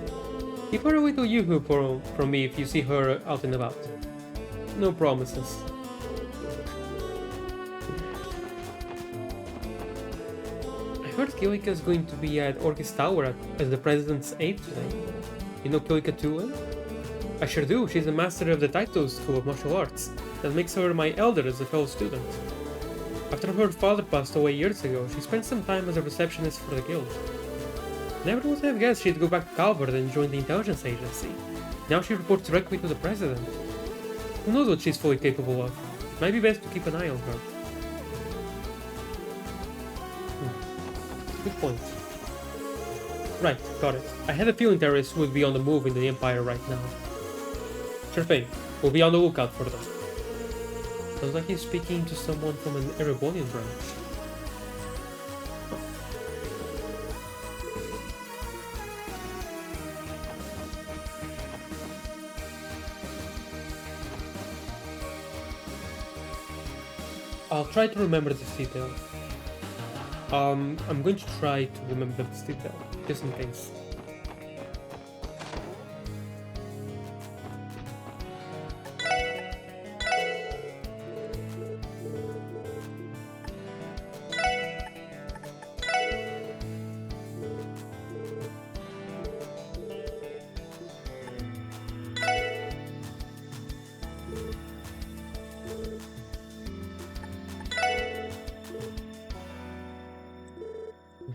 Keep her a little yoo-hoo from me if you see her out and about. No promises. I heard Kilika is going to be at Orcus Tower as the president's aide today. You know Kilika too? I sure do, she's a master of the Taito School of Martial Arts. That makes her my elder as a fellow student. After her father passed away years ago, she spent some time as a receptionist for the guild. Never would have guessed she'd go back to Calvert and join the intelligence agency. Now she reports directly to the president. Who knows what she's fully capable of? Might be best to keep an eye on her. Good point. Right, got it. I had a feeling terrorists would be on the move in the Empire right now. Sure thing, we'll be on the lookout for them. Sounds like he's speaking to someone from an Erebonian branch. I'll try to remember this detail. I'm going to try to remember this detail, just in case.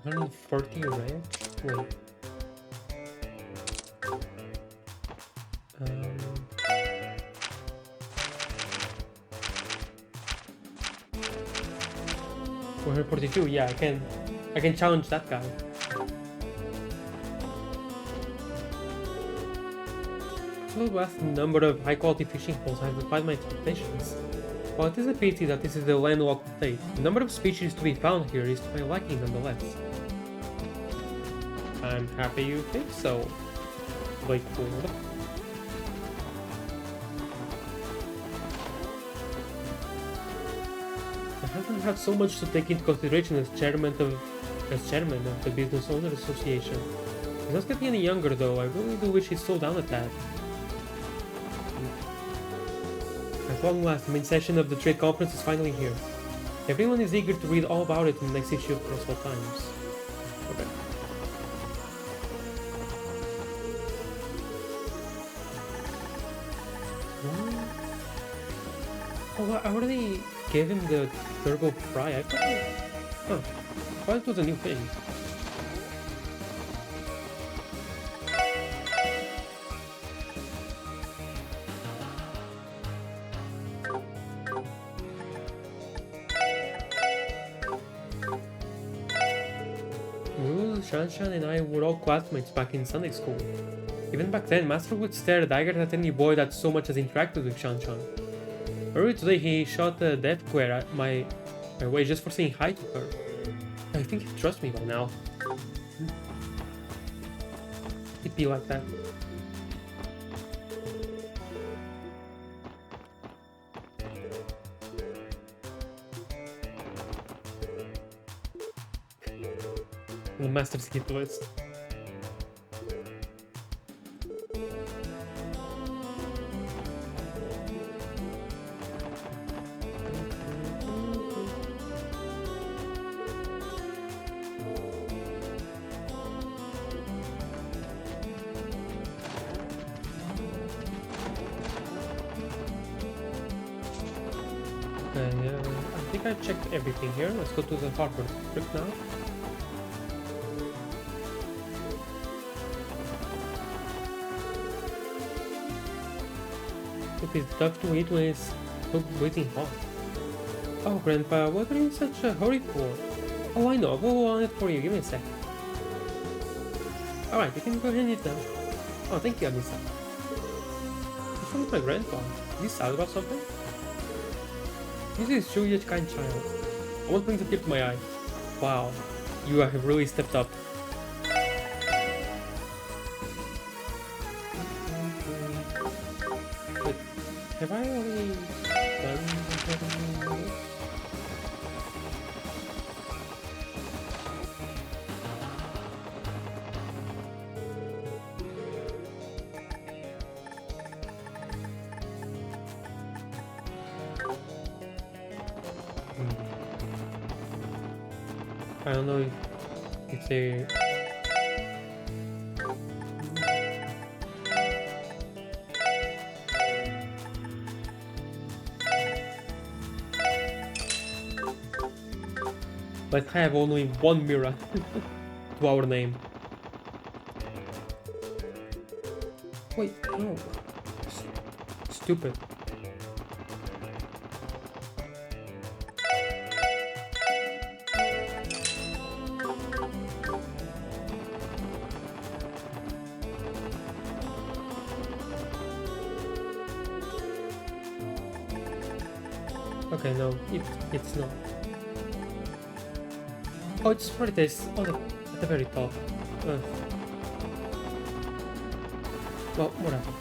$140 red? Wait. $142, yeah, I can challenge that guy. So the vast number of high quality fishing poles have defied my expectations. While it is a pity that this is a landlocked state, the number of species to be found here is to my liking nonetheless. I'm happy you think so, Wakeford. I haven't had so much to take into consideration as chairman of the Business Owners Association. He's not getting any younger though. I really do wish he'd slow down at that. At long last, the main session of the trade conference is finally here. Everyone is eager to read all about it in the next issue of Crosswell Times. Okay. Oh, I already gave him the Turbo Fry. I thought. Huh. I thought it was a new thing. Shanshan and I were all classmates back in Sunday school. Even back then, Master would stare daggers at any boy that so much as interacted with Shanshan. Earlier today, he shot a death glare at my way just for saying hi to her. I think he trusts me by now. It'd be like that. The master's hit list. I think I checked everything here. Let's go to the harbor district now. It's tough to eat when it's so blazing hot. Oh, Grandpa, what are you in such a hurry for? Oh, I know, I'll go on it for you. Give me a sec. Alright, you can go ahead and eat them. Oh, thank you, Anissa. What's wrong with my grandpa? Is he sad about something? This is truly a kind child. I won't bring the tear to my eye. Wow, you have really stepped up. Have I already done this? I don't know if they... But I have only one mirror to our name. Wait, no. Stupid. Okay, no, it's not. Oh, it's right there. It's at the very top. Well, whatever.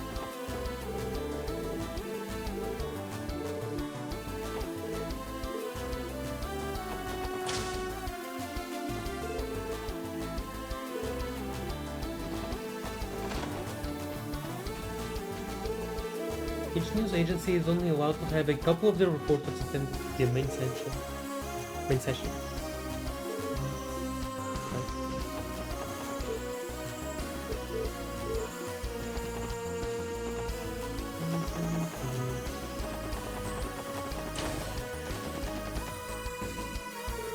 Each news agency is only allowed to have a couple of their reporters attend the main session.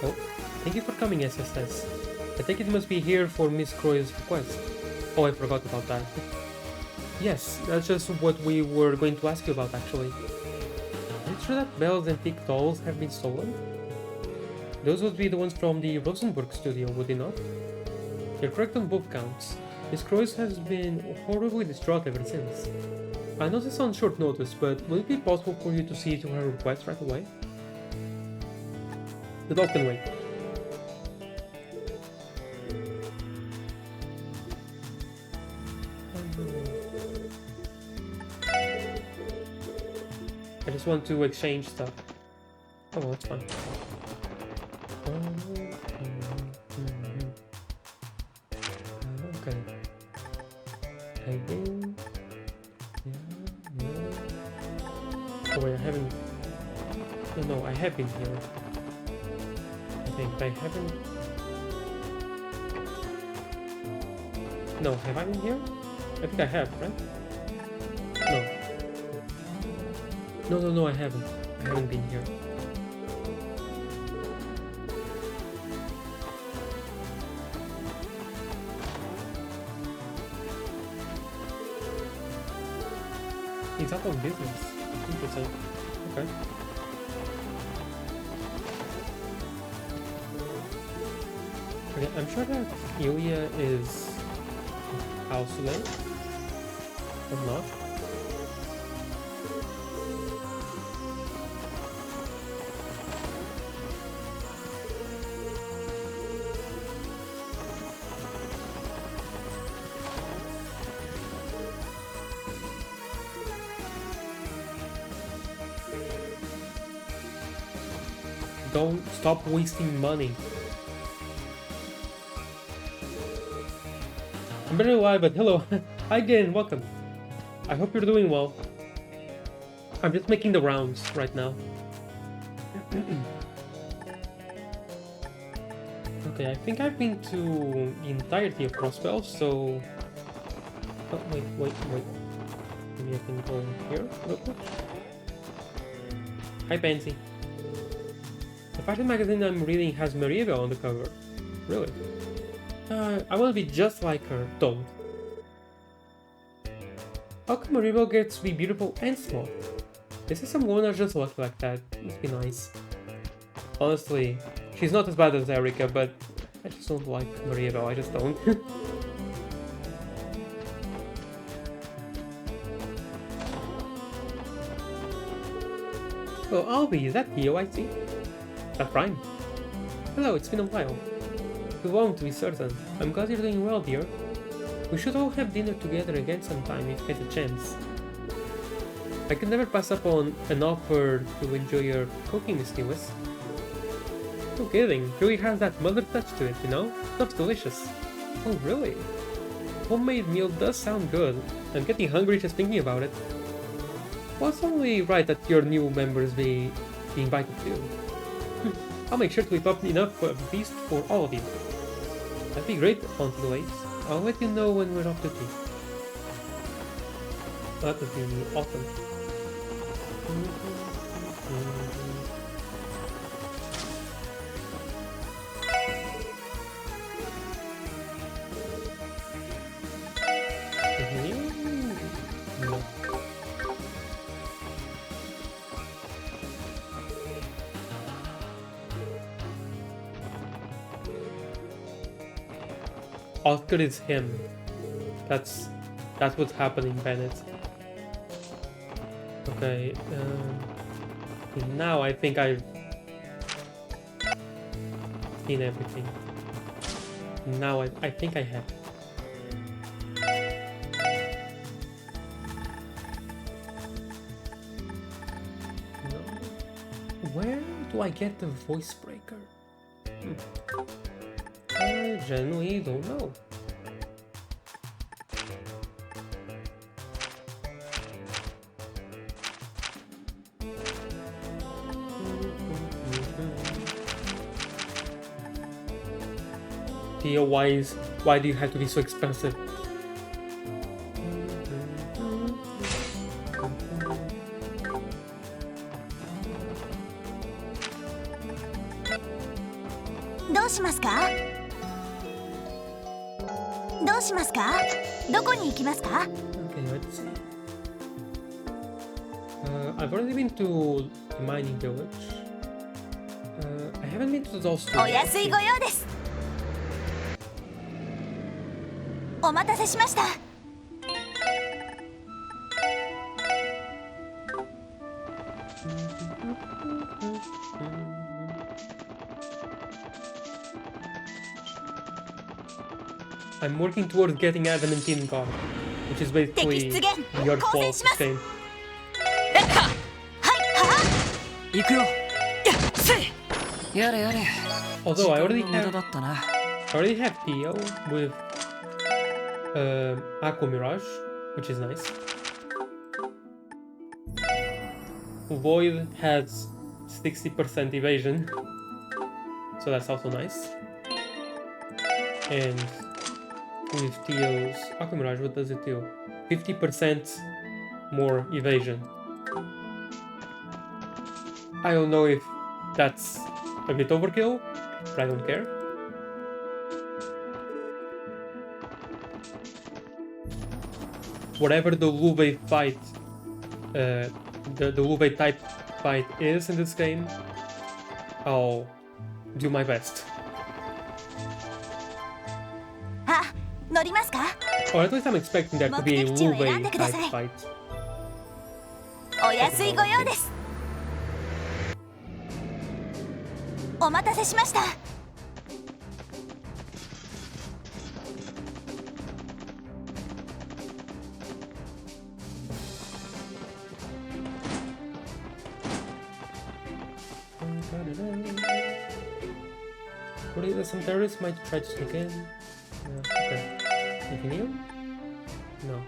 Oh, thank you for coming, SSS. I think it must be here for Miss Croy's request. Oh, I forgot about that. Yes, that's just what we were going to ask you about, actually. Are you sure that Belle's antique dolls have been stolen? Those would be the ones from the Rosenberg studio, would they not? You're correct on both counts. Miss Croyce has been horribly distraught ever since. I know this on short notice, but will it be possible for you to see to her request right away? The dog can wait. I just want to exchange stuff. Oh, well, that's fine. Okay. Okay, then. Yeah, no. Oh wait, I haven't. No, I have been here. I think I haven't. No, have I been here? I think I have, right? No. No, I haven't. I haven't been here. He's out of business. Interesting. Okay. Okay, I'm sure that Ilya is house late. Or not. Don't stop wasting money. I'm barely alive, but hello. Hi again, welcome. I hope you're doing well. I'm just making the rounds right now. Okay, I think I've been to the entirety of Crossbell, so... Oh, wait. Maybe I can go here real quick. Hi, Pansy. The fashion magazine I'm reading has Marieva on the cover. Really? I want to be just like her. Don't. How come Marieva gets to be beautiful and smart? This is some women are just lucky like that. Must be nice. Honestly, she's not as bad as Erika, but I just don't like Marieva. I just don't. Oh, Alvi, is that you I see? That's Prime. Hello, it's been a while. You won't, to be certain. I'm glad you're doing well, dear. We should all have dinner together again sometime if you get a chance. I can never pass up on an offer to enjoy your cooking, Miss Lewis. No kidding, really has that mother touch to it, you know? Stuff's delicious. Oh, really? Homemade meal does sound good. I'm getting hungry just thinking about it. Well, it's only right that your new members be invited too. I'll make sure to whip up enough of a feast for all of you. That'd be great, Auntie Louise. I'll let you know when we're off to tea. That would be awesome. No. Oscar is him. That's what's happening, Bennett. Okay, now I think I've seen everything. Now I think I have. No. Where do I get the voice breaker? I genuinely don't know. Theo, why do you have to be so expensive? Okay, let's see. I've already been to the mining village. I haven't been to the doll store.
お安いご用です。お待たせしました。
I'm working towards getting adamantine guard, which is basically your fault to say.
行くよ。やれやれ。
Although I already
無駄
have
だったな。
Theo with Aqua Mirage, which is nice. Void has 60% evasion, so that's also nice. And with Teo's Aqua Mirage, what does it do? 50% more evasion. I don't know if that's a bit overkill, but I don't care. Whatever the Lube fight, the Lube type fight is in this game, I'll do my best.
あ、乗りますか？
Or at least I'm expecting there to be a Lube type fight.
お安いご用です。お待たせしました。
Worried that some terrorists might try to sneak in. Okay. Anything new? No.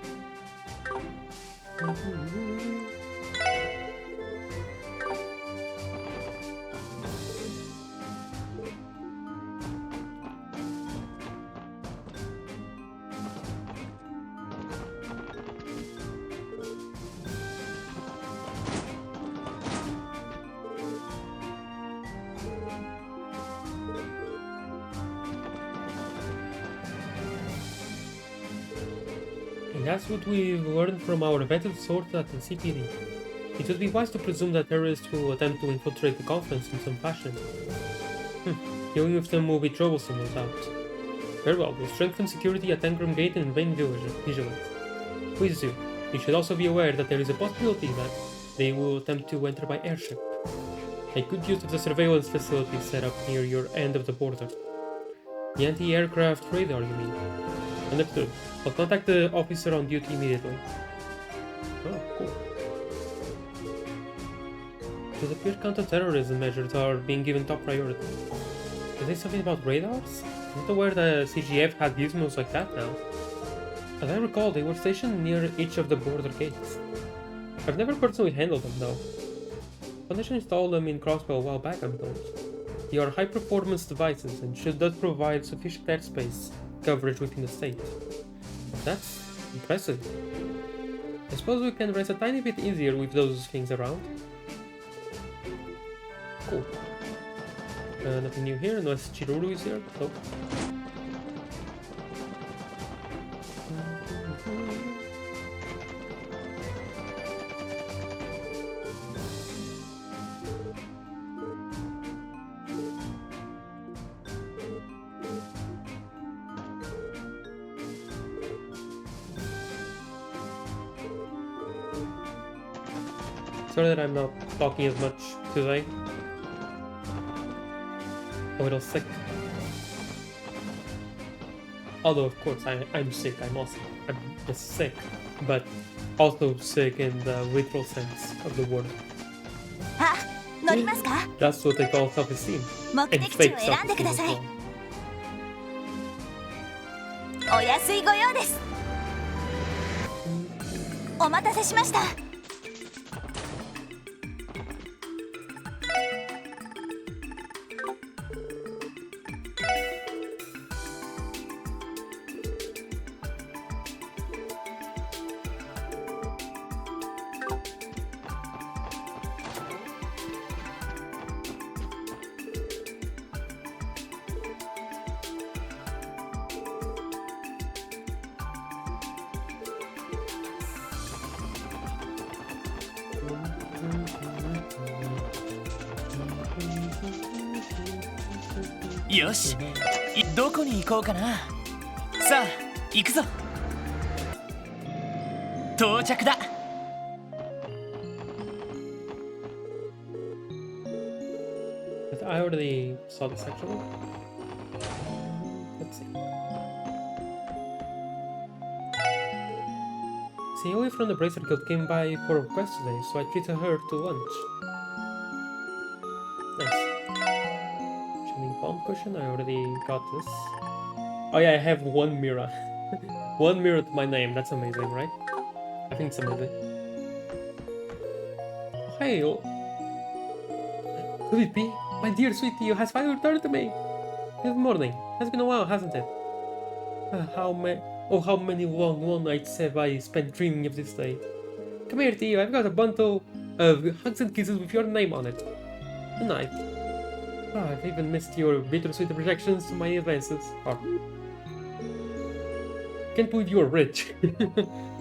And that's what we've learned from our vetted source at the CPD. It would be wise to presume that terrorists will attempt to infiltrate the conference in some fashion. Dealing with them will be troublesome, no doubt. Very well, we'll strengthen security at Engram Gate and Vain Vigilant. Please do. You should also be aware that there is a possibility that they will attempt to enter by airship. Make good use of the surveillance facility set up near your end of the border. The anti-aircraft radar, you mean? Understood. I'll contact the officer on duty immediately. Oh, cool. It appears counter-terrorism measures are being given top priority. Is there something about radars? I'm not aware the CGF had gizmos like that now. As I recall, they were stationed near each of the border gates. I've never personally handled them though. Foundation installed them in Crossbow a while back, I'm told. They are high-performance devices and should thus provide sufficient airspace coverage within the state. That's impressive. I suppose we can race a tiny bit easier with those things around. Cool. Nothing new here, unless Chiruru is here. Nope. Sorry that I'm not talking as much today. A little sick. Although of course I'm sick, I'm just sick, but also sick in the literal sense of the word.
あ、乗りますか？
That's what they call self-esteem.
目
And
的地を
fake
選んでく
self-esteem
だ
as
さい。
well.
お安いご用です。お待たせしました。
よし、どこに行こうかな。さあ、行くぞ。到着だ。
But I already saw this actually. Let's see. Seoli from the Bracer Guild came by for a request today, so I treated her to lunch. Nice. Chilling palm cushion, I already got this. Oh yeah, I have one Mira. One mirror to my name. That's amazing, right? I think it's amazing. Oh, hey, could it be? My dear sweetie, you has finally returned to me. Good morning. Has been a while, hasn't it? How many long nights have I spent dreaming of this day? Come here, Theo. I've got a bundle of hugs and kisses with your name on it. Good night. I've even missed your bittersweet projections to my advances. Oh. Can't believe you're rich.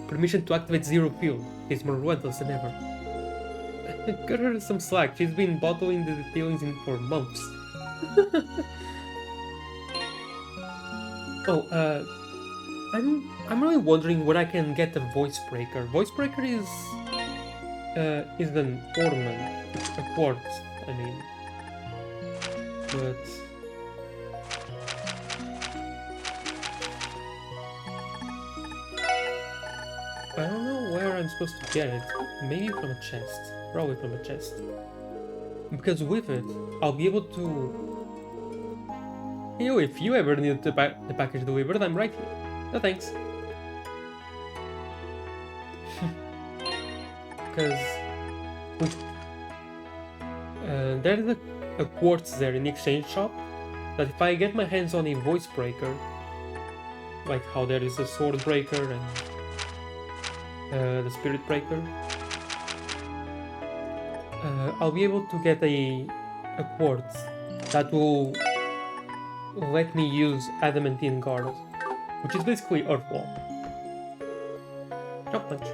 Permission to activate Zero Fuel is more relentless than ever. Cut her some slack. She's been bottling the feelings in for months. I'm really wondering where I can get a voice breaker. Voice breaker is an ornament, a quartz, I mean. But I don't know where I'm supposed to get it. Maybe from a chest. Probably from a chest. Because with it, I'll be able to... Yo, if you ever need the package delivered, I'm right here. No thanks. Because... there's a quartz there in the exchange shop that if I get my hands on a voice breaker, like how there is a sword breaker and the spirit breaker, I'll be able to get a quartz that will let me use adamantine guard, which is basically Earthwall. Not much.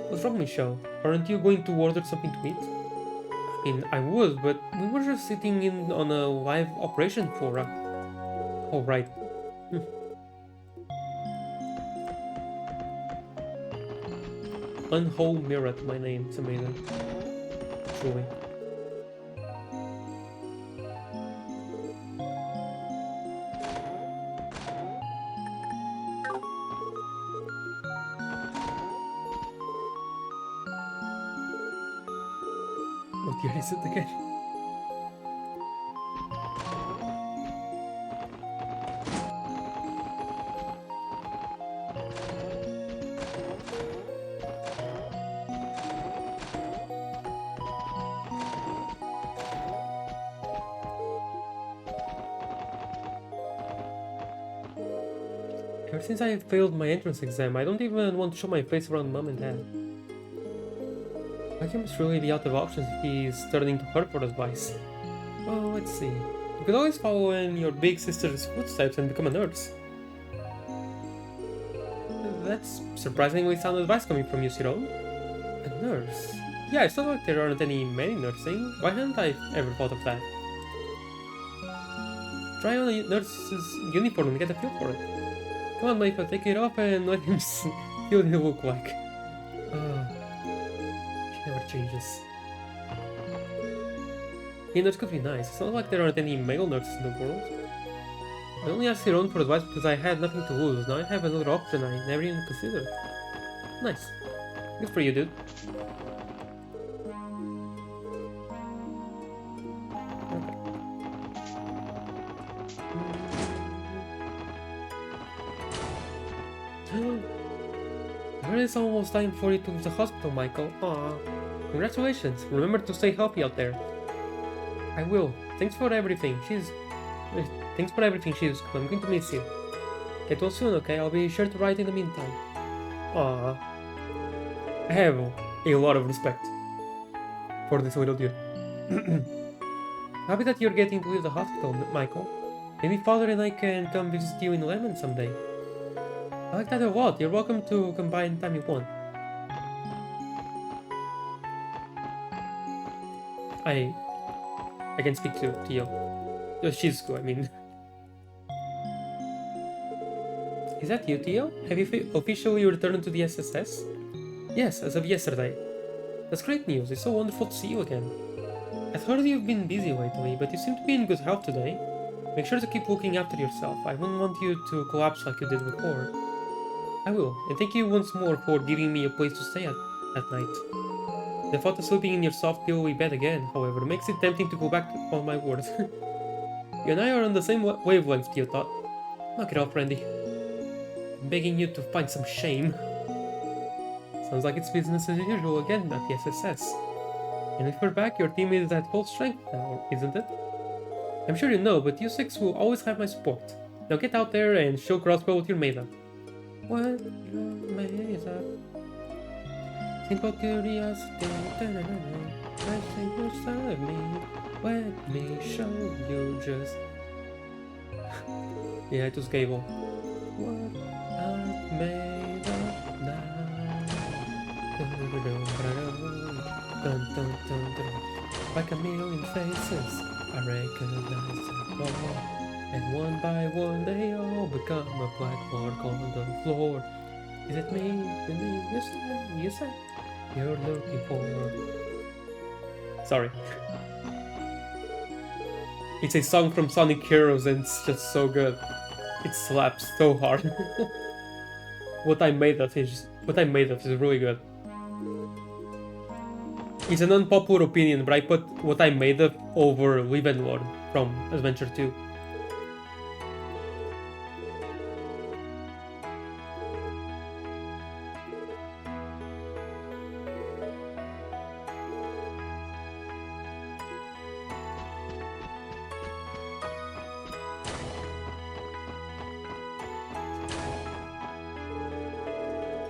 What's wrong, Michelle? Aren't you going to order something to eat? I mean, I would, but we were just sitting in on a live operation for oh, right. Unwhole mirror to my name. It's amazing. Truly. What year is it again? Ever since I failed my entrance exam, I don't even want to show my face around mom and dad. Like he must really be out of options if he's turning to her for advice. Well, let's see. You could always follow in your big sister's footsteps and become a nurse. That's surprisingly sound advice coming from you, Cyril. A nurse? Yeah, it's not like there aren't any men in nursing. Why hadn't I ever thought of that? Try on a nurse's uniform and get a feel for it. Come on, Michael, take it off and let him see what he'll look like. She never changes. Hey, nurse could be nice. It's not like there aren't any male nurses in the world. I only asked Hiron for advice because I had nothing to lose. Now I have another option I never even considered. Nice. Good for you, dude. It's almost time for you to leave the hospital, Michael. Aww. Congratulations. Remember to stay healthy out there. I will. Thanks for everything. Thanks for everything, Shizuku. I'm going to miss you. Get well soon, okay? I'll be sure to write in the meantime. Aww. I have a lot of respect for this little dude. Happy that you're getting to leave the hospital, Michael. Maybe Father and I can come visit you in Lemon someday. I like that a lot. You're welcome to come by anytime you want. I can speak to Tio. Shizuku, I mean. Is that you, Tio? Have you officially returned to the SSS? Yes, as of yesterday. That's great news. It's so wonderful to see you again. I've heard you've been busy lately, but you seem to be in good health today. Make sure to keep looking after yourself. I wouldn't want you to collapse like you did before. I will, and thank you once more for giving me a place to stay at night. The thought of sleeping in your soft pillowy bed again, however, makes it tempting to go back on my word. You and I are on the same wavelength, Tio thought. Knock it off, Randy. begging you to find some shame. Sounds like it's business as usual again at the SSS. And if we're back, your team is at full strength now, isn't it? I'm sure you know, but you six will always have my support. Now get out there and show Crossbow what you're made of. What you're made of. Simple curiosity. Resting inside me. Let me show you just. Yeah, it was Gable. What I'm made of now. Dun, dun, dun, dun. Like a million faces, I recognize them all. And one by one they all become a black mark on the floor. Is it me? You say you're looking for? Sorry. It's a song from Sonic Heroes and it's just so good. It slaps so hard. What I made of is really good. It's an unpopular opinion, but I put What I Made of over Live and Learn from Adventure 2.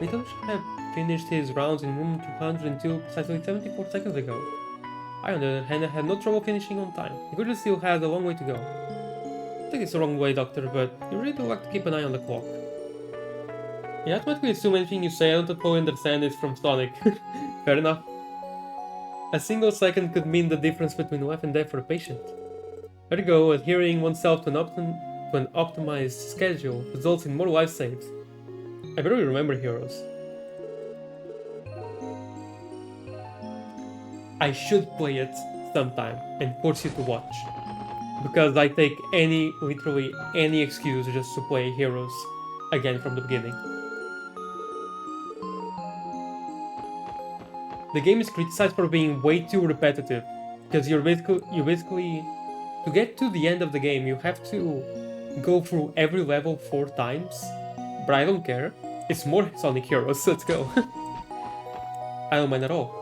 Little should have finished his rounds in room 202 precisely 74 seconds ago. I, on the other hand, had no trouble finishing on time. He clearly still has a long way to go. I think it's the wrong way, Doctor, but you really do like to keep an eye on the clock. You automatically assume anything you say I don't totally understand is from Sonic. Fair enough. A single second could mean the difference between life and death for a patient. There you go, adhering oneself to an optimized schedule results in more life saves. I barely remember heroes. I should play it sometime and force you to watch. Because I take literally any excuse just to play heroes again from the beginning. The game is criticized for being way too repetitive. Because you basically, to get to the end of the game, you have to go through every level 4 times. But I don't care. It's more Sonic Heroes, let's go. I don't mind at all.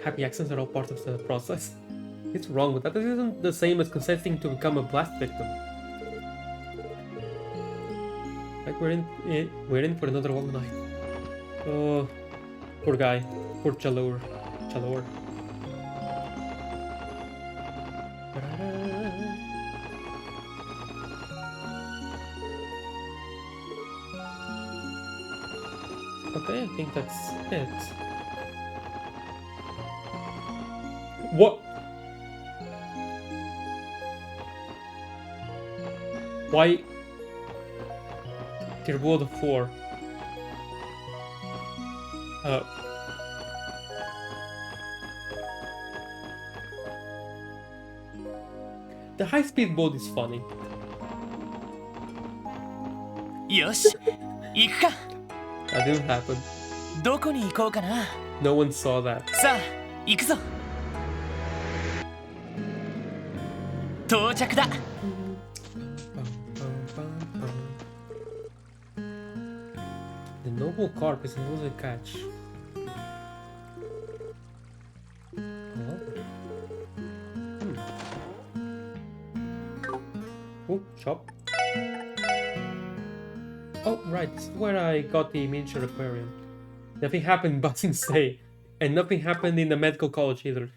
Happy accidents are all part of the process. It's wrong, but that isn't the same as consenting to become a blast victim. Like we're in for another long night. Oh, poor guy. Poor Chalor. Okay, I think that's it. What? Why? Tier World 4. The high-speed mode is funny.
よし、行くか。
That didn't happen.
どこに行こうかな。
No one saw that.
さあ、行くぞ。到着だ。
The noble carp is an easy catch. Oh, shop. Oh, right, this is where I got the miniature aquarium. Nothing happened but say, and nothing happened in the medical college either.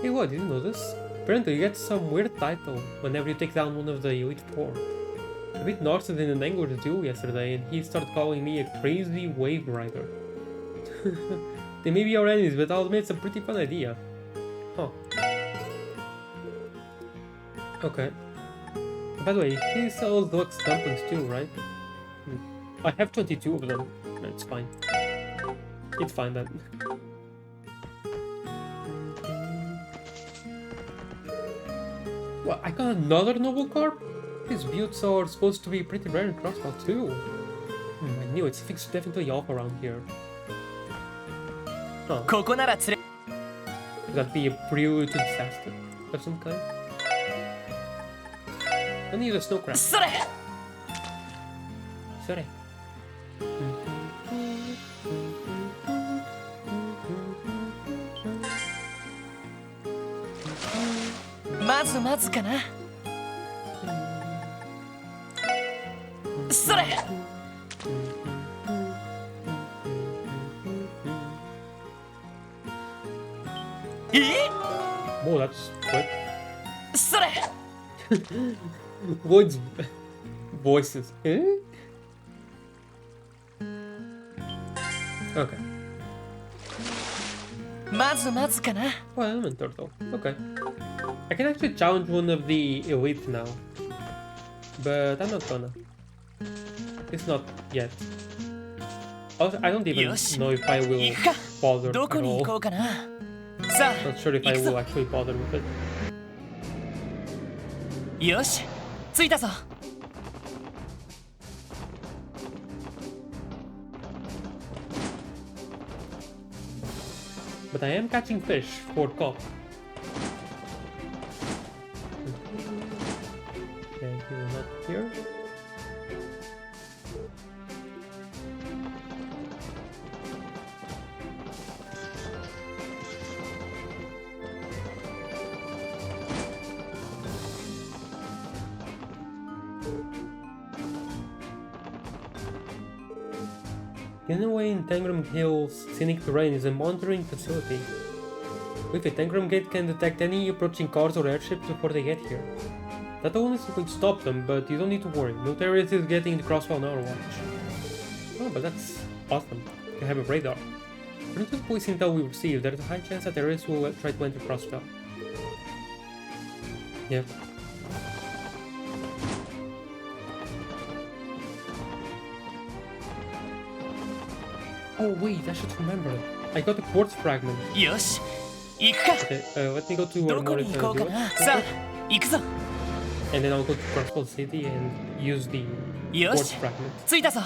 Hey, what, did you know this? Apparently you get some weird title whenever you take down one of the Elite Four. I beat Narcissus in an angry duel yesterday and he started calling me a crazy wave rider. They may be our enemies, but I'll admit it's a pretty fun idea. Huh. Okay. By the way, he sells deluxe dumplings too, right? I have 22 of them. It's fine. It's fine then. Well, I got another noble carp? These buttes are supposed to be pretty rare in Crossbow too. I knew it. Something's definitely off around here. Huh.
ここなら釣れ。
Could that be a prelude to disaster of some kind? I need a snow crab.
それ
Sorry.
まずまずかなそれ え
Oh, that's quick.
それ
Void's voices. Eh? Okay.
まずまずかな
Well, I'm in turtle. Okay. I can actually challenge one of the elite now. But I'm not gonna. It's not yet. Also, I don't even
Yoshi.
know if I will
行くか
bother
ど
at
こに行こ
all.
うかなさあ
Not sure if
行
I
くぞ
will actually bother with it.
よし着いたぞ
But I am catching fish for cod. Okay, he's not here. Getaway in Tangram Hills scenic terrain is a monitoring facility. With it, Tangram Gate can detect any approaching cars or airships before they get here. That alone isn't going to stop them, but you don't need to worry. No terrorist is getting the crossbow on our watch. Oh, but that's awesome. You have a radar. According to the police intel we received, there is a high chance that terrorists will try to enter Crossbell. Yep. Oh wait, I should remember. I got a quartz fragment.
よし行くか
Okay, let me go to
ど
where
こ
more
に行こうか
do
な
it.
さあ行くぞ
And then I'll go to Crossbell City and use the
よ
quartz
し
fragment.
着いたぞ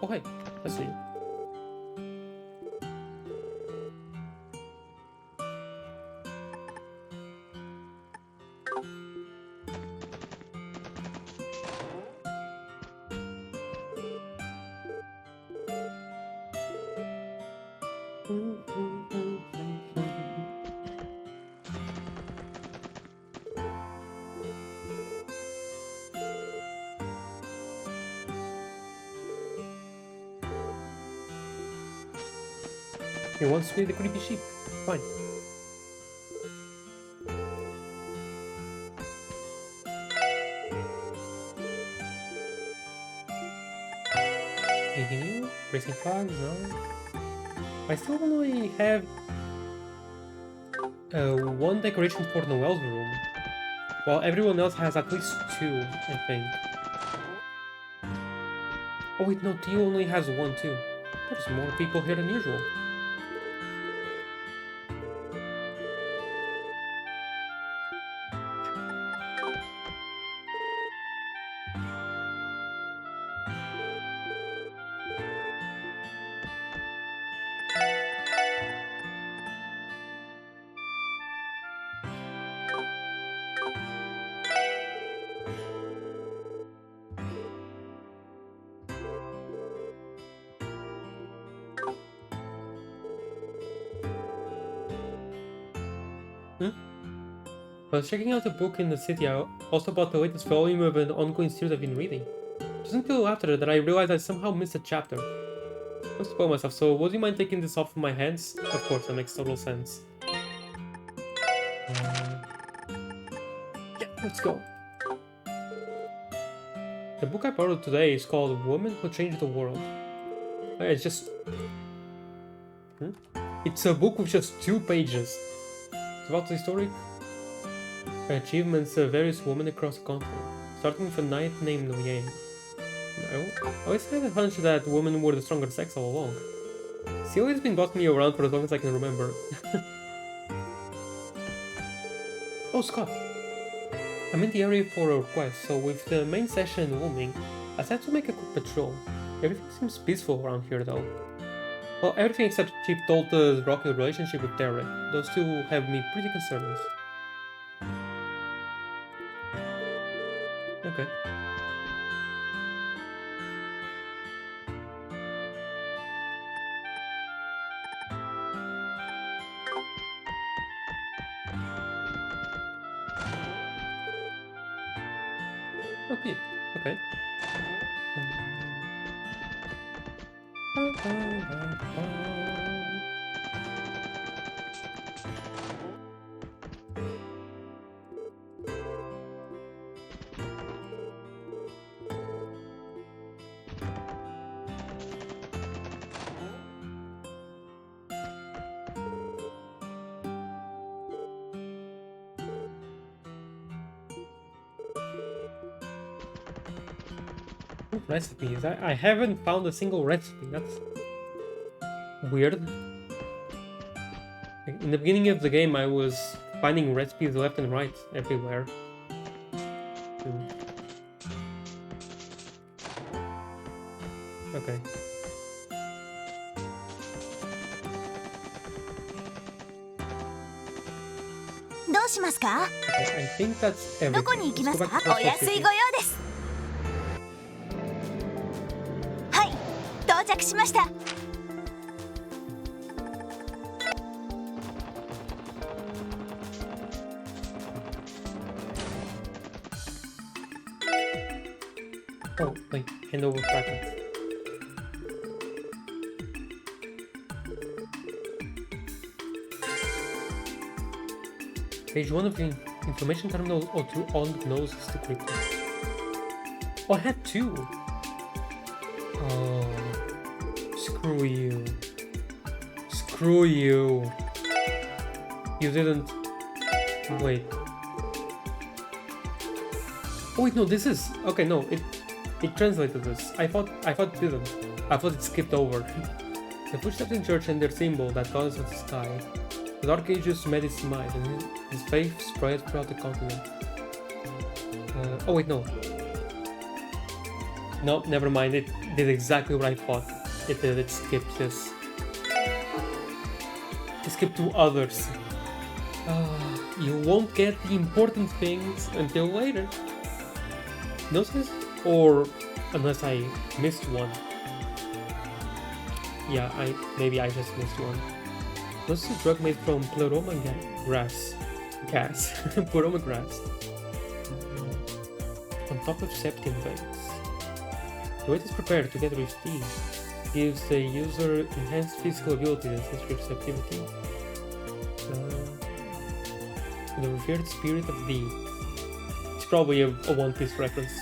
Oh hey, let's see. He wants to be the creepy sheep. Fine. Anything new? Racing flags? No. I still only have one decoration for Noel's room, while everyone else has at least two, I think. Oh wait, no, Tio only has one too. There's more people here than usual. I was checking out a book in the city. I also bought the latest volume of an ongoing series I've been reading. It wasn't until after that I realized I somehow missed a chapter. I must spoil myself, so would you mind taking this off of my hands? Of course, that makes total sense. Yeah, let's go. The book I borrowed today is called Woman Who Changed the World. It's just... It's a book with just 2 pages. It's about the historic achievements of various women across the continent, starting with a knight named Yang. I always had a hunch that women were the stronger sex all along. She's always been bossing me around for as long as I can remember. Oh, Scott! I'm in the area for a request, so with the main session looming, I decided to make a quick patrol. Everything seems peaceful around here though. Well, everything except Chip Tolta's rocky relationship with Derek. Those two have me pretty concerned. Okay. Okay. Okay. Recipes. I haven't found a single recipe. That's weird. In the beginning of the game, I was finding recipes left and right everywhere. Okay. Okay, I think that's everything.
どこに行きますか？
Let's go back to
お安い
Crystal City.
ご用です。はい、到着しました。
Oh, wait, hand over fragments. Page 1 of the information terminal O2 on Gnosis decryptor. Oh, I had 2! Oh, screw you. Screw you. You didn't... Wait. Oh wait, no, this is... Okay, no, it translated this. I thought it didn't. I thought it skipped over. The footsteps in church and their symbol that goddess of the sky. The Dark Ages met its might, and his faith spread throughout the continent. Oh wait, no. No, never mind. It did exactly what I thought. It did. It skipped this. It skipped 2 others. You won't get the important things until later. Notice? Or unless I missed one. Yeah, maybe I just missed one. This is a drug made from pleroma grass. Pleroma grass. On top of septum veins. The way it is prepared together with tea gives the user enhanced physical abilities and sensory receptivity. The revered spirit of thee. It's probably a One Piece reference.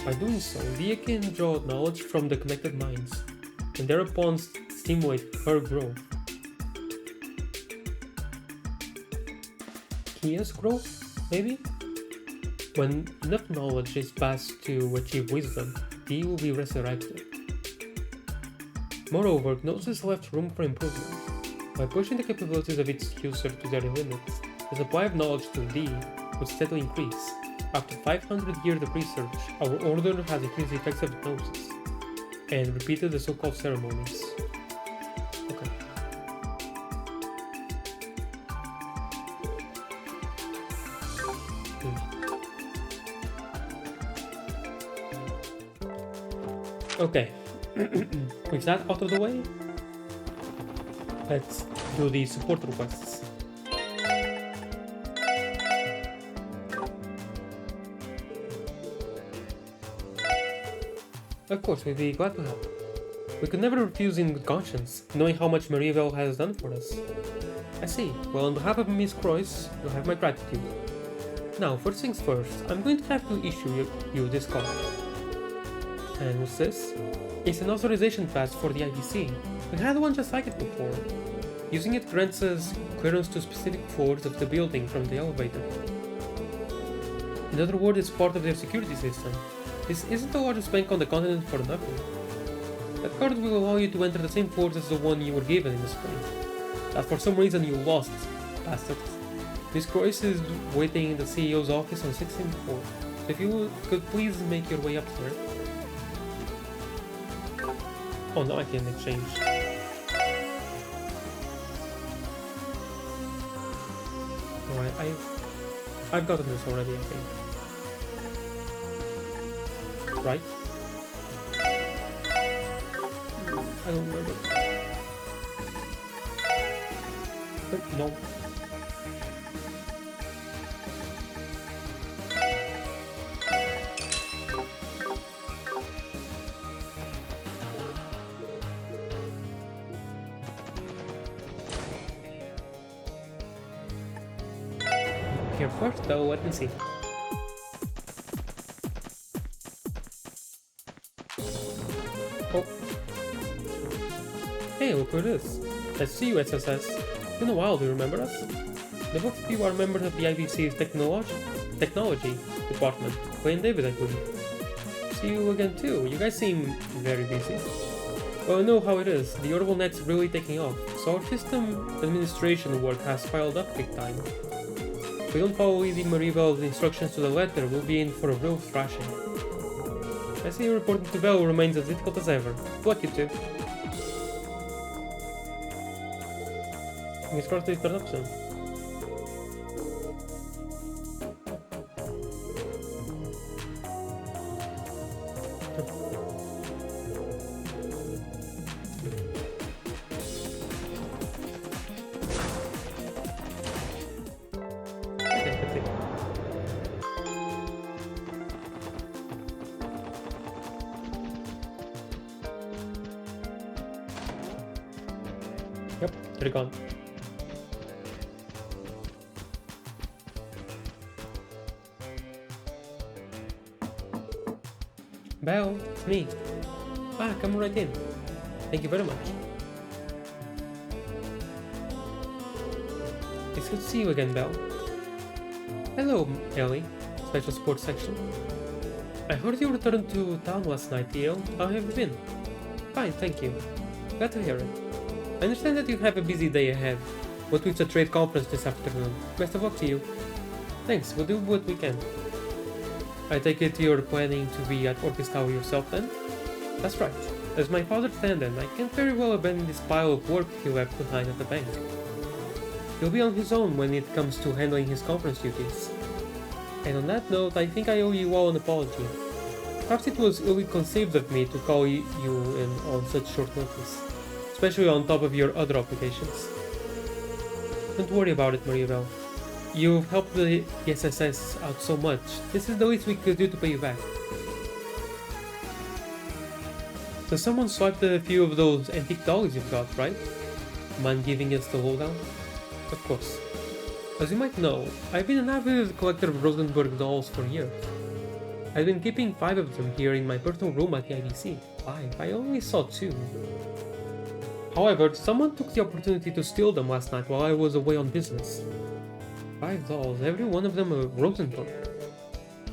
By doing so, Dia can draw knowledge from the connected minds, and thereupon stimulate her growth. Kia's growth, maybe? When enough knowledge is passed to achieve wisdom, Dia will be resurrected. Moreover, Gnosis left room for improvement. By pushing the capabilities of its user to their limits, the supply of knowledge to Dia would steadily increase. After 500 years of research, our order has increased the effects of hypnosis and repeated the so-called ceremonies. Okay. Okay. With that out of the way, let's do the support requests. Of course, we'd be glad to help. We could never refuse in good conscience, knowing how much Marieville has done for us. I see. Well, on behalf of Miss Croix, you'll have my gratitude. Now, first things first, I'm going to have to issue you this card. And what's this? It's an authorization pass for the IBC. We had one just like it before. Using it grants us clearance to specific floors of the building from the elevator. In other words, it's part of their security system. This isn't the largest bank on the continent for nothing. That card will allow you to enter the same floors as the one you were given in the spring. That for some reason you lost, bastards. Miss Croix is waiting in the CEO's office on 16th floor. If you could please make your way up there. Oh, now I can exchange. Alright, I've gotten this already, I think. Right? I don't remember. But no. Here first, though, let me see. Oh. Hey, look who it is. Nice to see you, SSS. It's been a while, do you remember us? The both of you are members of the IBC's technology department. Clay and David, I believe. See you again too. You guys seem very busy. Well, I know how it is. The Orbital net's really taking off, so our system administration work has piled up big time. If we don't follow Lady Marivel's instructions to the letter, we'll be in for a real thrashing. I see reporting to Vel remains as difficult as ever. What you two? Let's start this production. Yep, they're gone. Belle, it's me. Ah, come right in. Thank you very much. It's good to see you again, Belle. Hello, Ellie. Special Support Section. I heard you returned to town last night, Theo. How have you been? Fine, thank you. Glad to hear it. I understand that you have a busy day ahead, but with the trade conference this afternoon. Best of luck to you. Thanks, we'll do what we can. I take it you're planning to be at Orchis Tower yourself then? That's right. As my father stand-in, I can't very well abandon this pile of work he left behind at the bank. He'll be on his own when it comes to handling his conference duties. And on that note, I think I owe you all an apology. Perhaps it was ill-conceived of me to call you in on such short notice, especially on top of your other obligations. Don't worry about it, Mariabelle. You've helped the SSS out so much. This is the least we could do to pay you back. So someone swiped a few of those antique dolls you've got, right? Mind giving us the lowdown? Of course. As you might know, I've been an avid collector of Rosenberg dolls for years. I've been keeping 5 of them here in my personal room at the IBC. 5? I only saw 2. However, someone took the opportunity to steal them last night while I was away on business. 5 dolls, every one of them a Rosenberg.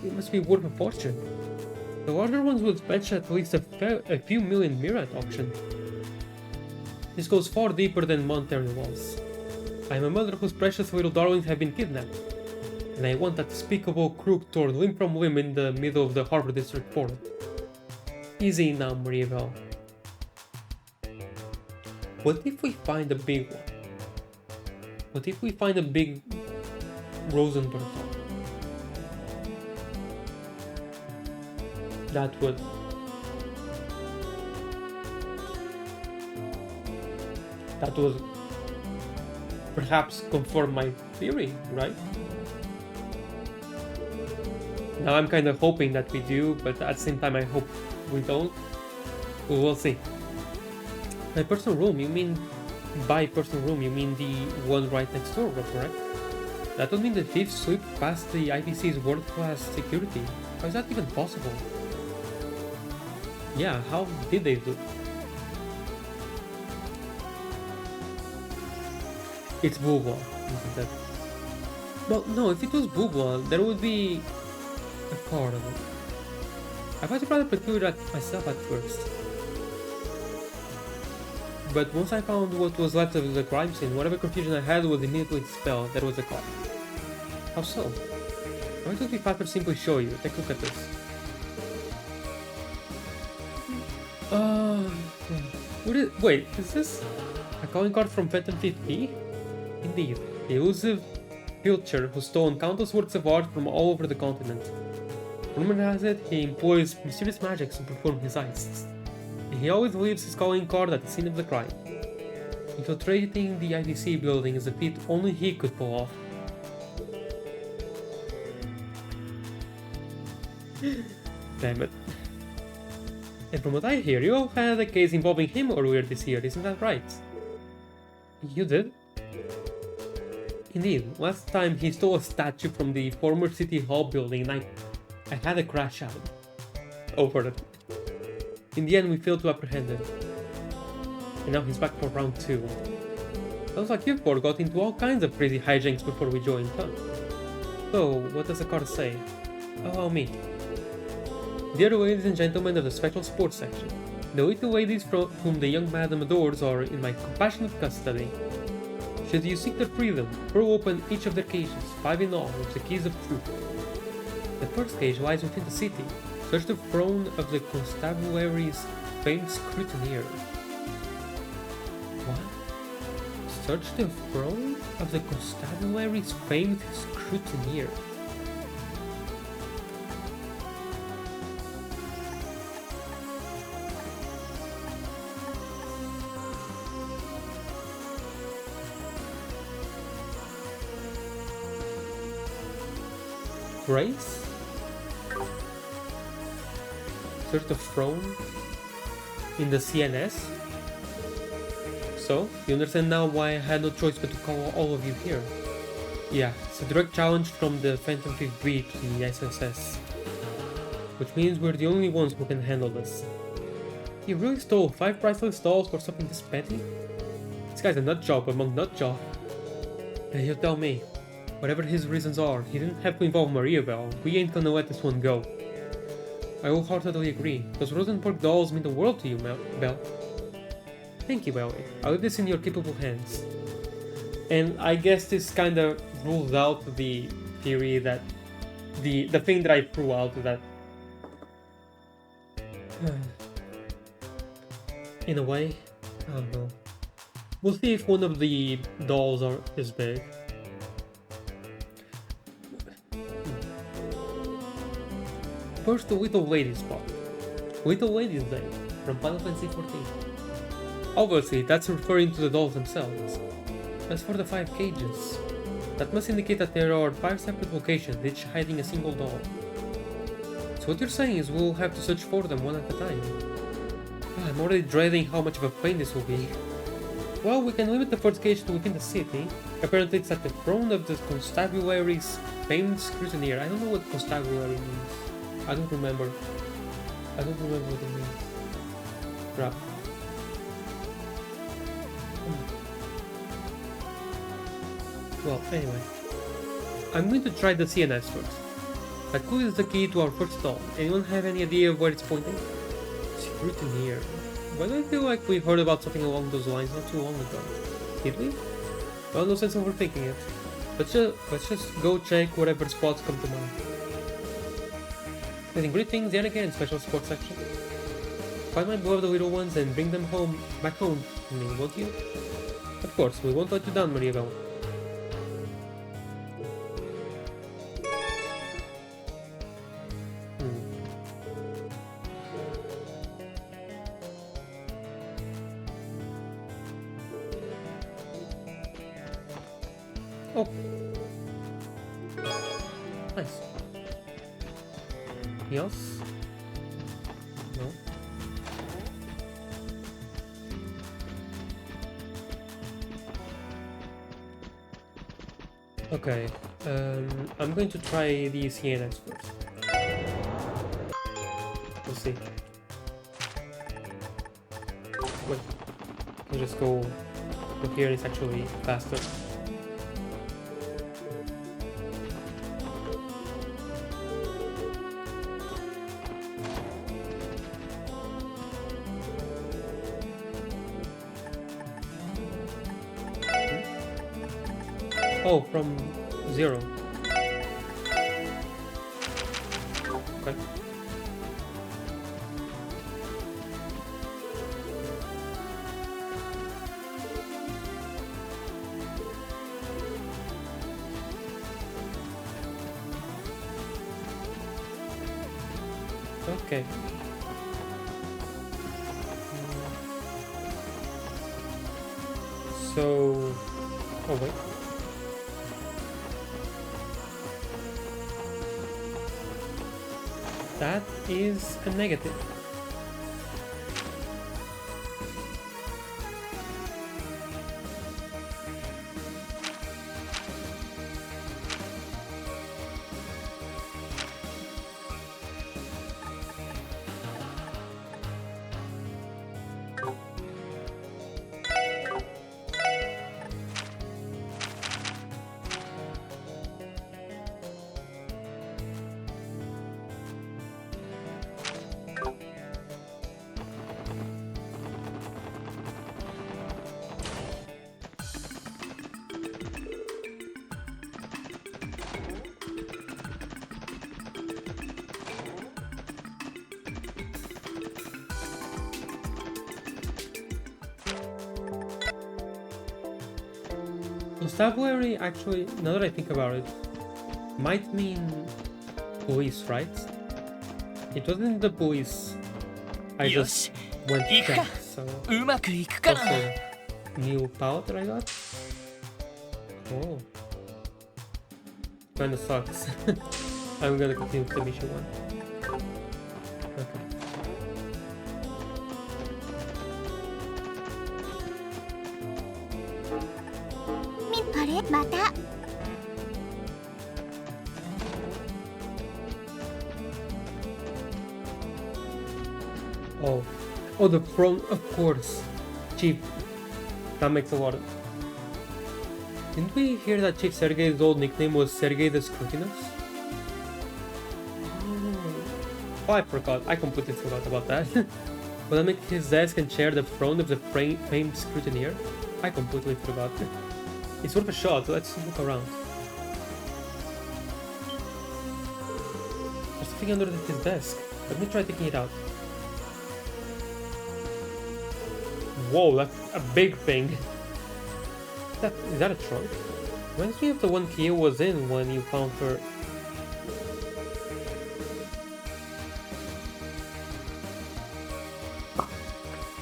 It must be worth a fortune. The larger ones would fetch at least a few million mira at auction. This goes far deeper than monetary loss. I am a mother whose precious little darlings have been kidnapped, and I want that despicable crook torn limb from limb in the middle of the Harbor District Forum. Easy now, Mariabelle. What if we find a big one? What if we find a big Rosenberg doll? That would perhaps confirm my theory, right? Now I'm kind of hoping that we do, but at the same time I hope we don't. We'll see. My personal room, you mean by personal room, you mean the one right next door, correct? That would mean the thieves slipped past the IPC's world-class security. How is that even possible? Yeah, how did they do it? It's Bulwa, isn't it? Well, no, if it was Bulwa, there would be a card on it. I thought it rather peculiar myself at first. But once I found what was left of the crime scene, whatever confusion I had was immediately dispelled. There was a card. How so? Why don't we father simply show you? Take a look at this. Wait, is this a calling card from Phantom 50? Indeed, the elusive pilcher who stole countless works of art from all over the continent. Rumor has it he employs mysterious magics to perform his heists, and he always leaves his calling card at the scene of the crime. Infiltrating the IDC building is a feat only he could pull off. Damn it. And from what I hear, you all had a case involving him earlier this year, isn't that right? You did? Indeed, last time he stole a statue from the former City Hall building and I had a crash out over it. In the end, we failed to apprehend him. And now he's back for round 2. Sounds like you four got into all kinds of crazy hijinks before we joined, huh? So, what does the card say? Allow me. Dear ladies and gentlemen of the Special Sports section, the little ladies from whom the young madam adores are in my compassionate custody. Should you seek their freedom, throw open each of their cages, 5 in all, with the keys of truth. The first cage lies within the city. Search the throne of the constabulary's famed scrutineer. What? Search the throne of the constabulary's famed scrutineer. Grace? Search the throne in the CNS? So, you understand now why I had no choice but to call all of you here. Yeah, it's a direct challenge from the Phantom 5B to the SSS. Which means we're the only ones who can handle this. He really stole 5 priceless dolls for something this petty? This guy's a nutjob among nutjob. And you tell me, whatever his reasons are, he didn't have to involve Mariabelle. We ain't gonna let this one go. I wholeheartedly agree. Those Rosenborg dolls mean the world to you, Belle. Thank you, Ellie. I'll leave this in your capable hands. And I guess this kind of rules out the theory that the thing that I threw out that in a way, I don't know. We'll see if one of the dolls is big. First, the Little Lady spot. Little Lady's Day from Final Fantasy XIV. Obviously, that's referring to the dolls themselves. As for the 5 cages, that must indicate that there are 5 separate locations, each hiding a single doll. So what you're saying is we'll have to search for them one at a time. I'm already dreading how much of a pain this will be. Well, we can limit the first cage to within the city. Apparently it's at the throne of the constabulary's famed scrutineer. I don't know what constabulary means. I don't remember what it means. Crap. Well, anyway. I'm going to try the CNS first. That clue is the key to our first doll. Anyone have any idea of where it's pointing? Scrutineer. Why do I feel like we heard about something along those lines not too long ago? Did we? Well, no sense overthinking it. Let's just go check whatever spots come to mind. Sending greetings yet again, Special Sports section. Find my beloved little ones and bring them back home to me, won't you? Of course, we won't let you down, Mariabelle. Oh. Nice. Anything else? No. Okay. I'm going to try the CNS first. We'll see. Wait. I'll just go here. It's actually faster. Oh, from 0. Okay. Okay. So... Oh wait. That is a negative. Constabulary, actually, now that I think about it, might mean police, right? It wasn't the police. I just went to check, so
うまくいくかな
also new palette that I got. Oh, kinda sucks. I'm gonna continue with the mission one. Okay.
あれまた
Oh, the front, of course. Chief. That makes a lot of... Didn't we hear that Chief Sergei's old nickname was Sergei the Scrutinous? Oh, I forgot. I completely forgot about that. Will I make his desk and chair the throne of the famed scrutineer? I completely forgot. It's worth a shot. Let's look around. There's something under his desk. Let me try taking it out. Whoa, that's a big thing. Is that a trunk? Reminds me of the one Kia was in when you found her.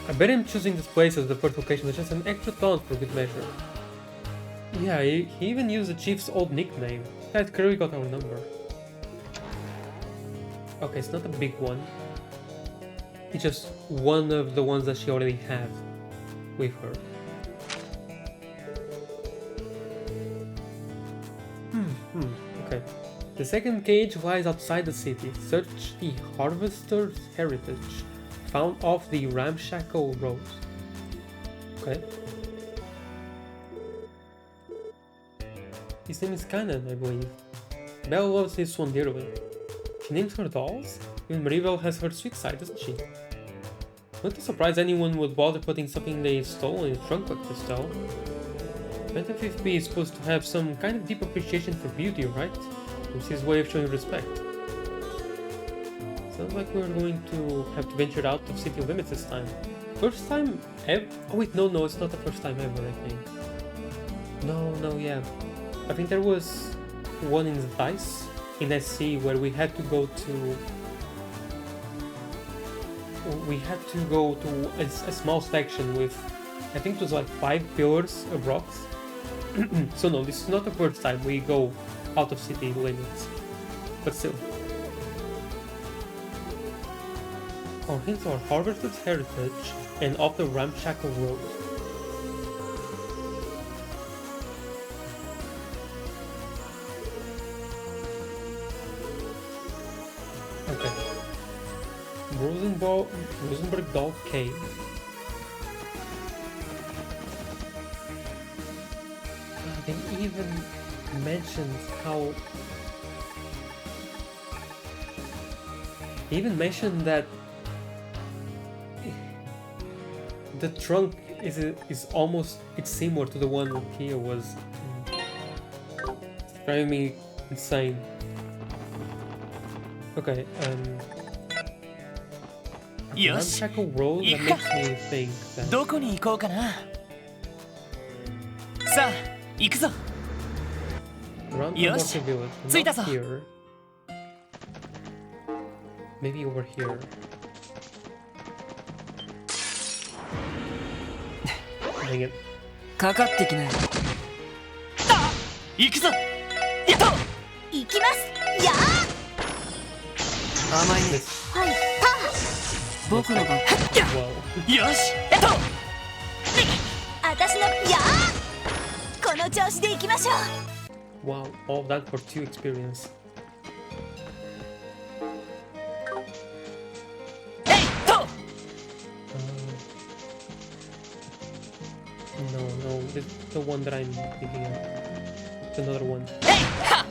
I bet him choosing this place as the first location is just an extra taunt for good measure. Yeah, he even used the chief's old nickname. That clearly got our number. Okay, it's not a big one. It's just one of the ones that she already had with her. Okay. The second cage lies outside the city. Search the Harvester's Heritage, found off the ramshackle road. Okay. His name is Cannon, I believe. Belle loves this one dearly. She names her dolls? Even Maribel has her sweet side, doesn't she? Not to surprise anyone would bother putting something they stole in a trunk like this, though. Mental 5P is supposed to have some kind of deep appreciation for beauty, right? It's his way of showing respect. Sounds like we're going to have to venture out of city limits this time. First time ever? Oh wait, no, it's not the first time ever, I think. No, yeah. I think there was one in the Dice, in SC, where we had to go to a small section with, I think it was like 5 pillars of rocks. So no, this is not the first time we go out of city limits, but still. Our hints are Harvester's Heritage and off the ramshackle road. Okay. Rosenberg Doll Cave. They even mentioned how... They even mentioned that the trunk is almost, it's similar to the one Kia was. It's driving me insane. Okay, ramshackle road, that makes me think that...
どこに行こうかなさあ行くぞ
Around the
Yoshi,
Village,
着いたぞ
not here. Maybe over here. Dang it.
かかってきなよ。
行くぞ。やっと。
行きます。や
甘いね。
This.
ーはい、
僕の番。
Wow.
よし。やっと。
私のやーこの調子で行きましょう。
Wow. All that for 2 experience.
えいと。
No, no, this is the one that I'm thinking of. It's another one.
えいは。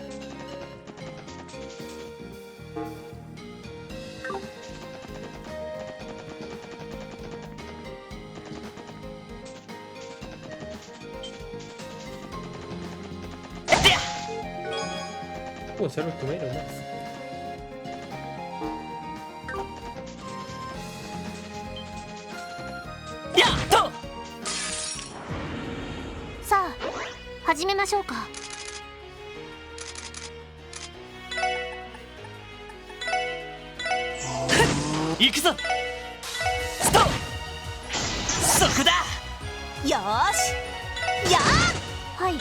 Oh, a server tomato, nice.
やっと。
さあ始めましょうか。
行くぞ。ストップ。そこだ。
よーしやーはい、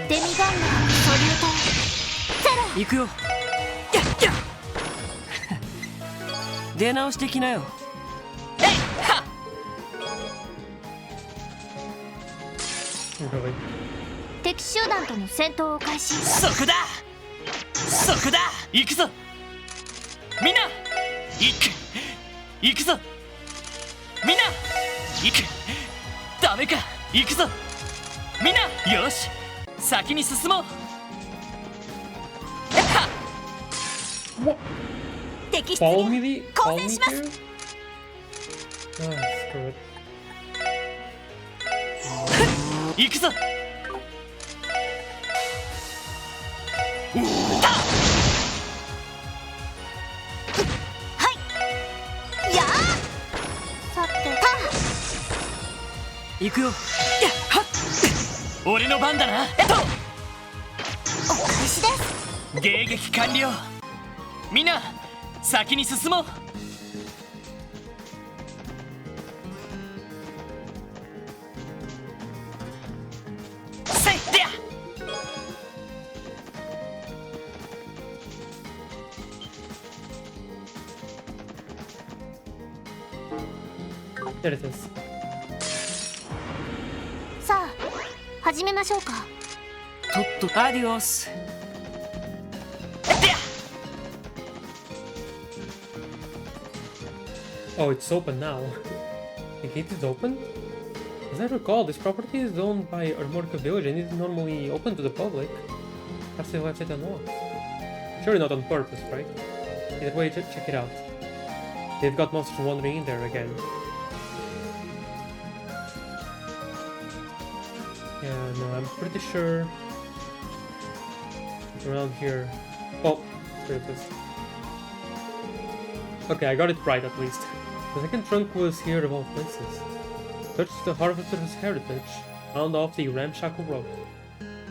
デミガンナーソリュートゼロ。
行くよ。やっやっ出直してきなよ。
えいは。
Really?
敵集団との戦闘を開始。
そこだ。そこだ。行くぞ。みんな。行くぞ。みんな。行く。ダメか。行くぞ。みんな。よし。先に進もう。はっ。
What?
敵出
Follow
現
me, the,
交
follow
戦
me
します。
here? Ah, screw it.
行くぞ。
はいやーさて
行くよ。やっはっ。
俺の番だな。
お返しです。
迎撃完了。みんな先に進もう。せいでや。
There it is.
さあ始めましょうか。
とっとアディオス。
でや。
Oh, it's open now. The gate is open? As I recall, this property is owned by Armorica Village and is normally open to the public. Perhaps they left it unlocked. Surely not on purpose, right? Either way, check it out. They've got monsters wandering in there again. Yeah, no, I'm pretty sure around here. Oh, there it is. Okay, I got it right at least. The second trunk was here of all places. Searched the Harvester's heritage, found off the ramshackle road.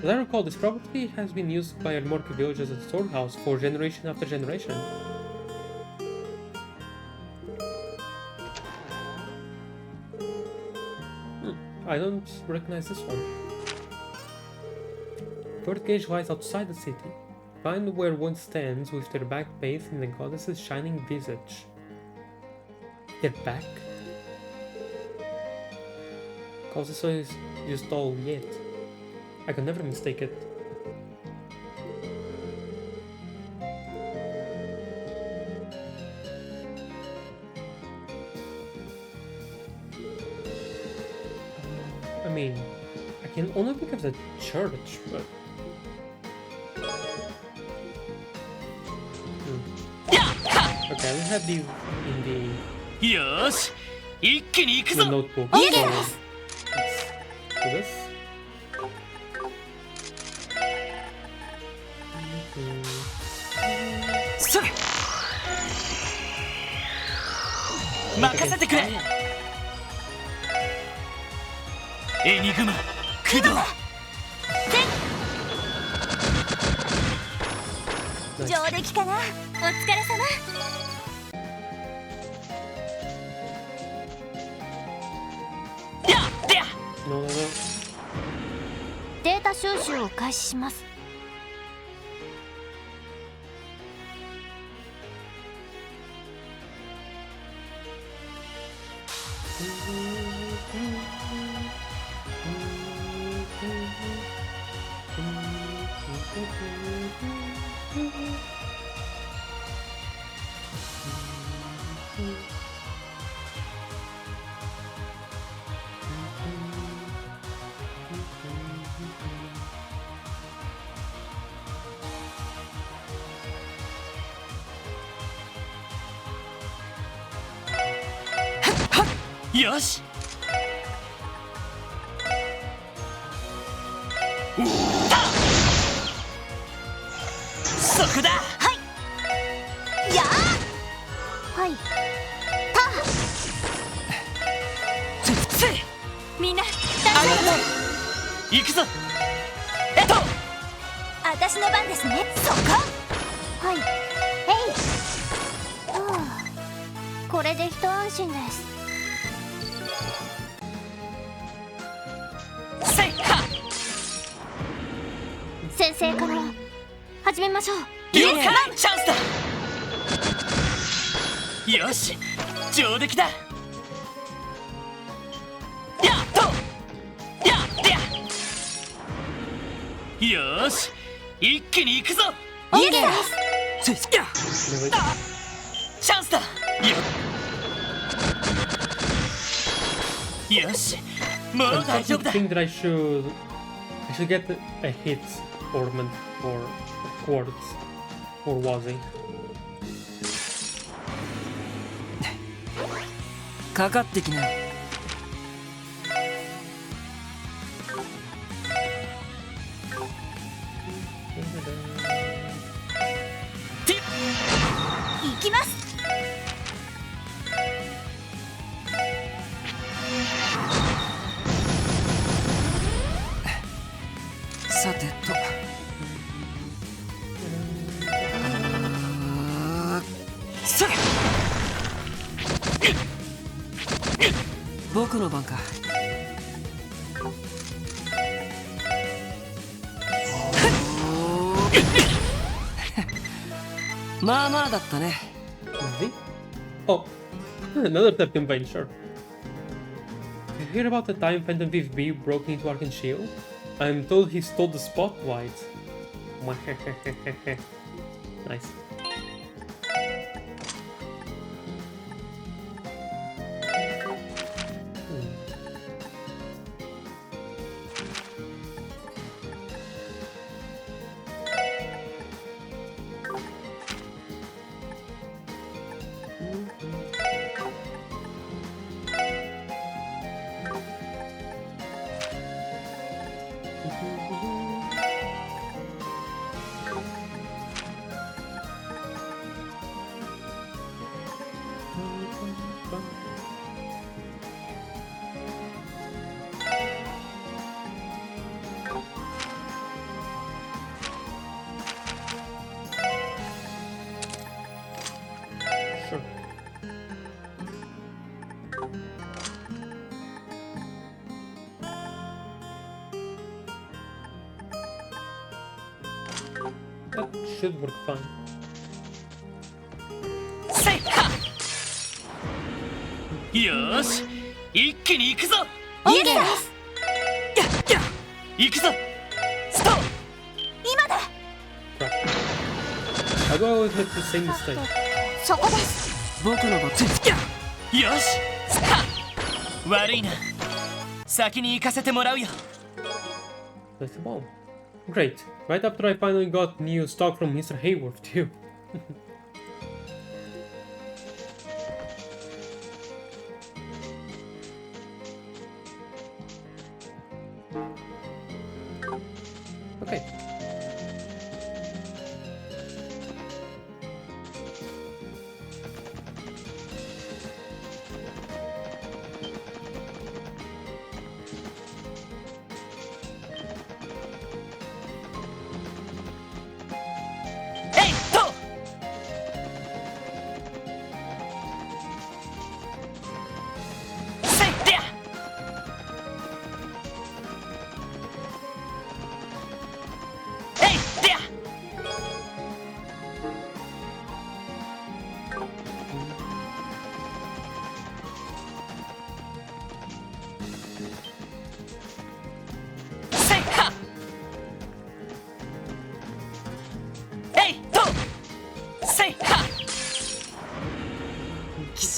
As I recall, this property has been used by Armorica Village as a storehouse for generation after generation. I don't recognize this one. Third gauge lies outside the city. Find where one stands with their back bathed in the goddess's shining visage. Their back? Cause this is used all yet. I could never mistake it. I mean, I can only think of the church, but... Okay, we have these in the
よーし一気に行く
the
ぞ。
notebook.
Okay.
So, let's do this. Mhm.
それ。任せてくれ。エニグマ駆動。
上出来かな。お疲れ様。
やっでや。
No, no, no.
データ収集を開始します。
よし。そこだ。
はいやー。はいた
せい。
みんな
あ
大丈
りがとう。行くぞ。
夫。私の番ですね。そこ。はいえい。はあ、これで一安心です。
せいは。
先生から始めましょう。
イエスカランチャンスだ。よし、上出来だ。やっとやってや。よし、一気に行くぞ。
いいです。
チャンスだ。よし、もう
I'm
大丈
starting
夫
to
だ。
think that I should get a hit ornament or quartz or Wazzy.
かかってきな。
ティ
行きます。
さてと。
それ。
僕の番か。まあまあだったね。
Wazzy? Oh, another Peptin Vein, sure. You hear about the time Phantom Thief B broke into Arkan Shield? I'm told he stole the spotlight. Nice. Sure. That should work fine.
せいは。よし、一気に行くぞ。
いいです。
行くぞ。ストー。
今だ。
Crap. How do I always make the same mistake?
そこです。
僕の番。
よし。は。悪いな。先に行かせてもらうよ。
That's the bomb. Great. Right after I finally got new stock from Mr. Hayworth too. Okay.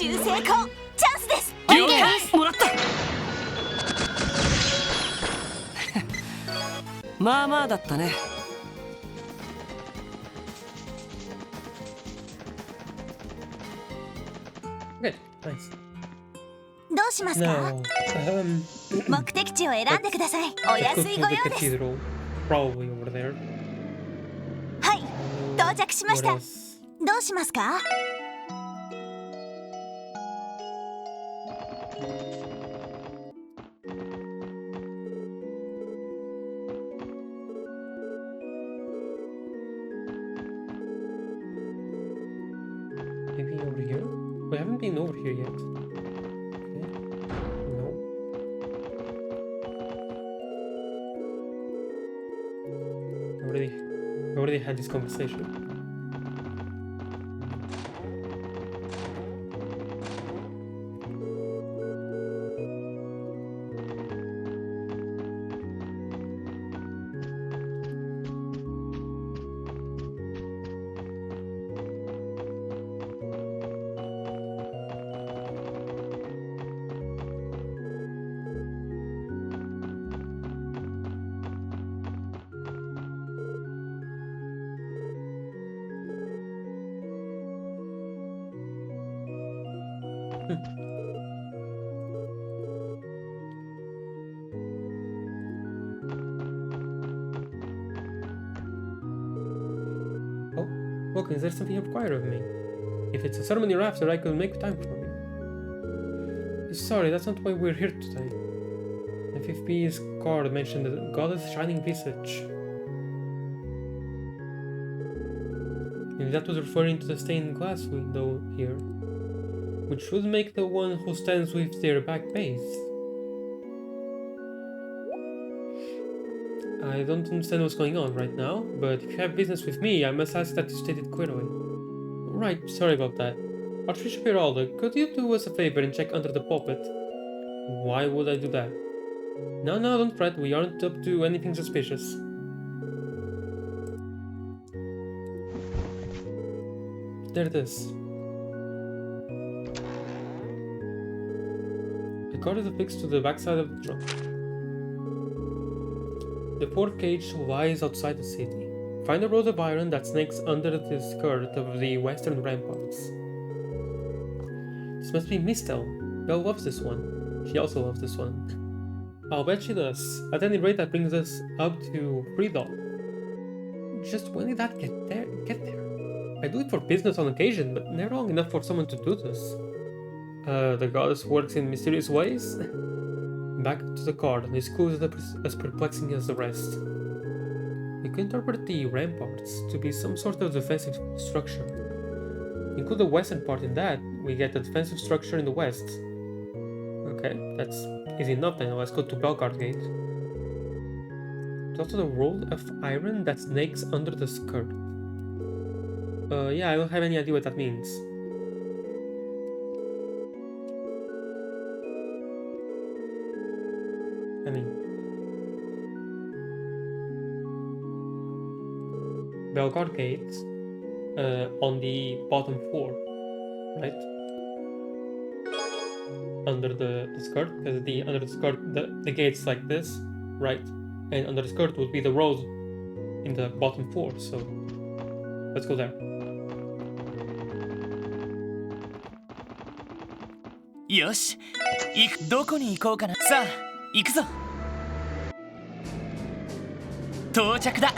修成功チャンスです。
了解もらった。
まあまあだったね。
Good, nice.
どうしますか？
Now,
目的地を選んでください。お
let's
安
go
い
to
ご
the
用です。
cathedral. Probably over there.
はい、到着しまし
What
た。
else?
どうしますか？
Maybe over here? We haven't been over here yet. Okay. No. We already had this conversation. Oh, look, is there something you require of me? If it's a ceremony you're after, I could make time for you. Sorry, that's not why we're here today. FFP's card mentioned the goddess' shining visage. Maybe that was referring to the stained glass window here, which should make the one who stands with their back bathed. I don't understand what's going on right now, but if you have business with me, I must ask that you state it clearly. Right, sorry about that. Archbishop Heraldo, could you do us a favor and check under the pulpit? Why would I do that? No, don't fret, we aren't up to anything suspicious. There it is. The card is affixed to the backside of the trunk. The fourth cage lies outside the city. Find a rod of iron that snakes under the skirt of the western ramparts. This must be Mistel. Belle loves this one. She also loves this one. I'll bet she does. At any rate, that brings us up to Freedom. Just when did that get there? I do it for business on occasion, but never long enough for someone to do this. The goddess works in mysterious ways? Back to the card. This clue is as perplexing as the rest. We can interpret the ramparts to be some sort of defensive structure. Include the western part in that, we get a defensive structure in the west. Okay, that's easy enough then. Let's go to Belgard Gate. There's also the rod of iron that snakes under the skirt. Yeah, I don't have any idea what that means. I mean, Belgard Gate on the bottom floor, right? Under the skirt, because under the skirt the gate's like this, right? And under the skirt would be the road in the bottom floor. So let's go there.
よし、どこに行こうかな。さあ、行くぞ。到着だ。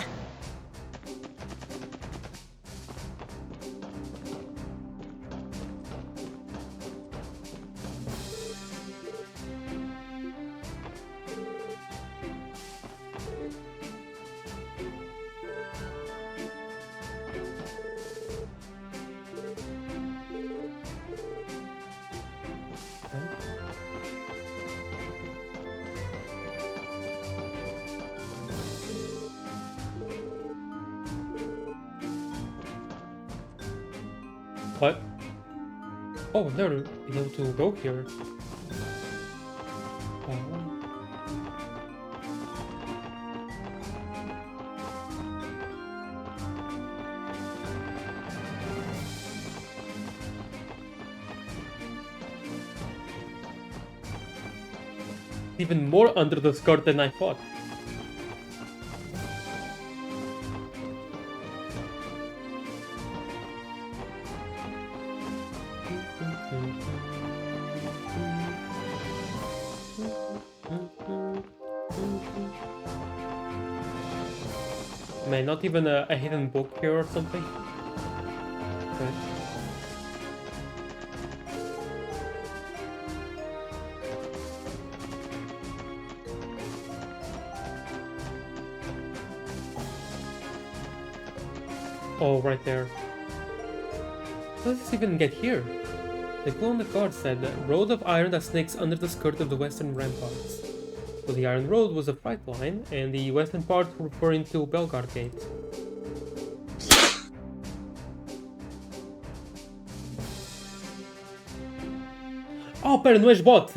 What? Oh, never been able to go here. even more under the skirt than I thought. Man, not even a hidden book here or something? Okay. Oh, right there. How does this even get here? The clue on the card said, road of iron that snakes under the skirt of the western ramparts. So the Iron Road was a freight line, and the western part referring to Belgard Gate. Oh, pera, não és bot!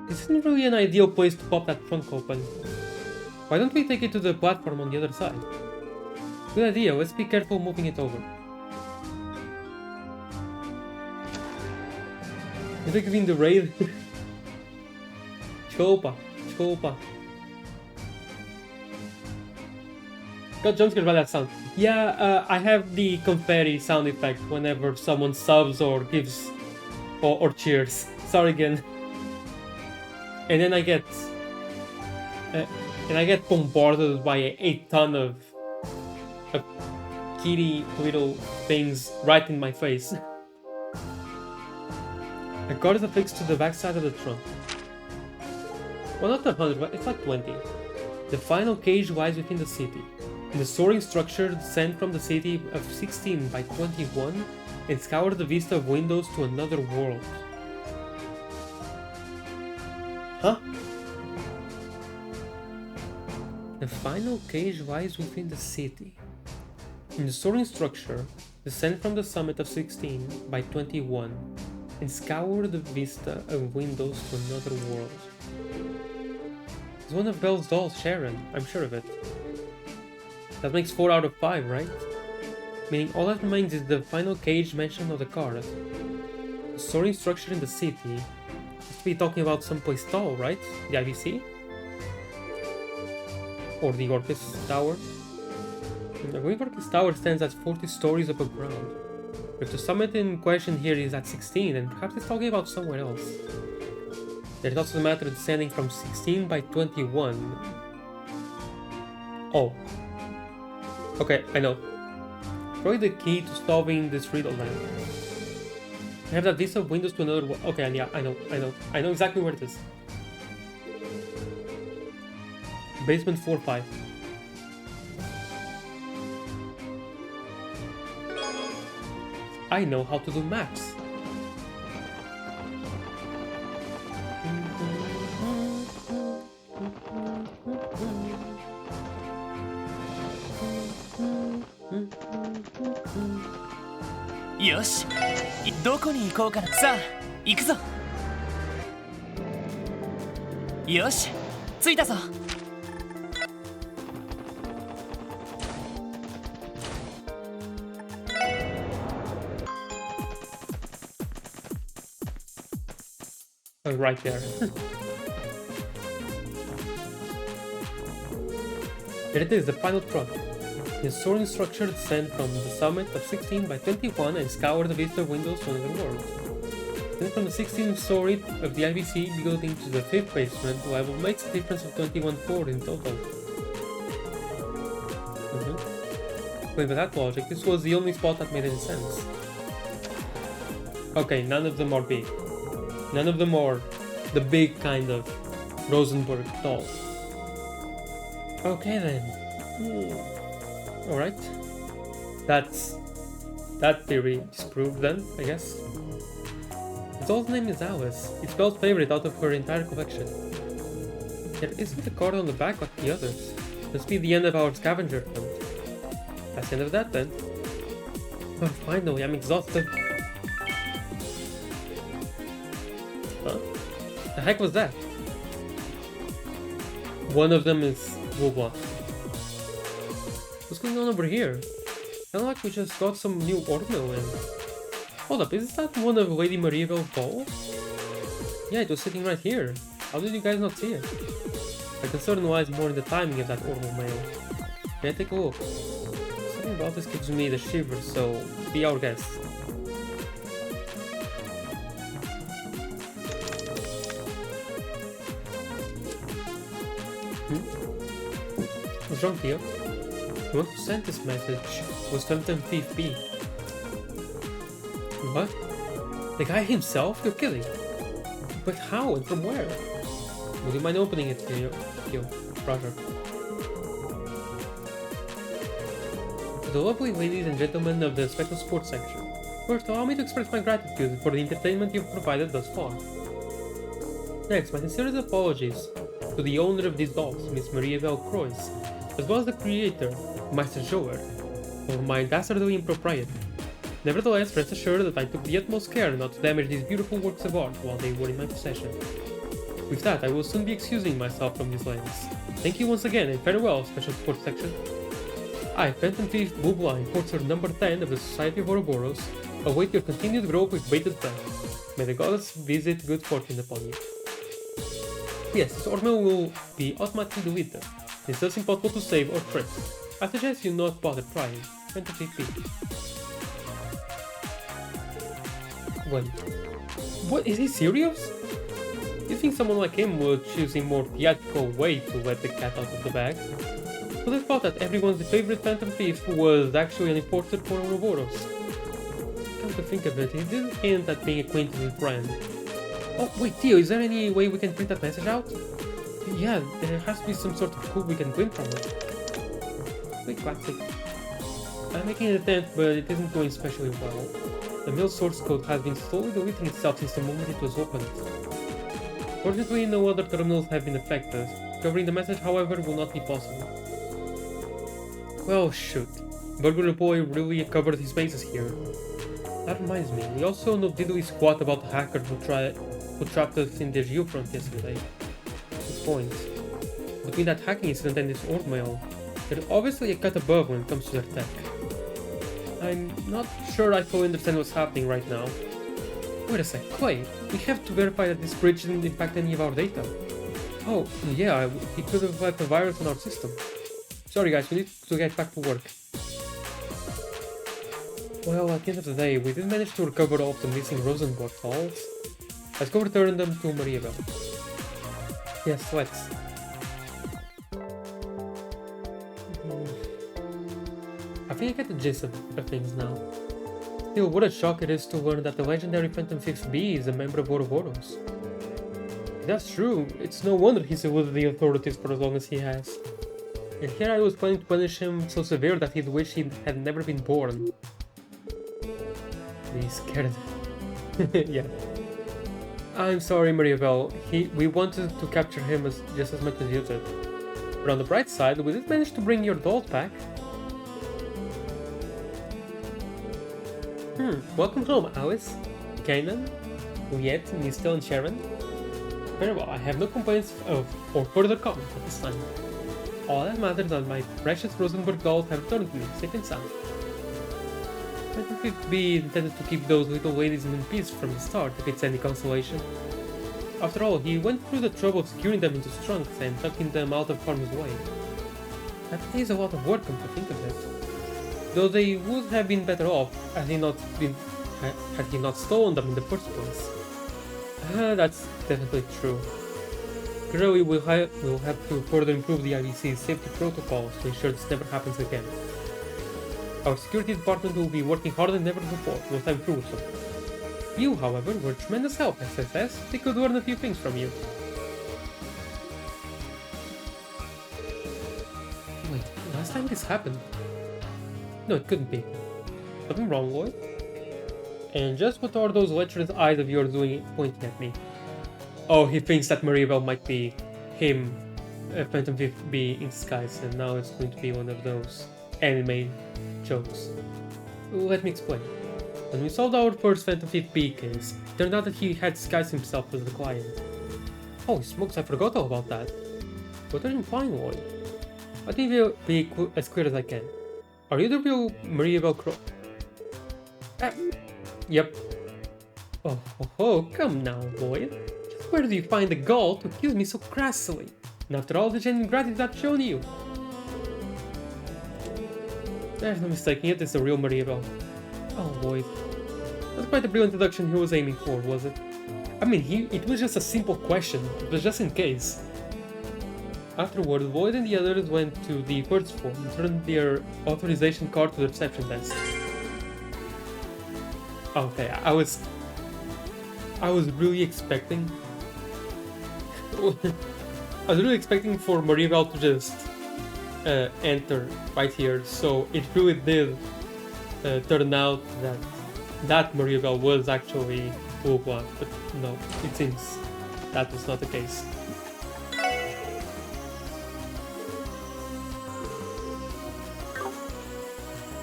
This isn't really an ideal place to pop that trunk open. Why don't we take it to the platform on the other side? Good idea, let's be careful moving it over. Is it giving the raid? Chopa, chopa. Got jumpscared by that sound. Yeah, I have the confetti sound effect whenever someone subs or gives or cheers. Sorry again. And then I get bombarded by a ton of kitty little things right in my face. The card is affixed to the backside of the trunk. Well, not 100, but it's like 20. The final cage lies within the city. In the soaring structure, descend from the city of 16 by 21 and scour the vista of windows to another world. Huh? The final cage lies within the city. In the soaring structure, descend from the summit of 16 by 21 and scour the vista of windows to another world. It's one of Belle's dolls, Sharon. I'm sure of it. That makes 4 out of 5, right? Meaning all that remains is the final cage mentioned on the card. The soaring structure in the city must be talking about someplace tall, right? The IBC? Or the Orcus Tower? The Orcus Tower stands at 40 stories above ground. If the summit in question here is at 16, then perhaps it's talking about somewhere else. There's also the matter descending from 16 by 21. Oh. Okay, I know. Probably the key to solving this riddle then. I have that vista of windows to another one. Okay, yeah, I know exactly where it is. Basement 4-5. I know how to do maps.
よし、どこに行こうかな。さあ、行くぞ。よし、着いたぞ。
Oh, right there. There it is, the final trunk. The soaring structure descend from the summit of 16 by 21 and scour the vista of windows to another world. Then from the 16th story of the IBC building to the 5th basement, the level makes a difference of 21 floors in total. Wait, by that logic, this was the only spot that made any sense. Okay, none of them are big. None of them are the big kind of Rosenberg dolls. Okay then. Alright. That theory disproved then, I guess. The doll's name is Alice. It's Belle's favorite out of her entire collection. Yet isn't the card on the back like the others? Must be the end of our scavenger hunt. That's the end of that then. Oh, finally, I'm exhausted. Huh? The heck was that? One of them is Wobla. What's going on over here? Kinda like we just got some new ornament in. Hold up, is that one of Lady Mariavel's balls? Yeah, it was sitting right here. How did you guys not see it? My concern lies more in the timing of that ornament mail. Can I take a look? Something about this gives me the shivers, so be our guest. What's wrong, Theo? You want to send this message with Phantom Thief B. What? The guy himself? You're kidding. But how and from where? Would you mind opening it, Theo? Roger. To the lovely ladies and gentlemen of the special sports section, first allow me to express my gratitude for the entertainment you've provided thus far. Next, my sincerest apologies to the owner of these dolls, Miss Mariavel Croix, as well as the creator, Master Joer, for my dastardly impropriety. Nevertheless, rest assured that I took the utmost care not to damage these beautiful works of art while they were in my possession. With that, I will soon be excusing myself from these lands. Thank you once again, and farewell, Special Sports Section. I, Phantom Thief Bubla, Enforcer number 10 of the Society of Ouroboros, await your continued growth with bated breath. May the gods visit good fortune upon you. Yes, this ornament will be automatically deleted. It's thus impossible to save or trace. I suggest you not bother trying. Phantom Thief B. Wait, what, is he serious? You think someone like him would choose a more theatrical way to let the cat out of the bag? But I thought that everyone's favorite Phantom Thief was actually an importer for Ouroboros. Come to think of it, he did hint at being acquainted with Brian. Oh wait, Theo, is there any way we can print that message out? Yeah, there has to be some sort of code we can print from it. Wait, classic. I'm making an attempt, but it isn't going especially well. The mail source code has been slowly deleting itself since the moment it was opened. Fortunately, no other terminals have been affected. Covering the message, however, will not be possible. Well, shoot. Burger Boy really covered his bases here. That reminds me, we also know diddly squat about the hacker who trapped us in the geofront yesterday. Good point. Between that hacking incident and this orb mail, there's obviously a cut above when it comes to their tech. I'm not sure I fully understand what's happening right now. Wait a sec, Clay, we have to verify that this breach didn't impact any of our data. Oh, yeah, he could have left a virus on our system. Sorry guys, we need to get back to work. Well, at the end of the day, we did manage to recover all of the missing Rosenborg dolls. Let's go return them to Mariavel. Yes, let's. I think I get the gist of things now. Still, what a shock it is to learn that the legendary Phantom Thief B is a member of Ouroboros. If that's true, it's no wonder he's eluded the authorities for as long as he has. And here I was planning to punish him so severe that he'd wish he had never been born. He's scared. Yeah. I'm sorry, Mariavel. We wanted to capture him just as much as you did. But on the bright side, we did manage to bring your dolls back. Welcome home, Alice, Kanan, Juliette, Nistel, and Sharon. Very well, I have no complaints or further comments at this time. All that matters is that my precious Rosenborg dolls have returned to me, safe and sound. I think it'd be intended to keep those little ladies in peace from the start, if it's any consolation. After all, he went through the trouble of securing them into his trunks and tucking them out of harm's way. That is a lot of work, come to think of it. Though they would have been better off had he not stolen them in the first place. That's definitely true. Clearly, we'll have to further improve the IBC's safety protocols to ensure this never happens again. Our security department will be working harder than ever before, no time to so. You, however, were tremendous help, SSS. They could learn a few things from you. Wait, last time this happened? No, it couldn't be. Something wrong, Lloyd? And just what are those lecherous eyes of yours doing pointing at me? Oh, he thinks that Mariavel might be him, Phantom Thief B in disguise, and now it's going to be one of those. anime jokes. Let me explain. When we solved our first Phantom 5B case, it turned out that he had disguised himself as the client. Holy smokes, I forgot all about that. What are you implying, Lloyd? Let me be as clear as I can. Are you the real Maria Velcro? Yep. Oh, come now, Lloyd. Just where do you find the gall to accuse me so crassly? And after all the genuine gratitude I've shown you? There's no mistaking it, it's the real Maria Bell. Oh, Lloyd. Not quite the brilliant introduction he was aiming for, was it? I mean, it was just a simple question. It was just in case. Afterward, Lloyd and the others went to the first floor and turned their authorization card to the reception desk. Okay, I was really expecting... I was really expecting for Maribel to just enter right here, so it really did turn out that Maribel was actually Uguan, but no, it seems that was not the case.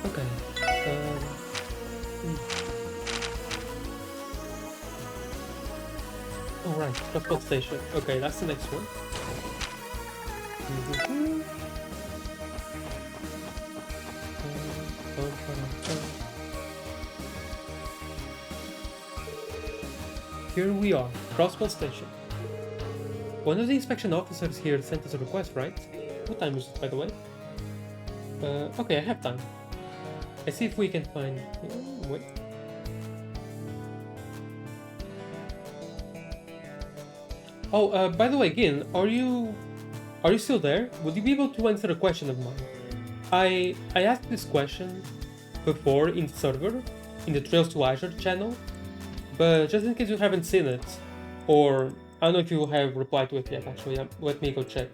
Okay. Alright, transport station. Okay, that's the next one. Here we are, Crossbell Station. One of the inspection officers here sent us a request, right? What time is it, by the way? Okay, I have time. Let's see if we can find... Wait. Oh, by the way, Gin, are you still there? Would you be able to answer a question of mine? I asked this question before in the server, in the Trails to Azure channel, but just in case you haven't seen it, or I don't know if you have replied to it yet, actually, let me go check.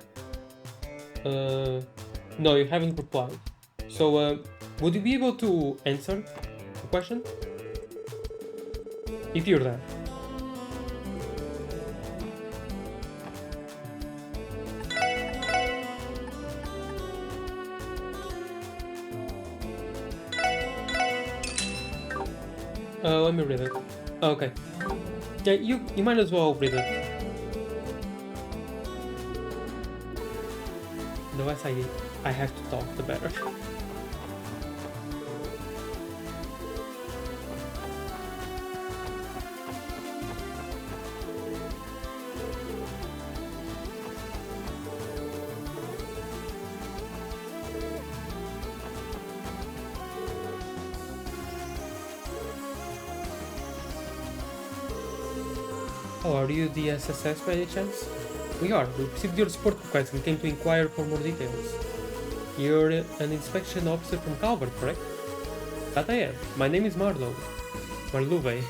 No, you haven't replied. So, would you be able to answer the question? If you're there. Let me read it. Okay. Yeah, you might as well read it. The less I have to talk, the better. Oh, are you the SSS by any chance? We are. We received your support request and came to inquire for more details. You're an inspection officer from Calvert, correct? That I am. My name is Marlowe. Marluve.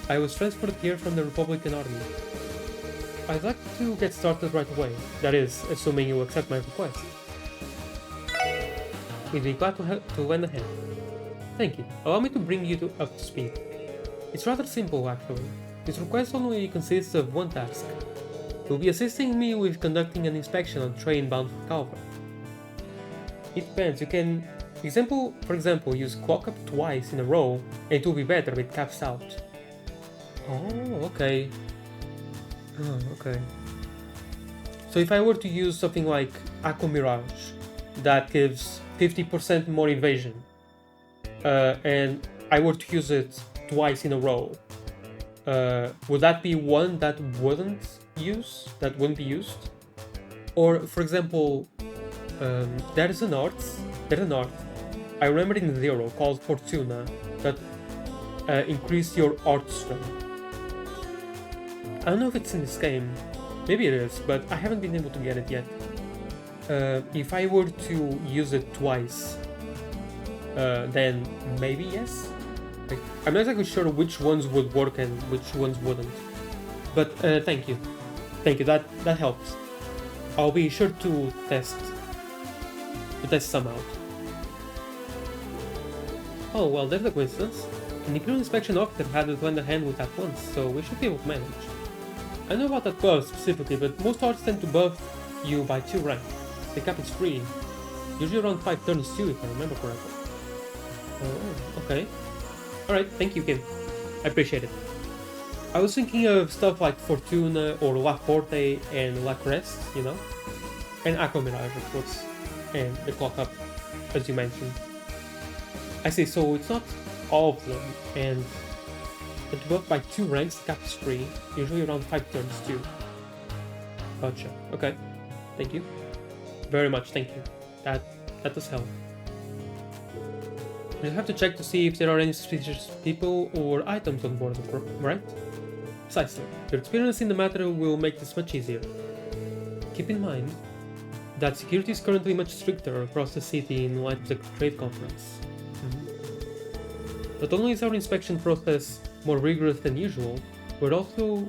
I was transferred here from the Republican Army. I'd like to get started right away. That is, assuming you accept my request. We'd be glad to lend a hand. Thank you. Allow me to bring you up to speed. It's rather simple, actually. This request only consists of one task. You'll be assisting me with conducting an inspection on train bound for Calvert. It depends. You can, for example, use clock up twice in a row, and it will be better with caps out. Oh, okay. Okay. So if I were to use something like Aqua Mirage, that gives 50% more evasion, and I were to use it twice in a row, would that be one that wouldn't be used? Or, for example, there's an art, I remember in Zero, called Fortuna, that increased your art strength. I don't know if it's in this game, maybe it is, but I haven't been able to get it yet. If I were to use it twice, then maybe yes? I'm not exactly sure which ones would work and which ones wouldn't. But thank you, that helps. I'll be sure to test some out. Oh well, there's a coincidence. An Imperial Inspection Officer had to lend a hand with that once, so we should be able to manage. I know about that buff specifically, but most arts tend to buff you by 2 rank. The cap is free. Usually around 5 turns too, if I remember correctly. Oh, okay. Alright, thank you, Kim. I appreciate it. I was thinking of stuff like Fortuna or La Forte and La Crest, you know? And Aqua Mirage, of course. And the Clock Up, as you mentioned. I see, so it's not all of them, and it goes by 2 ranks, caps 3, usually around 5 turns too. Gotcha. Okay. Thank you. Very much, thank you. That does help. We just have to check to see if there are any suspicious people or items on board, right? Precisely. Your experience in the matter will make this much easier. Keep in mind that security is currently much stricter across the city in light of the trade conference. Not only is our inspection process more rigorous than usual, we're also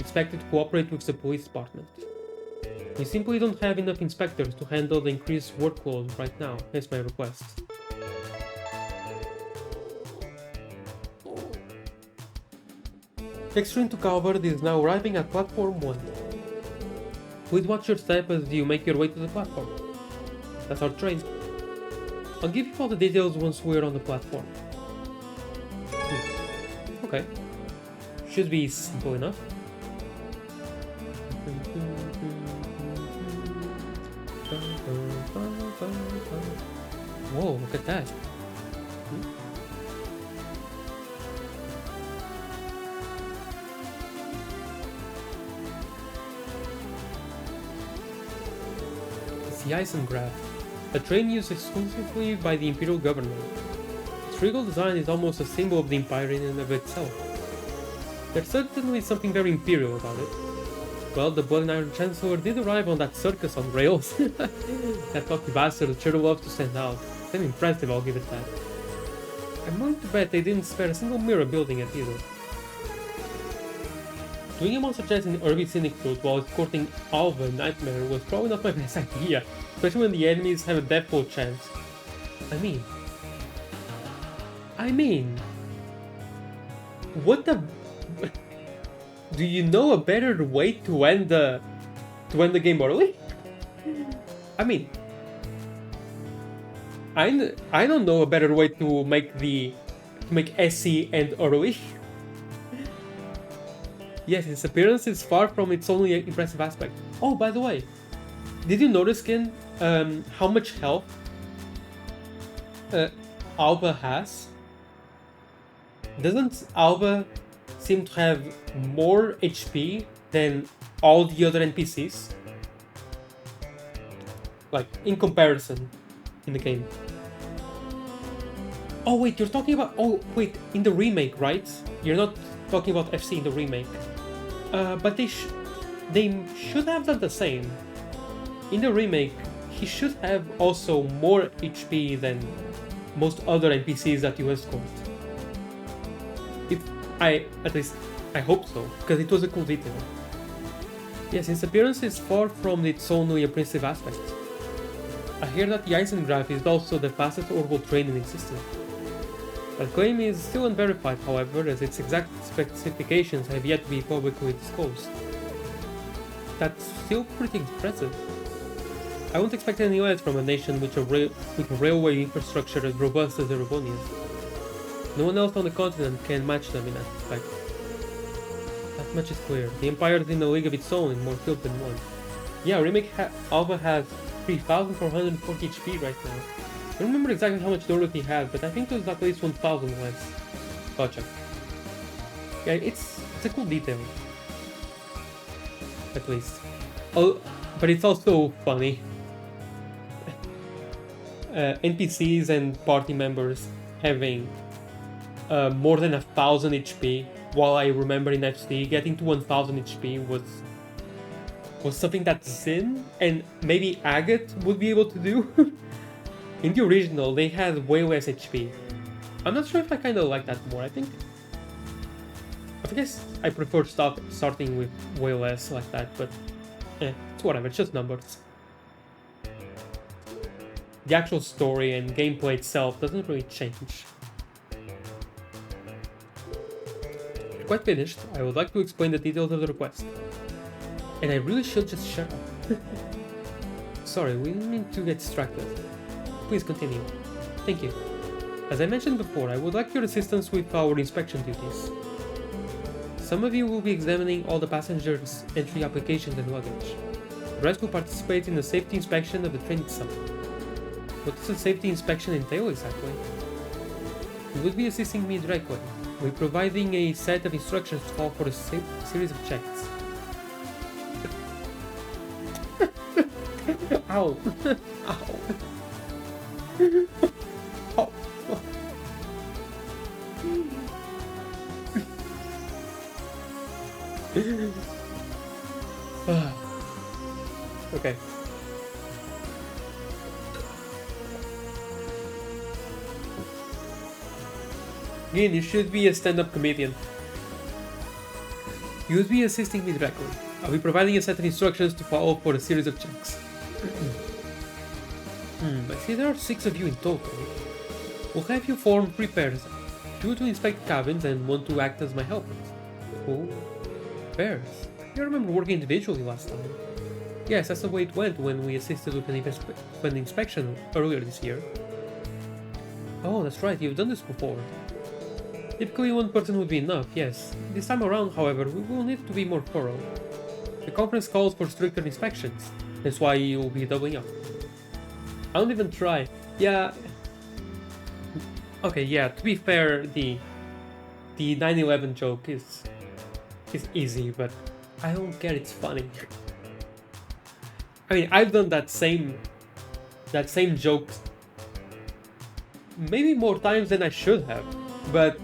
expected to cooperate with the police department. We simply don't have enough inspectors to handle the increased workload right now, hence my request. Next train to Calvard is now arriving at platform 1. Please watch your step as you make your way to the platform. That's our train. I'll give you all the details once we're on the platform. Okay. Should be simple enough. Whoa, look at that. It's the Eisengraph, a train used exclusively by the Imperial government. Its regal design is almost a symbol of the Empire in and of itself. There's certainly something very Imperial about it. Well, the Blood and Iron Chancellor did arrive on that circus on rails. That cocky bastard sure loves to stand out. Damn impressive, I'll give it that. I'm willing to bet they didn't spare a single mirror building it either. Doing a monster chance in Irby Scenic Route while escorting Alva Nightmare was probably not my best idea, especially when the enemies have a deathfall chance. I mean... What the... Do you know a better way to end the game early? I mean, I don't know a better way to make SC end early. Yes, its appearance is far from its only impressive aspect. Oh, by the way, did you notice, Ken, how much health Alba has? Doesn't Alba seem to have more HP than all the other NPCs? Like, in comparison, in the game. Oh wait, you're talking about... Oh wait, in the remake, right? You're not talking about FC in the remake. But they should have done the same. In the remake, he should have also more HP than most other NPCs that you escort. At least, I hope so, because it was a cool detail. Yes, its appearance is far from its only impressive aspect. I hear that the Eisengraph is also the fastest orbital train in existence. That claim is still unverified, however, as its exact specifications have yet to be publicly disclosed. That's still pretty impressive. I won't expect any less from a nation with a railway infrastructure as robust as the Ravonians. No one else on the continent can match them in that respect. That much is clear. The Empire is in a league of its own in more fields than one. Yeah, Remake Alva has 3,440 HP right now. I don't remember exactly how much Dorothy had, but I think it was at least 1,000 less. Gotcha. Yeah, it's a cool detail. At least. Oh, but it's also funny. NPCs and party members having more than 1,000 HP, while I remember in FC getting to 1,000 HP was something that Zin and maybe Agate would be able to do. In the original, they had way less HP. I'm not sure if I kind of like that more. I guess I prefer starting with way less like that, but it's whatever, it's just numbers. The actual story and gameplay itself doesn't really change. Quite finished, I would like to explain the details of the request. And I really should just shut up. Sorry, we didn't mean to get distracted. please continue. Thank you. As I mentioned before, I would like your assistance with our inspection duties. Some of you will be examining all the passengers' entry applications and luggage. The rest will participate in the safety inspection of the train itself. What does a safety inspection entail exactly? You would be assisting me directly. We're providing a set of instructions to follow for a series of checks. Ow! Ow! Ow. Okay. Again, you should be a stand-up comedian. You would be assisting me directly. I'll be providing a set of instructions to follow for a series of checks. I see there are 6 of you in total. We'll have you form 3 pairs. 2 to inspect cabins and 1 to act as my helpers. Cool. Pairs? You remember working individually last time? Yes, that's the way it went when we assisted with an inspection earlier this year. Oh, that's right, you've done this before. Typically 1 person would be enough, yes. This time around, however, we will need to be more thorough. The conference calls for stricter inspections. That's why you will be doubling up. I don't even try. Yeah. Okay, yeah, to be fair, the 9/11 joke is easy, but I don't care, it's funny. I mean, I've done that same joke maybe more times than I should have, but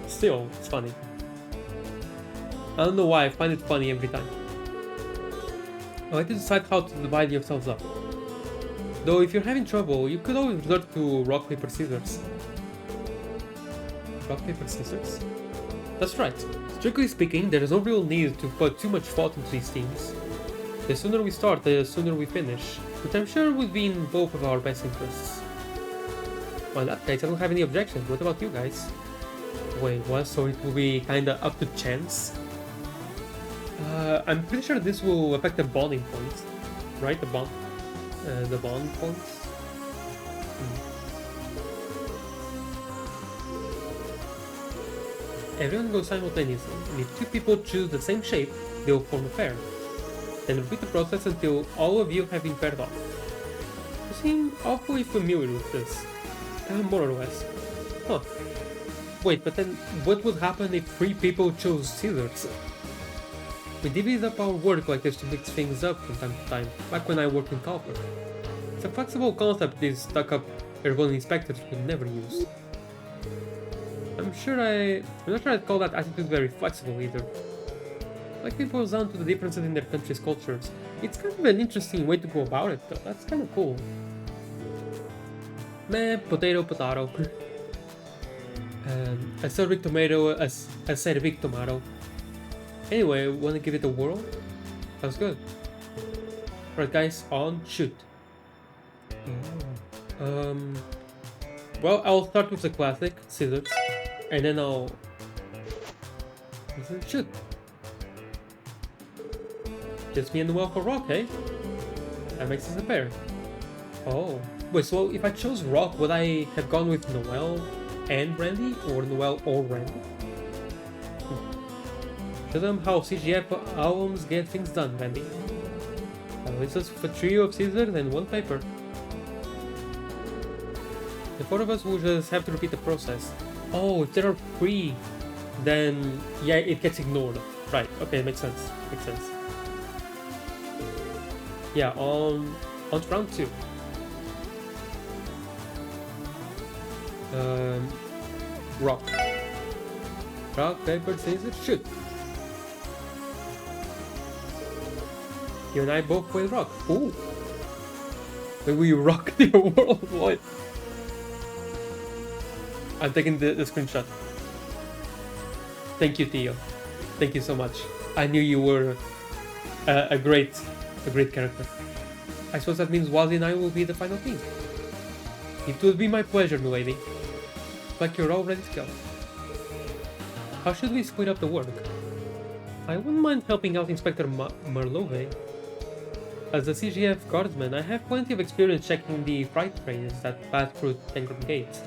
still, it's funny. I don't know why, I find it funny every time. I'll let you decide how to divide yourselves up. Though if you're having trouble, you could always resort to rock, paper, scissors. Rock, paper, scissors? That's right. Strictly speaking, there is no real need to put too much thought into these teams. The sooner we start, the sooner we finish, which I'm sure would be in both of our best interests. Well, in that case, I don't have any objections. What about you guys? Wait, what? So it will be kinda up to chance? I'm pretty sure this will affect the bonding points, right? The bond points. Everyone goes simultaneously, and if 2 people choose the same shape, they will form a pair. Then repeat the process until all of you have been paired off. You seem awfully familiar with this. More or less. Huh. Wait, but then what would happen if 3 people chose scissors? We divvied up our work like this to mix things up from time to time, back when I worked in Calper. It's a flexible concept these stuck-up airborne inspectors would never use. I'm not sure I'd call that attitude very flexible either. Like it boils down to the differences in their country's cultures. It's kind of an interesting way to go about it though, that's kind of cool. Meh, potato, potato. A cervic tomato, a cervic tomato. Anyway, wanna give it a whirl? Sounds good. Alright guys, on, shoot. Well, I'll start with the classic, scissors, and then I'll... shoot. Just me and Noel for rock, eh? That makes us a pair. Oh. Wait, so if I chose rock, would I have gone with Noel and Randy? Or Noel or Randy? Show them how CGF albums get things done, Randy. It's just a trio of scissors and 1 paper. The 4 of us will just have to repeat the process. Oh, if there are 3, then yeah, it gets ignored. Right, okay, makes sense. Makes sense. Yeah, on to round 2. Rock. Rock, paper, scissors, shoot. You and I both play rock. Ooh. Maybe we rock the world. What? I'm taking the screenshot. Thank you, Theo. Thank you so much. I knew you were a great character. I suppose that means Wazzy and I will be the final team. It will be my pleasure, milady. Like you're all ready to go. How should we split up the work? I wouldn't mind helping out Inspector Marlove. As a CGF guardsman, I have plenty of experience checking the freight trains that pass through Tangram Gates.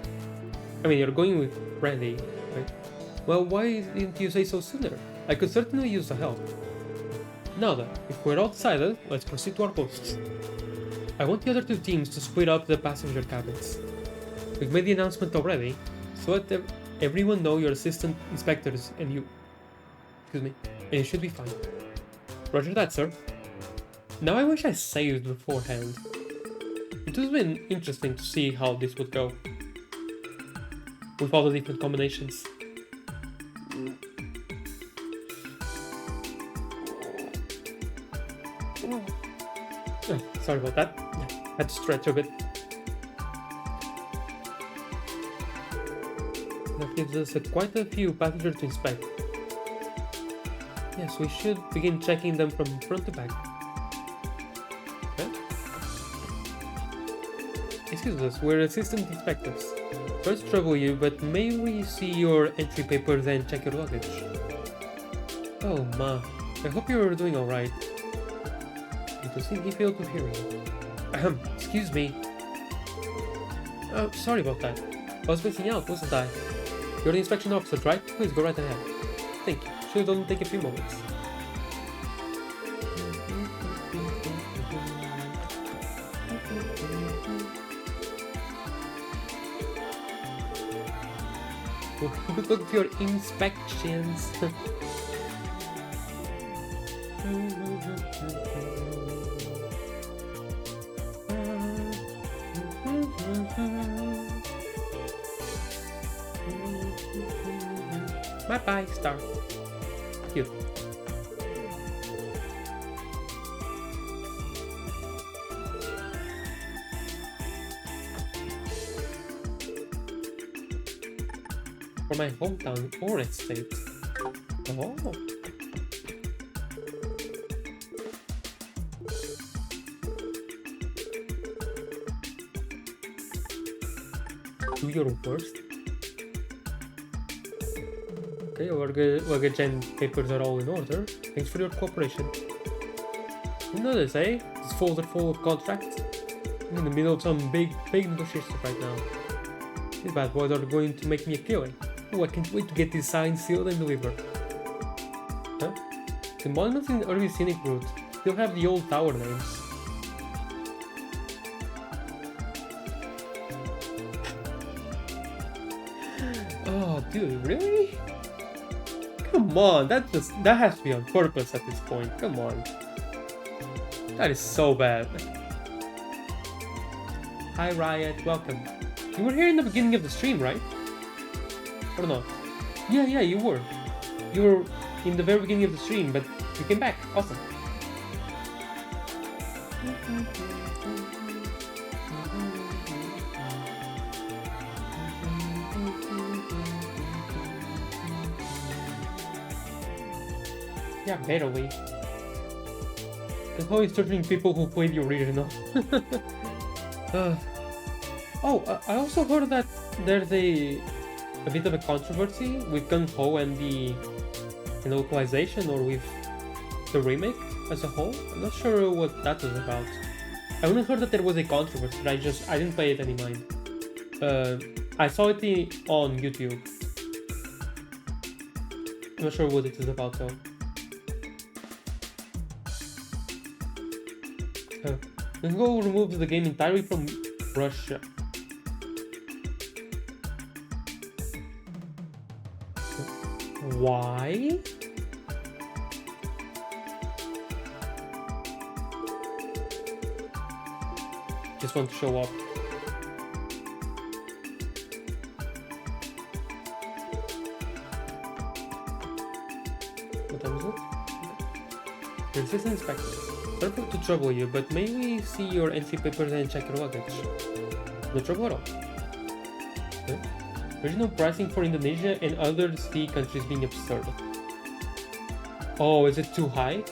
I mean, you're going with Randy, right? Well, why didn't you say so sooner? I could certainly use the help. Now then, if we're all decided, let's proceed to our posts. I want the other two teams to split up the passenger cabins. We've made the announcement already, so let everyone know your assistant inspectors and you. Excuse me. And you should be fine. Roger that, sir. Now I wish I saved beforehand. It would have been interesting to see how this would go. With all the different combinations. Oh, sorry about that. Had to stretch a bit. That gives us quite a few passengers to inspect. Yes, we should begin checking them from front to back. Okay. Excuse us, we're assistant inspectors. Sorry to trouble you, but may we see your entry papers and check your luggage? Oh, ma. I hope you're doing alright. I think he failed to hear you. Excuse me. Oh, sorry about that. I was missing out, wasn't I? You're the inspection officer, right? Please go right ahead. Thank you. Should only take a few moments. Good luck for your inspections. Bye-bye, Star. Cute. For my hometown or estate. Oh. Do your worst. Okay, luggage and papers are all in order. Thanks for your cooperation. You know this, eh? This folder full of contracts. I'm in the middle of some big negotiations right now. These bad boys are going to make me a killing. Oh, I can't wait to get these signs sealed and delivered. Huh? The monuments in the early scenic route still have the old tower names. Oh, dude, really? Come on, that has to be on purpose at this point. Come on. That is so bad. Hi Riot, welcome. You were here in the beginning of the stream, right? Or not? Yeah, you were. You were in the very beginning of the stream, but you came back. Awesome. Yeah, barely. I'm always searching people who played the original. I also heard that there's a bit of a controversy with Gung Ho and the localization, or with the remake as a whole. I'm not sure what that was about. I only heard that there was a controversy, but I didn't pay it any mind. I saw it on YouTube. I'm not sure what it is about though. Go removes the game entirely from Russia. Why? Just want to show up. What time is it? Resistant inspectors. Sorry to trouble you, but may we see your entry papers and check your luggage? No trouble at all. Okay. Regional pricing for Indonesia and other sea countries being absurd. Oh, is it too high?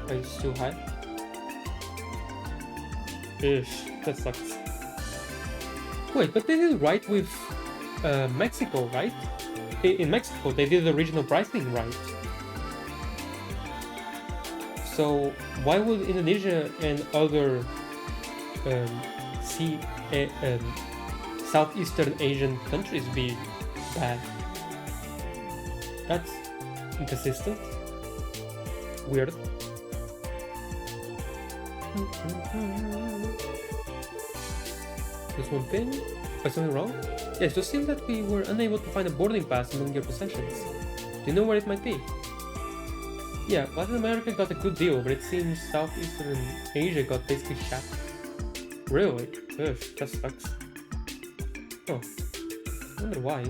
It's too high? Ish, that sucks. Wait, but this is right with Mexico, right? In Mexico, they did the regional pricing right. So why would Indonesia and other sea, Southeastern Asian countries be bad? That's inconsistent. Weird. Just one thing? Is something wrong? Yes, it just seems that we were unable to find a boarding pass among your possessions. Do you know where it might be? Yeah, Latin America got a good deal, but it seems Southeastern Asia got basically shot. Really? Ugh, that sucks. Oh. I wonder why.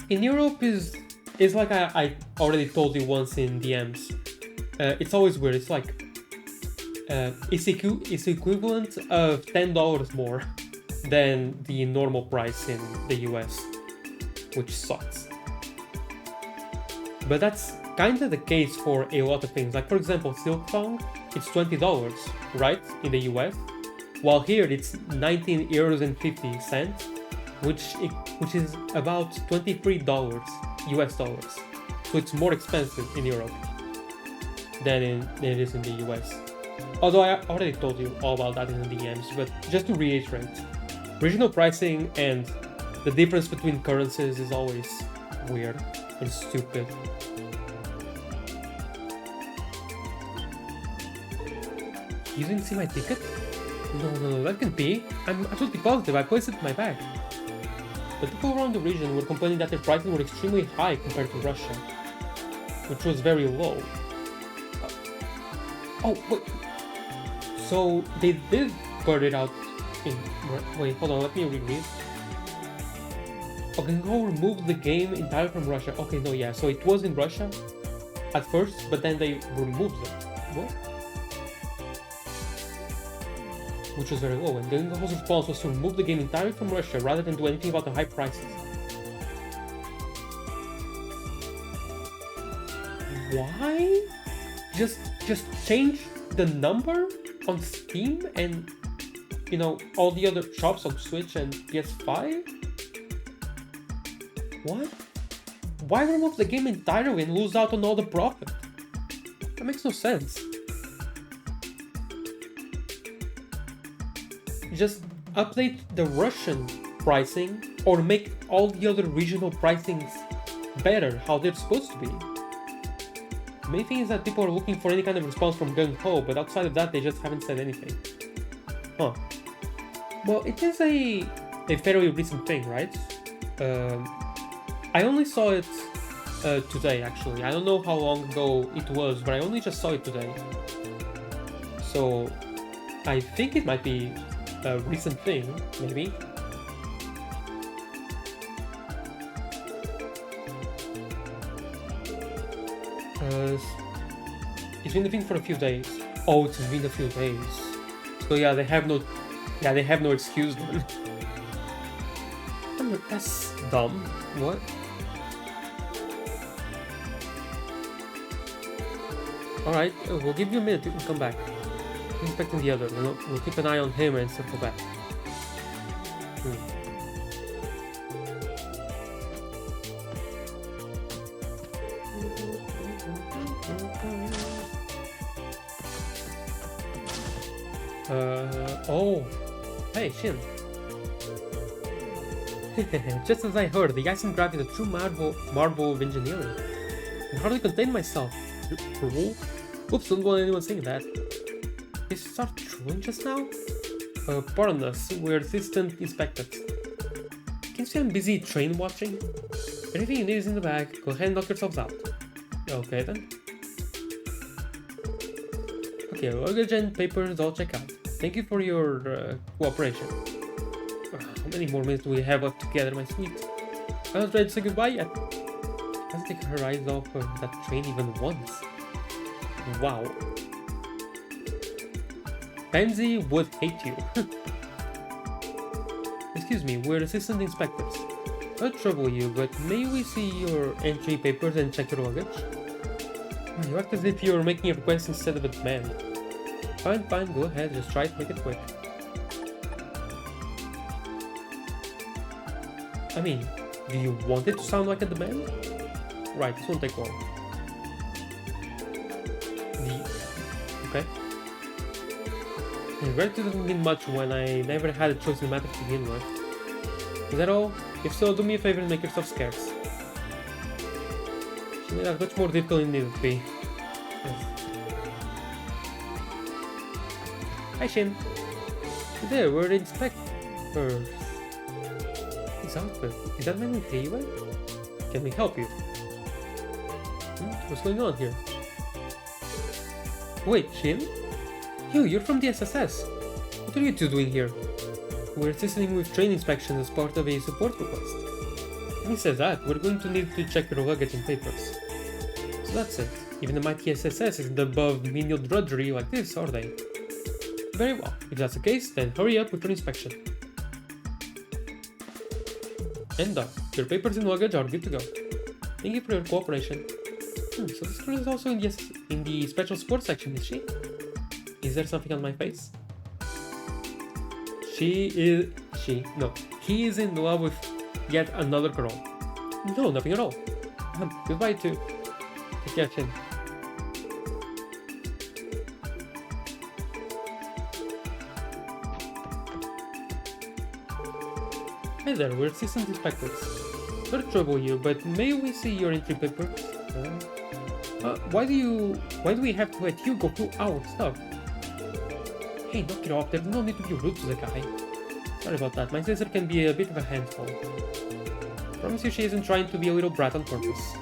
In Europe is like I already told you once in DMs. It's always weird. It's like it's equivalent of $10 more than the normal price in the US, which sucks. But that's kind of the case for a lot of things. Like for example, Silk Song, it's $20, right, in the US, while here it's 19 euros and 50 cents, which is about $23 US dollars. So it's more expensive in Europe than it is in the US. Although I already told you all about that in the DMs, but just to reiterate, regional pricing and the difference between currencies is always weird and stupid. You didn't see my ticket? No, that can be. I'm absolutely positive I placed it in my bag. But people around the region were complaining that their prices were extremely high compared to Russia, which was very low. Oh, wait. So they did put it out in... Wait, hold on, let me reread. Okay, go remove the game entirely from Russia. Okay, no, yeah, so it was in Russia at first, but then they removed it. What? Which was very low, and Gengo's response was to remove the game entirely from Russia rather than do anything about the high prices. Why? Just change the number on Steam and, you know, all the other shops on Switch and PS5? What? Why remove the game entirely and lose out on all the profit? That makes no sense. Just update the Russian pricing or make all the other regional pricings better, how they're supposed to be. The main thing is that people are looking for any kind of response from Gung Ho, but outside of that they just haven't said anything. Huh. Well, it is a fairly recent thing, right? I only saw it today, actually. I don't know how long ago it was, but I only just saw it today. So I think it might be a recent thing, maybe. It's been a thing for a few days. Oh, it's been a few days. So yeah, they have no excuse then. That's dumb. What? Alright, we'll give you a minute to come back. Inspecting the other, we'll keep an eye on him and circle back. Oh, hey, Shin. Just as I heard, the Ice and Grab is a true marvel of engineering. I can hardly contain myself. Oops, don't want anyone saying that. Did you start trolling just now? Pardon us, we're assistant inspectors. Can you see I'm busy train watching? Anything you need is in the bag, go ahead and knock yourselves out. Okay then. Okay, luggage and papers all check out. Thank you for your cooperation. How many more minutes do we have left together, my sweet? I was ready to say goodbye yet. Let's take her eyes off of that train even once. Wow. Pansy would hate you. Excuse me, we're assistant inspectors. Not trouble you, but may we see your entry papers and check your luggage? You act as if you're making a request instead of a demand. Fine, go ahead, just try to make it quick. I mean, do you want it to sound like a demand? Right, this won't take long. Okay. Gratitude doesn't mean much when I never had a choice in the matter to begin with. Is that all? If so, do me a favor and make yourself scarce. She made that much more difficult than it needed to be. Yes. Hi Shin. There, we're the inspectors. His outfit. Is that man in Heiwa? Can we help you? What's going on here? Wait, Shin? You're from the SSS. What are you two doing here? We're assisting with train inspections as part of a support request. Having said that, we're going to need to check your luggage and papers. So that's it. Even the mighty SSS isn't above menial drudgery like this, are they? Very well. If that's the case, then hurry up with your inspection. And done. Your papers and luggage are good to go. Thank you for your cooperation. So this girl is also in the special sports section, is she? Is there something on my face? He is in love with yet another girl. No, nothing at all. Goodbye too. Take care, Shin. Hi there, we're assistant inspectors. Sorry to trouble you, but may we see your entry papers? Why do we have to let you go through our stuff? Hey, knock it off, there's no need to be rude to the guy. Sorry about that, my sister can be a bit of a handful. Promise you she isn't trying to be a little brat on purpose.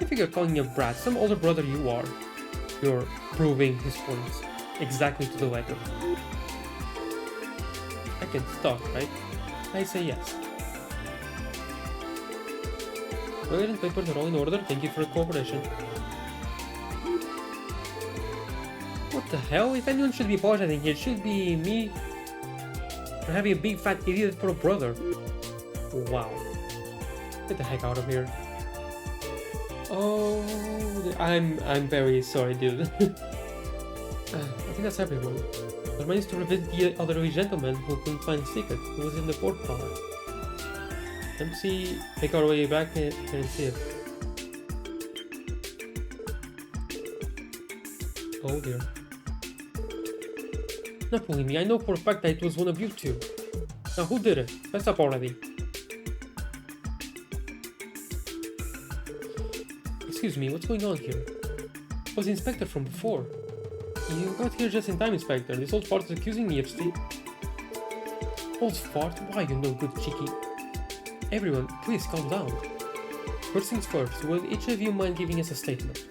I figure calling you a brat, some older brother you are. You're proving his points. Exactly to the letter. I can stop, right? I say yes. Luggage and papers are all in order, thank you for your cooperation. What the hell? If anyone should be apologizing here, it should be me for having a big fat idiot for a brother. Wow. Get the heck out of here. Oh, I'm very sorry, dude. I think that's everyone. I managed to revisit the other gentleman who couldn't find his ticket, who was in the port car. Let's see, make our way back and see it. Oh dear. Not believe me, I know for a fact that it was one of you two. Now who did it? Fess up already. Excuse me, what's going on here? I was the inspector from before. You got here just in time, Inspector. This old fart is accusing me of Old fart? Why, you no good cheeky? Everyone, please calm down. First things first, will each of you mind giving us a statement?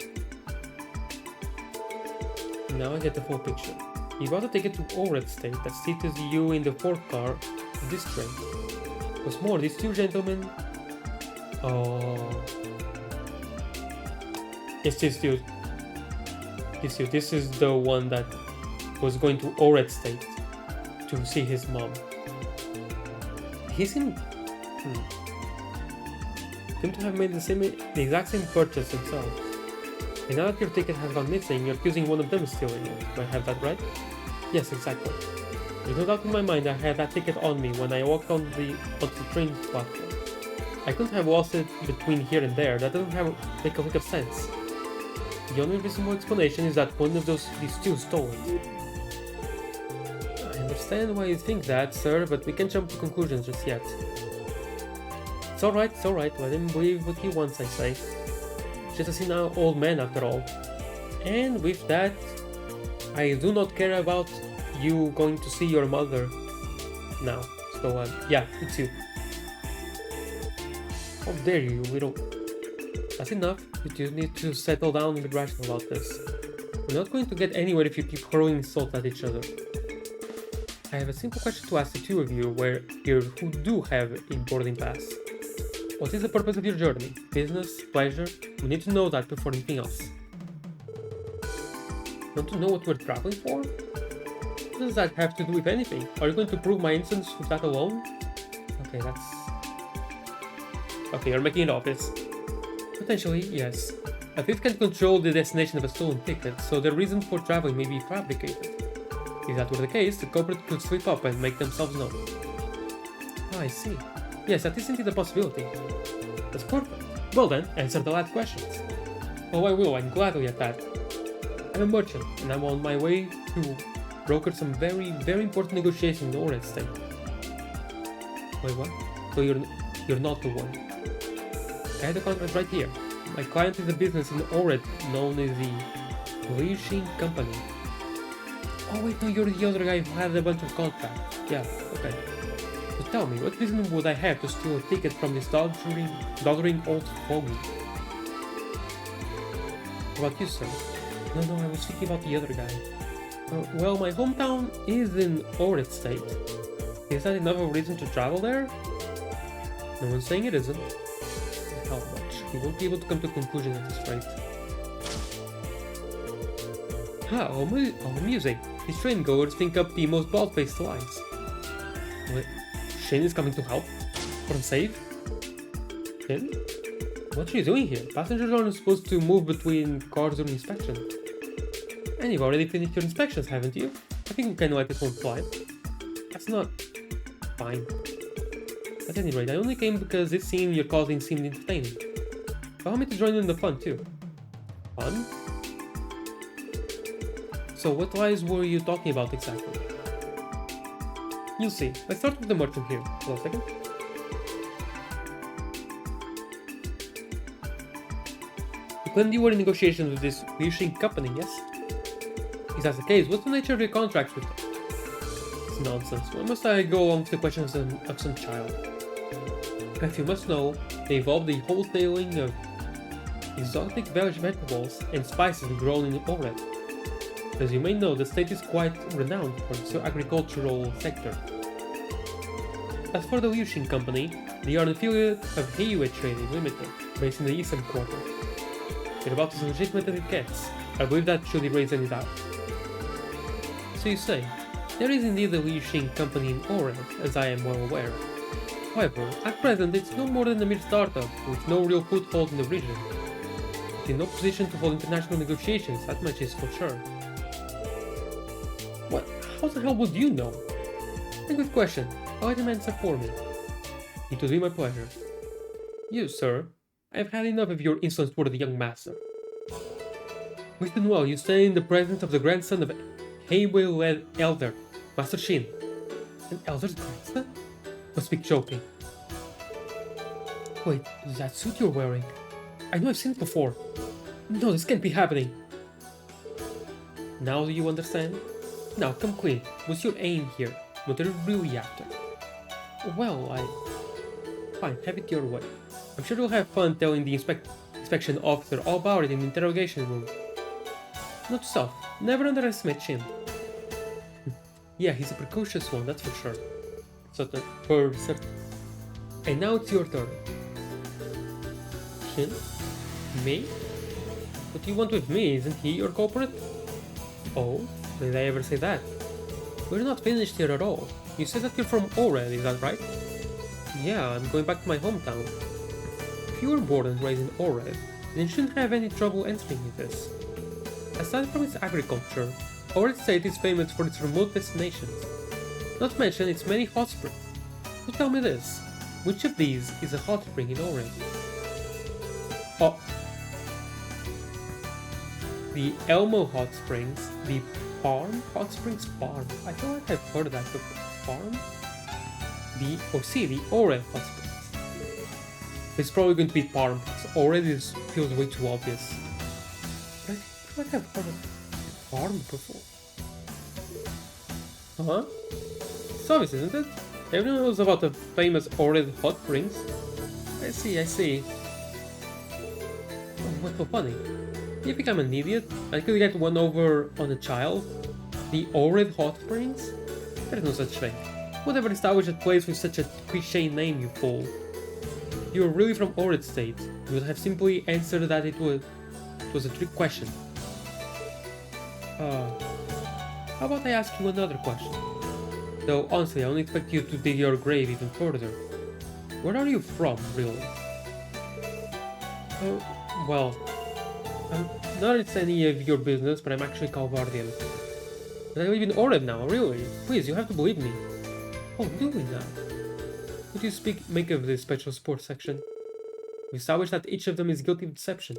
Now I get the full picture. You got a ticket to Ored State that seated you in the fourth car of this train. What's more, these two gentlemen... Oh... Yes, this dude. This is the one that was going to Ored State to see his mom. He seemed to have made the exact same purchase himself. And now that your ticket has gone missing, you're accusing one of them of stealing it. Do I have that right? Yes, exactly. There's no doubt in my mind I had that ticket on me when I walked onto the train platform. I couldn't have lost it between here and there. That doesn't make a lick of sense. The only reasonable explanation is that one of these two stole it. I understand why you think that, sir, but we can't jump to conclusions just yet. It's alright, let him believe what he wants, I say. Just a senile old man after all. And with that, I do not care about you going to see your mother now. So, yeah, it's you. How dare you, little... That's enough. You need to settle down and be rational about this. We're not going to get anywhere if you keep hurling insults at each other. I have a simple question to ask the two of you who do have a boarding pass. What is the purpose of your journey? Business? Pleasure? We need to know that before anything else. Want to know what we're traveling for? What does that have to do with anything? Are you going to prove my innocence with that alone? Okay, Okay, you're making it obvious. Potentially, yes. A thief can control the destination of a stolen ticket, so the reason for traveling may be fabricated. If that were the case, the culprit could slip up and make themselves known. Oh, I see. Yes, that is indeed a possibility. That's perfect. Well then, answer the last questions. Oh, I will, and gladly at that. I'm a merchant, and I'm on my way to broker some very, very important negotiations in Ored State. Wait, what? So you're not the one. I had the contract right here. My client is a business in Ored known as the Leashing Company. Oh wait, no, you're the other guy who had a bunch of contracts. Yeah, okay. So tell me, what reason would I have to steal a ticket from this doddering old fogey? What about you, sir? No, I was thinking about the other guy. Well, my hometown is in Ored State. Is that enough of a reason to travel there? No one's saying it isn't. How much? You won't be able to come to a conclusion at this rate. Amusing. These train goers think up the most bald-faced lies. Wait, Shin is coming to help? From save? Shin? What are you doing here? Passengers aren't supposed to move between cars during inspection. And you've already finished your inspections, haven't you? I think we can let this one fly. That's not... fine. At any rate, I only came because this scene you're causing seemed entertaining. Allow me to join in the fun too. Fun? So what lies were you talking about exactly? You'll see. Let's start with the merchant here. Hold on a second. You claimed you were in negotiations with this leashing company, yes? If that's the case, what's the nature of your contract with them? It's nonsense. Why must I go along with the questions of some child? If you must know, they involve the wholesaling of exotic vegetables and spices grown in Ored. As you may know, the state is quite renowned for its agricultural sector. As for the Liuxin Company, they are an affiliate of Heiwei Trading Limited, based in the eastern quarter. They're about as legitimate as it gets. I believe that should erase any doubt. So you say, there is indeed a Liuxin Company in Ored, as I am well aware. However, at present it's no more than a mere startup, with no real foothold in the region. It's in no position to hold international negotiations, that much is for sure. What? How the hell would you know? A good question. I'll let him answer for me. It would be my pleasure. You, sir, I have had enough of your insolence toward the young master. Listen well, you stand in the presence of the grandson of Heiwei-led elder, Master Shin. An elder's grandson? Must be joking. Wait, that suit you're wearing? I know I've seen it before. No, this can't be happening. Now do you understand? Now, come clean. What's your aim here? What are you really after? Well, Fine, have it your way. I'm sure you'll have fun telling the inspection officer all about it in the interrogation room. Note to self, never underestimate Shin. Yeah, he's a precocious one, that's for sure. For certain. And now it's your turn. Shin? Me? What do you want with me? Isn't he your culprit? Oh? Did I ever say that? We're not finished here at all. You said that you're from Ored, is that right? Yeah, I'm going back to my hometown. If you were born and raised in Ored, then you shouldn't have any trouble answering me this. Aside from its agriculture, Ored State is famous for its remote destinations. Not to mention its many hot springs. So tell me this, which of these is a hot spring in Ored? Oh. The Elmo Hot Springs, the Farm Hot Springs Farm. I feel like I've heard of that before. Farm? The Ored Hot Springs. It's probably going to be Farm, because Ored feels way too obvious. But I feel like I've heard of Farm before. Huh? It's obvious, isn't it? Everyone knows about the famous Ored Hot Springs. I see. Oh, what's so funny? You think I'm an idiot? I could get one over on a child? The Ored Hot Springs? There's no such thing. Whatever established a place with such a cliché name, you fool. If you were really from Ored State, you would have simply answered that it was a trick question. How about I ask you another question? Though honestly, I don't expect you to dig your grave even further. Where are you from, really? Well, not it's any of your business, but I'm actually Calvardian. But I live in Ored now, really. Please, you have to believe me. Oh, do we now? What do you make of this special sports section? We established that each of them is guilty of deception.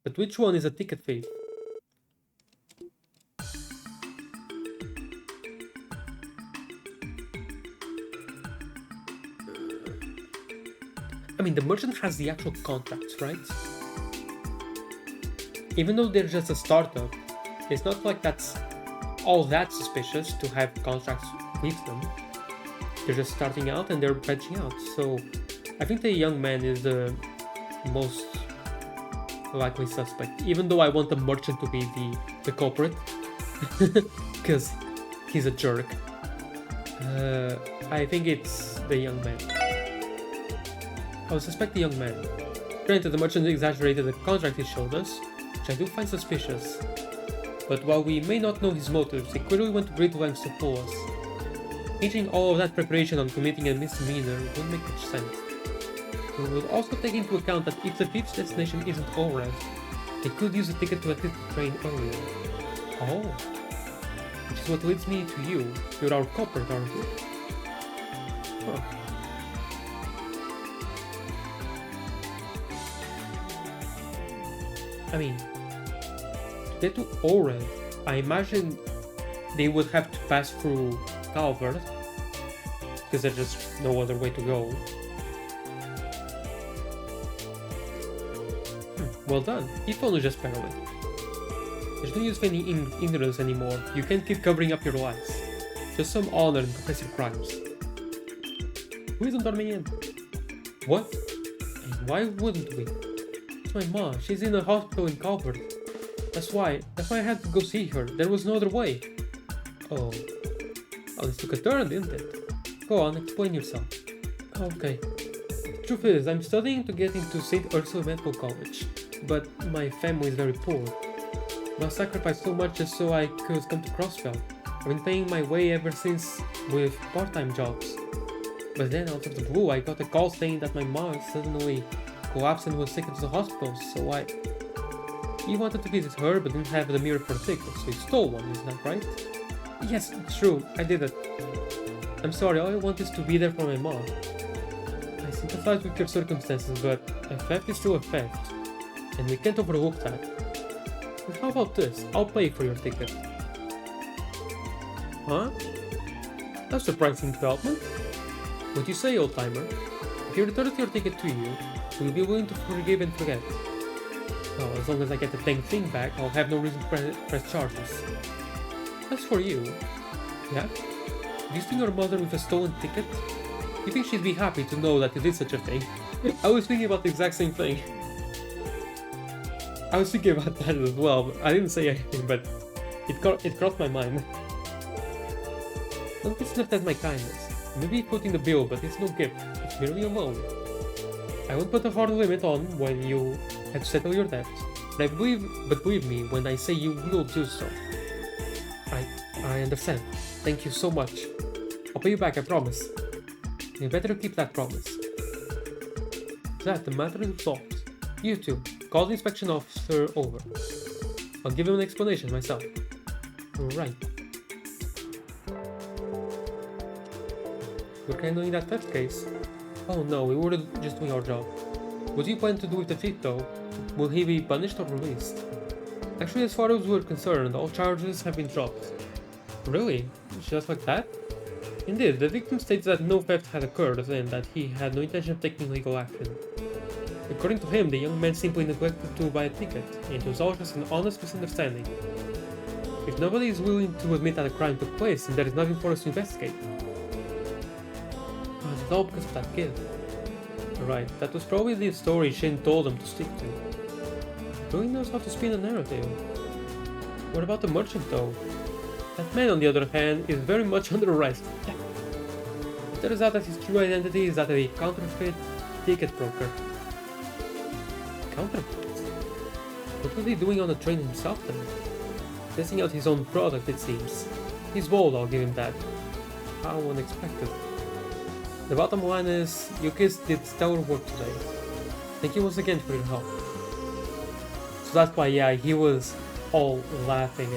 But which one is a ticket thief? I mean, the merchant has the actual contracts, right? Even though they're just a startup, it's not like that's all that suspicious to have contracts with them. They're just starting out and they're branching out. So I think the young man is the most likely suspect, even though I want the merchant to be the culprit because he's a jerk. I think it's the young man. I would suspect the young man. Granted, the merchant exaggerated the contract he showed us, which I do find suspicious. But while we may not know his motives, he clearly went to great lengths to fool us. Hinging all of that preparation on committing a misdemeanor wouldn't make much sense. We will also take into account that if the thief's destination isn't Orez, they could use a ticket to exit the train earlier. Oh. Which is what leads me to you. You're our culprit, aren't you? Huh. I mean, to get to Orez, I imagine they would have to pass through Calvert, because there's just no other way to go. Well done, if only just barely. There's no use of any ignorance anymore. You can't keep covering up your lies. Just some honor and confess your crimes. Who isn't letting me in? What? And why wouldn't we? It's my mom. She's in a hospital in Calvert. That's why I had to go see her. There was no other way. Oh, this took a turn, didn't it? Go on, explain yourself. Okay. The truth is, I'm studying to get into St. Ursula Medical College, but my family is very poor. I sacrificed so much just so I could come to Crossfell. I've been paying my way ever since with part-time jobs. But then out of the blue, I got a call saying that my mom suddenly collapsed and was taken to the hospital, so He wanted to visit her but didn't have the mirror for a ticket, so he stole one, isn't that right? Yes, it's true, I did it. I'm sorry, all I want is to be there for my mom. I sympathize with your circumstances, but a theft is still a theft, and we can't overlook that. But how about this? I'll pay for your ticket. Huh? That's a surprising development. What do you say, old-timer? If you return your ticket to you, will you be willing to forgive and forget? Well, as long as I get the dang thing back, I'll have no reason to press charges. As for you... Yeah? Visiting your mother with a stolen ticket? You think she'd be happy to know that you did such a thing? I was thinking about the exact same thing. I was thinking about that as well. I didn't say anything, but it crossed my mind. Don't be sniffed at my kindness. Maybe footing the bill, but it's no gift. It's merely a loan. I won't put a hard limit on when you have to settle your debt, but believe me when I say you will do so. I understand. Thank you so much. I'll pay you back, I promise. You better keep that promise. That the matter is resolved. You two, call the inspection officer over. I'll give him an explanation myself. Right. We're handling that theft case. Oh no, we were just doing our job. What do you plan to do with the thief though? Will he be punished or released? Actually, as far as we're concerned, all charges have been dropped. Really? Just like that? Indeed, the victim states that no theft had occurred and that he had no intention of taking legal action. According to him, the young man simply neglected to buy a ticket, and it was all just an honest misunderstanding. If nobody is willing to admit that a crime took place, then there is nothing for us to investigate. It's all because of that kid. Right, that was probably the story Shane told him to stick to. He really knows how to spin a narrative. What about the merchant though? That man, on the other hand, is very much under arrest. It turns out that his true identity is that of a counterfeit ticket broker. Counterfeit? What was he doing on the train himself then? Testing out his own product, it seems. He's bold, I'll give him that. How unexpected. The bottom line is, you kids did stellar work today. Thank you once again for your help. So that's why, yeah, he was all laughing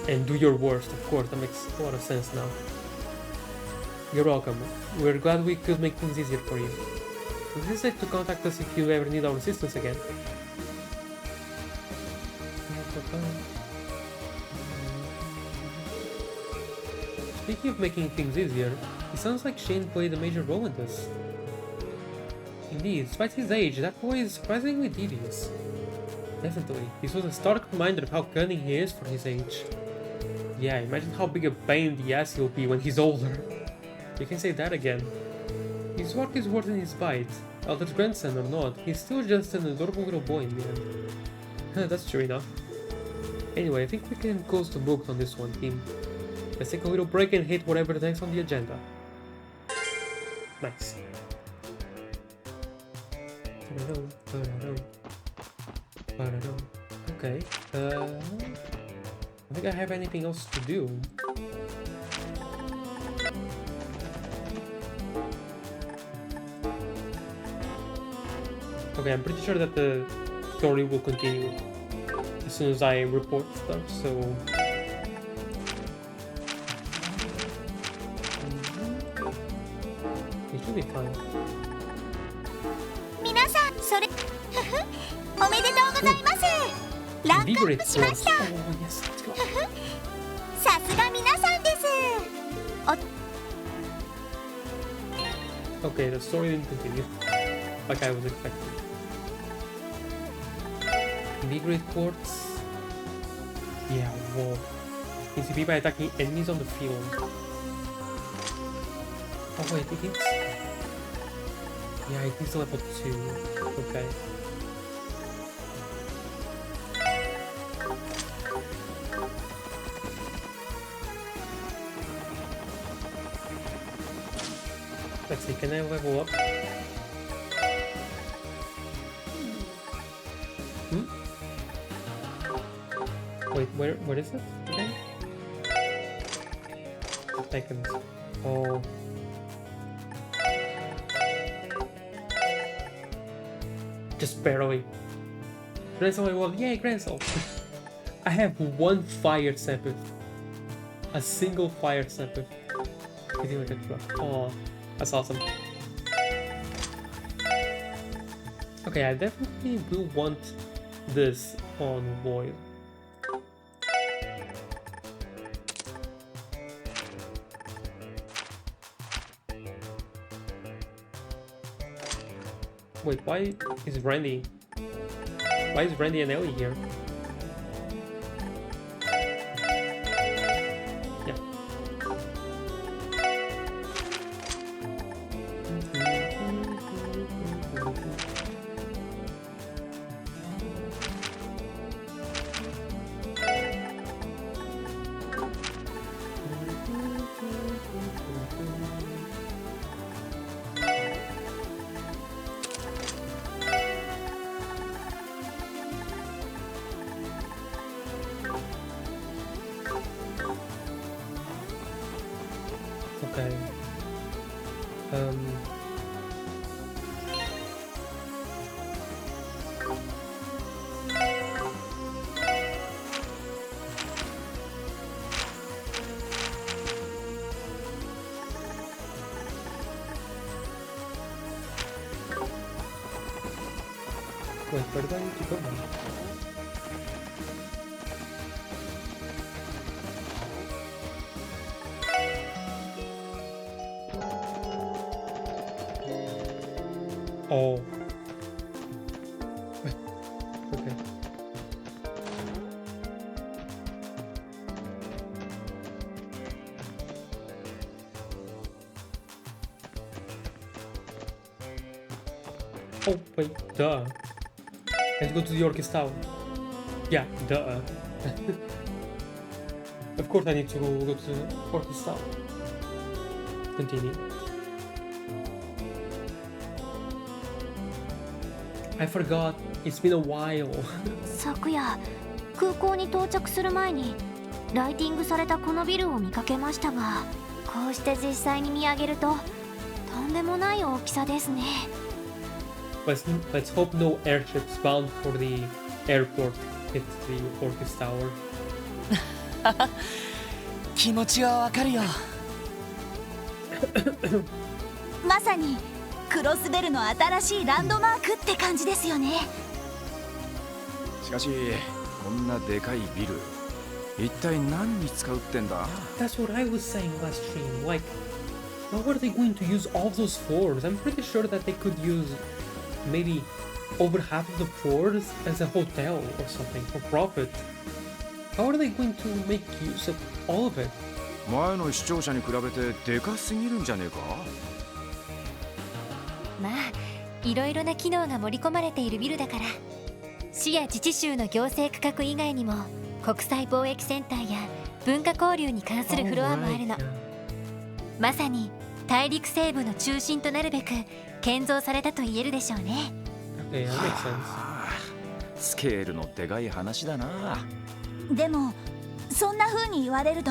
and do your worst, of course, that makes a lot of sense now. You're welcome. We're glad we could make things easier for you. Don't hesitate to contact us if you ever need our assistance again. Speaking of making things easier, it sounds like Shane played a major role in this. He Indeed, despite his age, that boy is surprisingly devious. Definitely, this was a stark reminder of how cunning he is for his age. Yeah, imagine how big a pain in the ass he'll be when he's older. You can say that again. His work is worth in his bite. Elder's grandson or not, he's still just an adorable little boy in the end. That's true enough. Anyway, I think we can close the book on this one, team. Let's take a little break and hit whatever's next on the agenda. Nice. Okay, I think I have anything else to do. Okay, I'm pretty sure that the story will continue as soon as I report stuff, so... It should be fine.
皆さん、それ、ふふ、おめでとうございます。ランクアップしました。
Oh, yes, let's go.
さすが皆さんです。
Okay, the story didn't continue, like I was expecting. Integrate quartz. Yeah, whoa. ECP by attacking enemies on the field. Oh wait, it hits. Yeah, it hits level 2. Okay. Let's see, can I level up? Wait, where is it again? Seconds. Oh. Just barely. Grancel level, yay, Grancel! I have one fire Sepith. A single fire Sepith. Hitting like a truck. Oh, that's awesome. Okay, I definitely will want this on Void. Wait, why is Randy and Ellie here? Yeah. Okay. Wait, where do I need to go now? Oh. Okay. Oh, wait, duh. Let's go to the Orchis Tower. Yeah, duh. Of course I need to go to the Orchis Tower. Continue. I forgot. It's been a while.
昨夜、空港に到着する前にライティングされたこのビルを見かけましたが、こうして実際に見上げるととんでもない大きさですね。
Let's hope no airships bound for the airport hit the Orchis Tower.
気持ちはわかるよ。
まさにクロスベルの新しいランドマークって感じですよね。
しかしこんなでかいビル一体何に使うってんだ？
That's what I was saying last stream. Like, how are they going to use all those floors? I'm pretty sure that they could use maybe over half of the floors as a hotel or something for profit. How are they going to make use of all of it?
前の視聴者に比べてでかすぎるんじゃねえか。
まあいろいろな機能が盛り込まれているビルだから、市や自治州の行政区画以外にも国際貿易センターや文化交流に関するフロアもあるの。まさに大陸西部の中心となるべく建造されたと言えるでしょうね。
Okay, that makes sense.
スケールのでかい話だな。
でもそんな風に言われると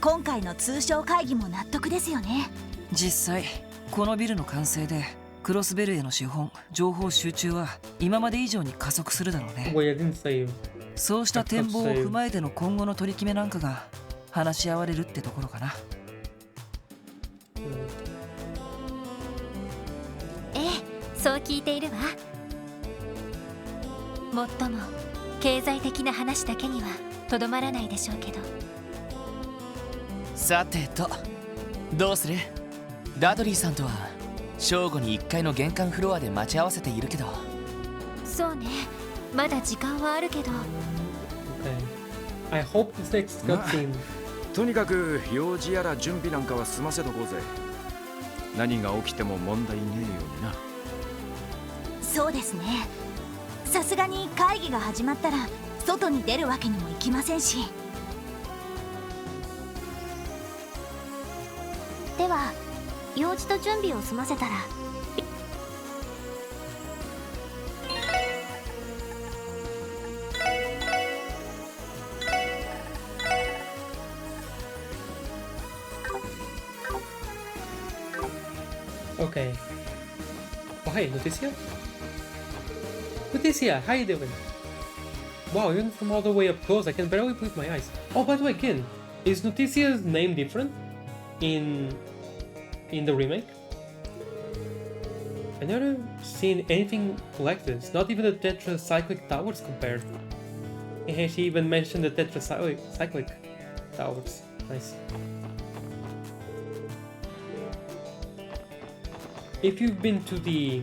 今回の通商会議も納得ですよね。
実際このビルの完成でクロスベルへの資本情報集中は今まで以上に加速するだろうね。
Wait, I didn't say.
そうした展望を踏まえての今後の取り決めなんかが話し合われるってところかな。
ええ、そう聞いているわ。もっとも経済的な話だけにはとどまらないでしょうけど。
さてと、どうする？ダドリーさんとは正午に1階の玄関フロアで待ち合わせているけど。
そうね、まだ時間はあるけど。
Okay. I hope this next cutscene.
とにかく用事やら準備なんかは済ませとこうぜ。何が起きても問題ねえようにな。
そうですね。さすがに会議が始まったら外に出るわけにもいきませんし。
では用事と準備を済ませたら
Okay. Oh, hey, Noticia? Noticia, how you doing? Wow, even from all the way up close, I can barely believe my eyes. Oh, by the way, Kin, is Noticia's name different in the remake? I've never seen anything like this, not even the tetracyclic towers compared. And she even mentioned the tetracyclic towers. Nice. If you've been to the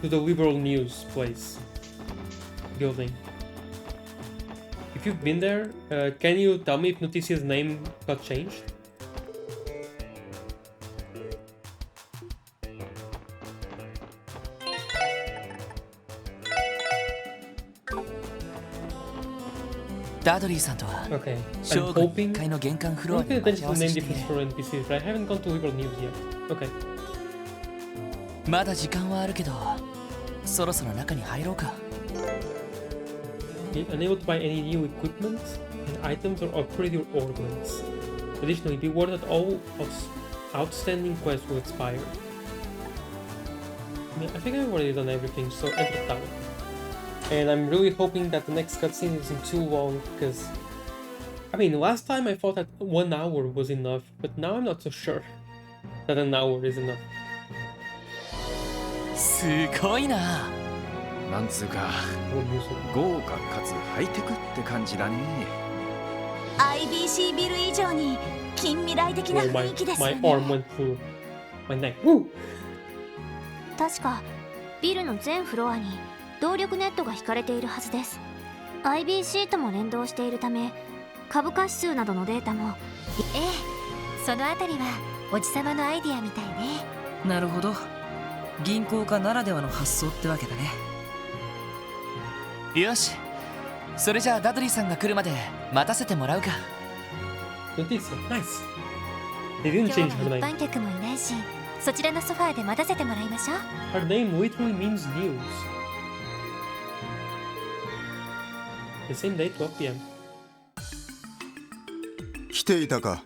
liberal news place building, if you've been there, can you tell me if Noticia's name got changed?
Dudley さんとは
Okay,
正
I'm
午
hoping.
1階の玄関フロア
I'm
に
paying
待ち
attention
合わ
to
せ
name
して
difference for NPCs, but I haven't gone to liberal news yet. Okay.
まだ時間はあるけど、そろそろ中に入ろうか。
Unable to buy any new equipment and items or upgrade your ornaments. Additionally, be warned that all of outstanding quests will expire. I think I've already done everything, so enter the tower. And I'm really hoping that the next cutscene isn't too long, because I mean, last time I thought that 1 hour was enough, but now I'm not so sure that an hour is enough.
すごいな。
なんつうか
What music?
豪華かつハイテクって感じだね。
IBC ビル以上に近未来的な
Oh,
雰囲気ですよ
my
ね。
arm went through my neck. Woo!
確かビルの全フロアに動力ネットが引かれているはずです。 IBC とも連動しているため株価指数などのデータも。
ええ、そのあたりはおじさまのアイディアみたいね。
なるほど。銀行家ならではの発想ってわけだね。
よし、それじゃあダドリーさんが来るまで待たせてもらうか。
Noticia, nice. They didn't
今日
change
は
her
一
name.
般客もいないし、そちらのソファーで待たせてもらいましょう。
Her name literally means news. The same day, 12 p.m.
来ていたか。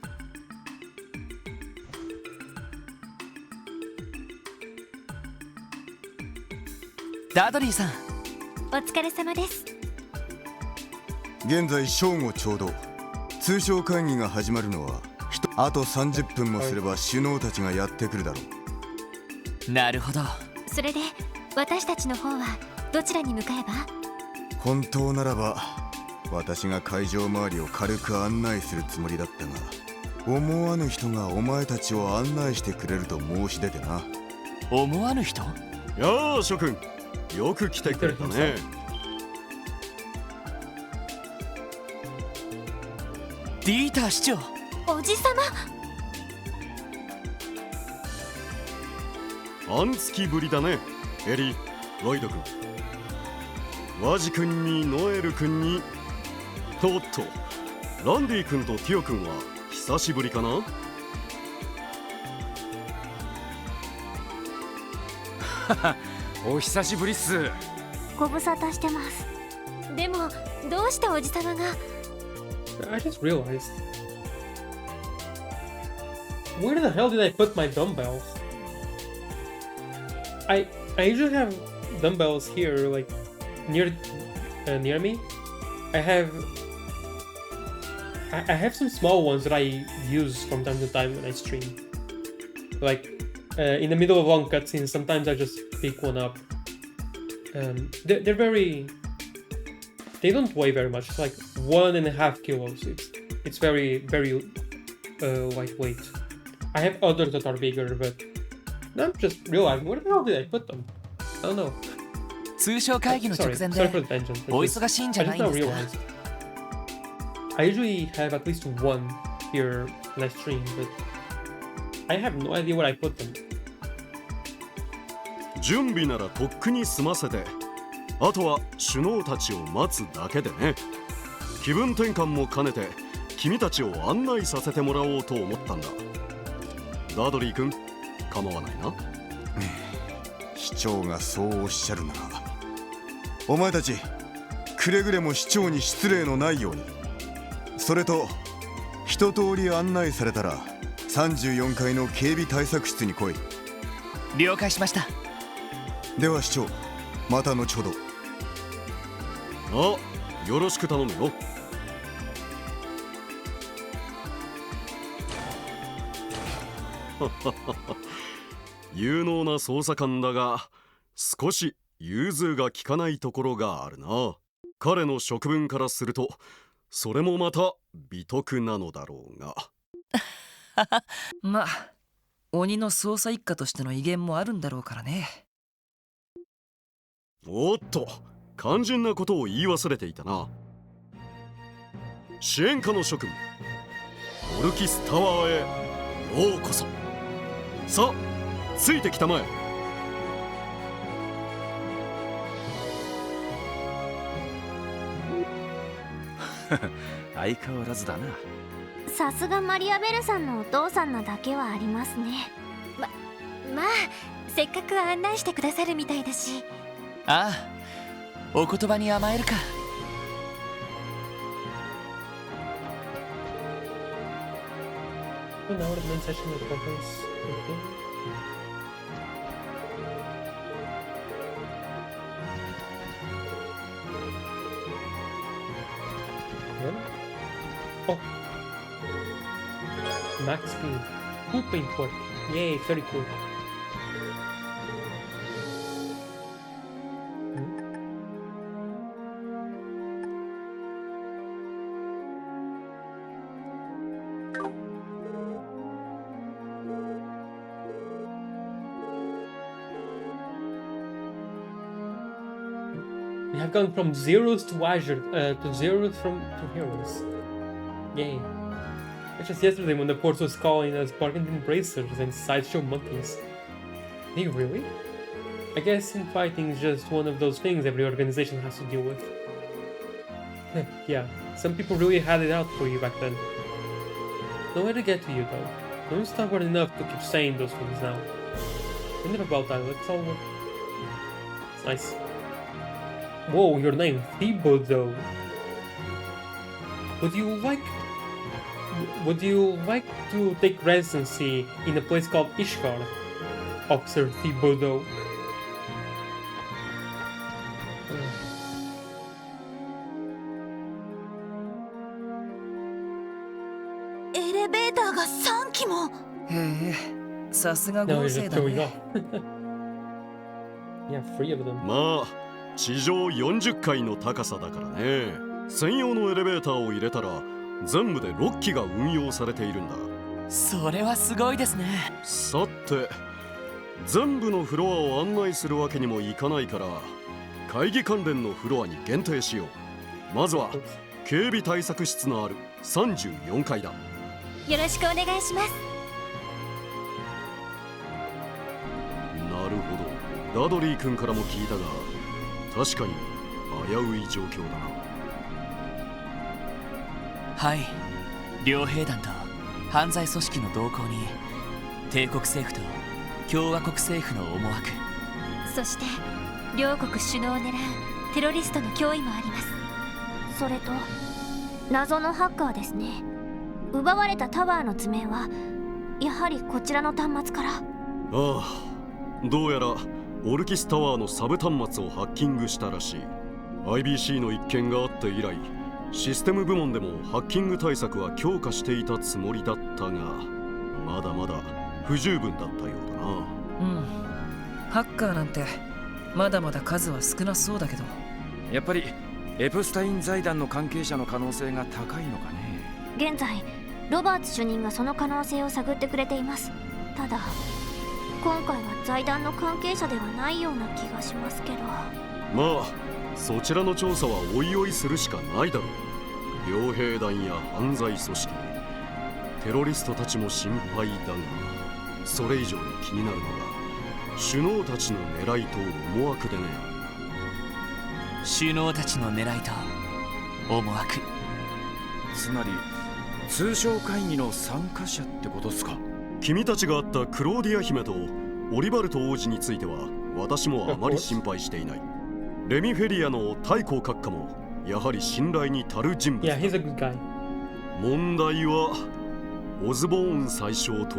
ダドリーさん、
お疲れ様です。
現在正午ちょうど。通商会議が始まるのはあと30分もすれば首脳たちがやってくるだろう。
なるほど。
それで私たちの方はどちらに向かえば？
本当ならば私が会場周りを軽く案内するつもりだったが、思わぬ人がお前たちを案内してくれると申し出てな。
思わぬ人？
やあ諸君、よく来てくれたね。
ディーター市長。
おじさま。
半月ぶりだね、エリー、ロイド君。ワジ君にノエル君に、おっと、ランディ君とティオ君は久しぶりかな。お久しぶりっす。
ご無沙汰してます。
でもどうしておじさまが？
I just realized. Where the hell did I put my dumbbells? I usually have dumbbells here, like near me. I have some small ones that I use from time to time when I stream. Like in the middle of long cutscenes, sometimes I just pick one up. They're very. They don't weigh very much. It's like 1.5 kilos. It's very lightweight. I have others that are bigger, but I'm just realizing where the hell did I put them? I don't know.
通商会議の直前
Sorry
で
for the tangent.
お忙しいんじゃ
I
ない
just
ん
now
ですか？
realized. I usually have at least one here when I stream, but I have no idea where I put them.
準備ならとっくに済ませて、あとは首脳たちを待つだけでね。気分転換も兼ねて君たちを案内させてもらおうと思ったんだ。ダドリー君、構わないな。
市長がそうおっしゃるなら、お前たちくれぐれも市長に失礼のないように。それと一通り案内されたら34階の警備対策室に来い。
了解しました。
では市長、また後ほど。
あ、よろしく頼むよ。有能な捜査官だが、少し融通が利かないところがあるな。彼の職分からすると、それもまた美徳なのだろうが。
まあ鬼の捜査一課としての威厳もあるんだろうからね。
おっと、肝心なことを言い忘れていたな。支援課の諸君、オルキスタワーへようこそ。さあ、ついてきたまえ。
相変わらずだな。
さすがマリアベルさんのお父さんなだけはありますね。
まあせっかく案内してくださるみたいだし。
ああ、お言葉に甘えるか。
Now the main session of the conference. Oh, max speed. Cool paint work. Yay, very cool. We have gone from zeros to Azure, to zeros to heroes. Yay. It's just yesterday when the port was calling us bargain bracers and sideshow monkeys. They really? I guess infighting is just one of those things every organization has to deal with. Yeah, some people really had it out for you back then. Nowhere to get to you though. Don't stubborn enough to keep saying those things now. Enough about that, let's all work. It's nice. Whoa, your name, Thibodeau. Would you like to take residency in a place called Ishkar, Officer Thibodeau?
Elevator が3機も。
へえ、さすが
No,
豪
you're
勢
just
だ
showing
ね。
off. Yeah, 3 of them.
まあ、地上40階の高さだからね。専用のエレベーターを入れたら全部で6機が運用されているんだ。
それはすごいですね。
さて、全部のフロアを案内するわけにもいかないから、会議関連のフロアに限定しよう。まずは警備対策室のある34階だ。
よろしくお願いします。
なるほど、ダドリー君からも聞いたが、確かに危うい状況だな。
はい、両兵団と犯罪組織の動向に帝国政府と共和国政府の思惑、
そして両国首脳を狙うテロリストの脅威もあります。
それと謎のハッカーですね。奪われたタワーの図面はやはりこちらの端末から。
ああ、どうやらオルキスタワーのサブ端末をハッキングしたらしい。 IBC の一件があって以来、システム部門でもハッキング対策は強化していたつもりだったが、まだまだ不十分だったようだな。
ハッカーなんてまだまだ数は少なそうだけど、
やっぱりエプスタイン財団の関係者の可能性が高いのかね。
現在ロバーツ主任がその可能性を探ってくれています。ただ今回は財団の関係者ではないような気がしますけど。
まあそちらの調査はおいおいするしかないだろう。両兵団や犯罪組織、テロリストたちも心配だが、それ以上に気になるのが首脳たちの狙いと思惑でね。
首脳たちの狙いと思惑、
つまり通商会議の参加者ってことっすか。
君たちが会ったクローディア姫とオリバルト王子については私もあまり心配していない。レミフェリアの太閤閣下もやはり信頼に足る人物だ。
Yeah, he's a good guy.
問題はオズボーン宰相と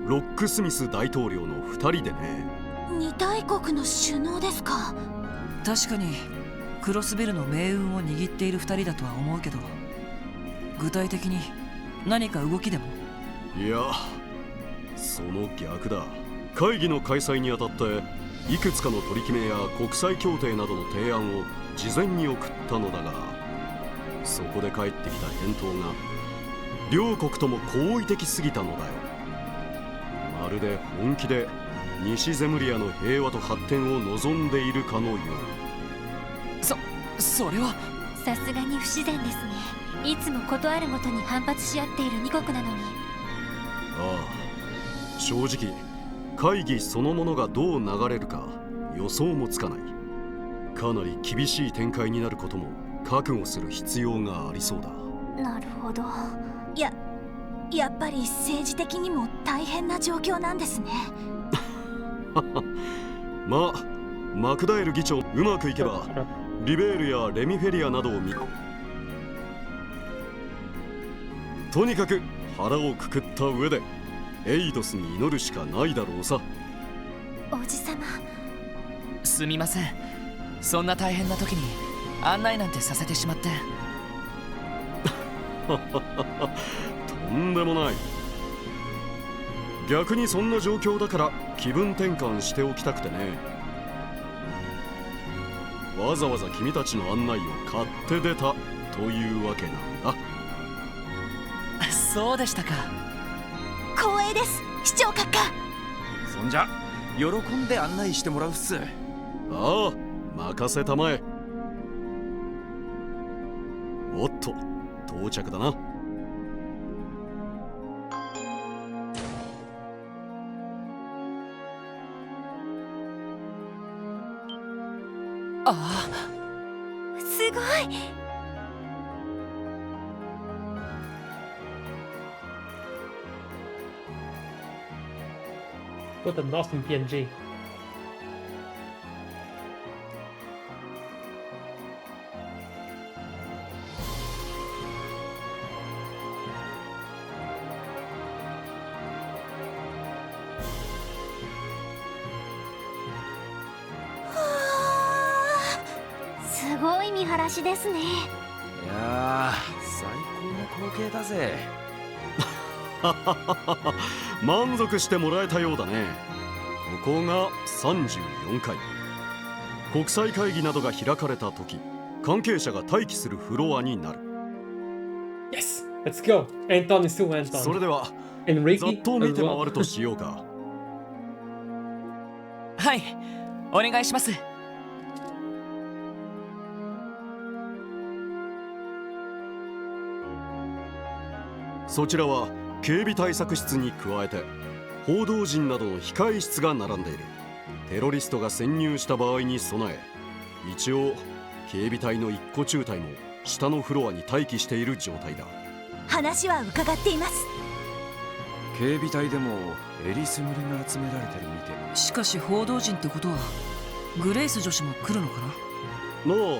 ロックスミス大統領の2人でね。
二大国の首脳ですか。
確かにクロスベルの命運を握っている2人だとは思うけど、具体的に何か動きでも。
いや、その逆だ。会議の開催にあたっていくつかの取り決めや国際協定などの提案を事前に送ったのだが、そこで返ってきた返答が両国とも好意的すぎたのだよ。まるで本気で西ゼムリアの平和と発展を望んでいるかのよう。
それは
さすがに不自然ですね。いつもことあるごとに反発し合っている2国なのに。
ああ、正直会議そのものがどう流れるか予想もつかない。かなり厳しい展開になることも覚悟する必要がありそうだ。
なるほど。
やっぱり政治的にも大変な状況なんですね。
まあマクダエル議長うまくいけばリベールやレミフェリアなどをとにかく腹をくくった上でエイドスに祈るしかないだろうさ。
王子様、
すみません、そんな大変な時に案内なんてさせてしまって。
とんでもない。逆にそんな状況だから気分転換しておきたくてね。わざわざ君たちの案内を買って出たというわけなんだ。
そうでしたか。
光栄です、市長閣下。
そんじゃ喜んで案内してもらうっす。
ああ、任せたまえ。おっと、到着だな。
ああ、
すごい。
What an awesome PNG.
すごい見晴らしですね。
いやー、最高の光景だぜ。
満足してもらえたようだね。ここが34階。国際会議などが開かれた時、関係者が待機するフロアになる。
Yes, let's go. Anton is still Anton.
それでは
Enrique
ざっと見て
as well.
回るとしようか。
はい、お願いします。
そちらは警備対策室に加えて報道陣などの控え室が並んでいる。テロリストが潜入した場合に備え、一応警備隊の一個中隊も下のフロアに待機している状態だ。
話は伺っています。
警備隊でもエリスムリが集められてるみてえ。
しかし報道陣ってことはグレイス女子も来るのかな。
なあ、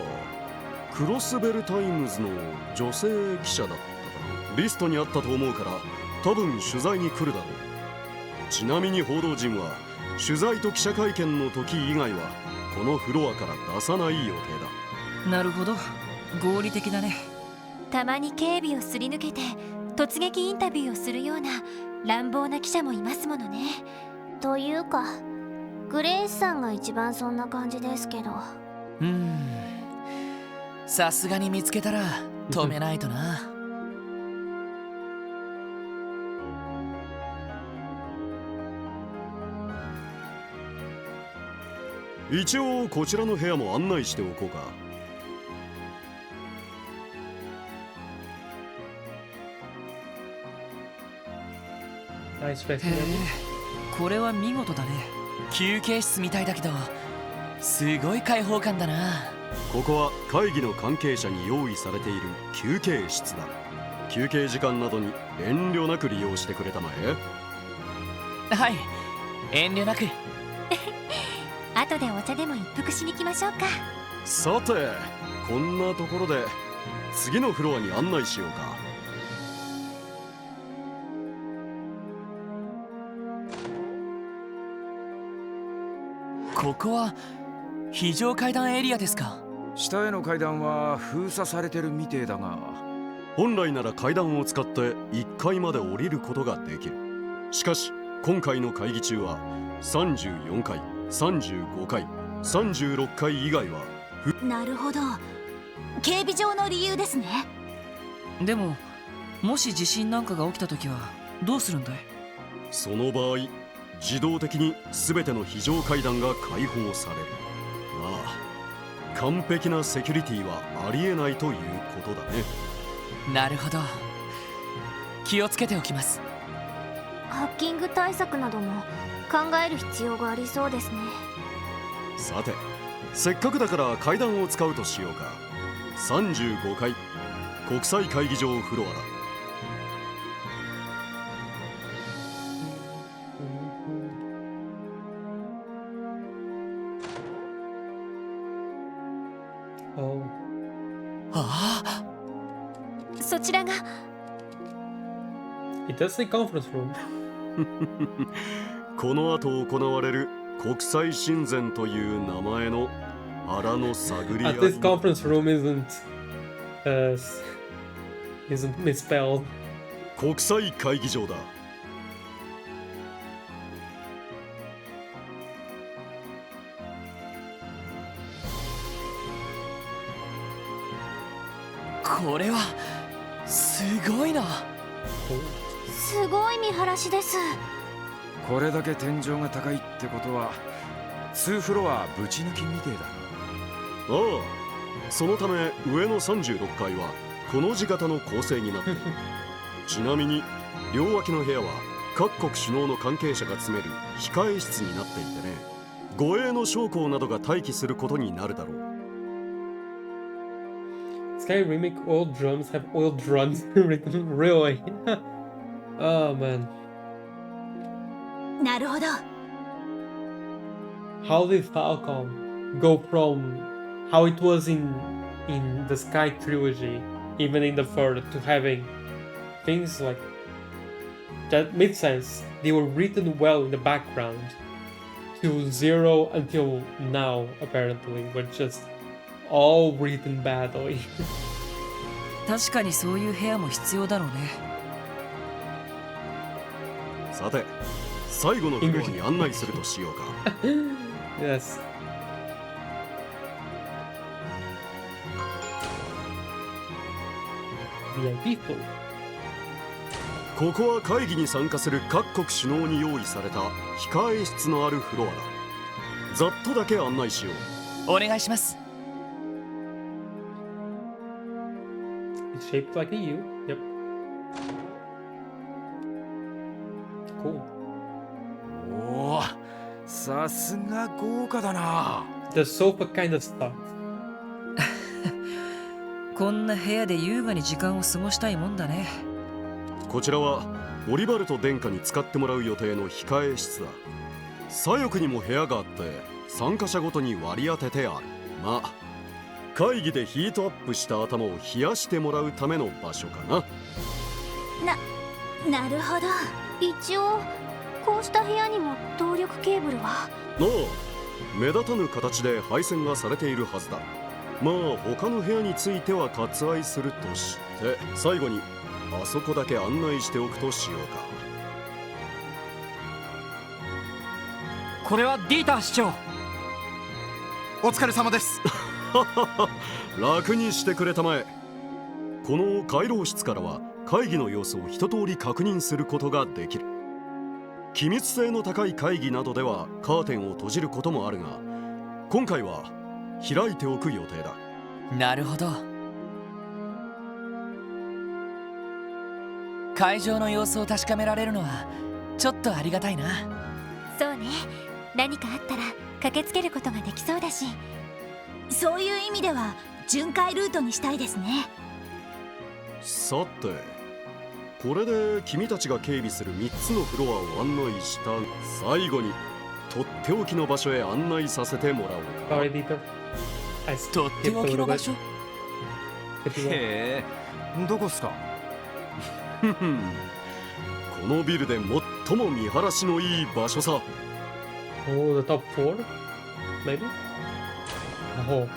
クロスベルタイムズの女性記者だったかな。リストにあったと思うから多分取材に来るだろう。ちなみに報道陣は取材と記者会見の時以外はこのフロアから出さない予定だ。
なるほど、合理的だね。
たまに警備をすり抜けて突撃インタビューをするような乱暴な記者もいますものね。
というかグレイスさんが一番そんな感じですけど。
さすがに見つけたら止めないとな。
一応こちらの部屋も案内しておこうか。
ナイスフェス
へえ、これは見事だね。
休憩室みたいだけどすごい開放感だな。
ここは会議の関係者に用意されている休憩室だ。休憩時間などに遠慮なく利用してくれたまえ。
はい、遠慮なく。
後でお茶でも一服しに行きましょうか。
さて、こんなところで次のフロアに案内しようか。
ここは非常階段エリアですか。
下への階段は封鎖されてるみてえだが、
本来なら階段を使って1階まで降りることができる。しかし今回の会議中は34階、35階、36階以外は
なるほど、警備上の理由ですね。
でももし地震なんかが起きた時はどうするんだい。
その場合自動的に全ての非常階段が開放される。まあ完璧なセキュリティはありえないということだね。
なるほど、気をつけておきます。
ハッキング対策なども考える必要がありそうですね。
さて、せっかくだから階段を使うとしようか。35階国際会議場フロアだ。
ああ、
そちらが。
It does say conference room.
この後行われる国際親善という名前の腹の探り合い。
At this conference room isn't misspelled.
国際会議場だ。
これはすごいな。
すごい見晴らしです。
これだけ天井が高いってことは2フロアぶち抜きみてえだな。
ああ、そのため上の36階はこの字型の構成になっている。ちなみに両脇の部屋は各国首脳の関係者が詰める控え室になっていてね、護衛の将校などが待機することになるだろう。
Sky remake oil drums have oil drums written really. Oh man.
なるほど。
How did Falcom go from how it was in the Sky trilogy, even in the third, to having things like that made sense? They were written well in the background to zero until now, apparently, were just all written badly.
確かにそういう部屋も必要だろうね。
さて、最後のフロアに案内するとしようか。
Yes. VIP floor.
ここは会議に参加する各国首脳に用意された控え室のあるフロアだ。ざっとだけ案内しよう。
お願いします。
It's shaped like a U. Yep. Cool.
おお、さすが豪華だな。
The sofa kind of stuff.
こんな部屋で優雅に時間を過ごしたいもんだね。
こちらはオリバルト殿下に使ってもらう予定の控え室だ。左翼にも部屋があって参加者ごとに割り当ててある。まあ会議でヒートアップした頭を冷やしてもらうための場所かな。
なるほど。
一応こうした部屋にも動力ケーブルは。
ああ、目立たぬ形で配線がされているはずだ。まあ他の部屋については割愛するとして、最後にあそこだけ案内しておくとしようか。
これはディーター市長。
お疲れ様です。
楽にしてくれたまえ。この回廊室からは会議の様子を一通り確認することができる。機密性の高い会議などではカーテンを閉じることもあるが、今回は開いておく予定だ。
なるほど。会場の様子を確かめられるのはちょっとありがたいな。
そうね、何かあったら駆けつけることができそうだし。
そういう意味では巡回ルートにしたいですね。
さて、これで君たちが警備する3つのフロアを案内した。最後にとっておきの場所へ案内させてもらおう。
Sorry, Dieter. I
とっておきの場所。
If you want.
へえ、どこっすか。
このビルで最も見晴らしのいい場所さ。
Oh, the top 4? Maybe? Oh.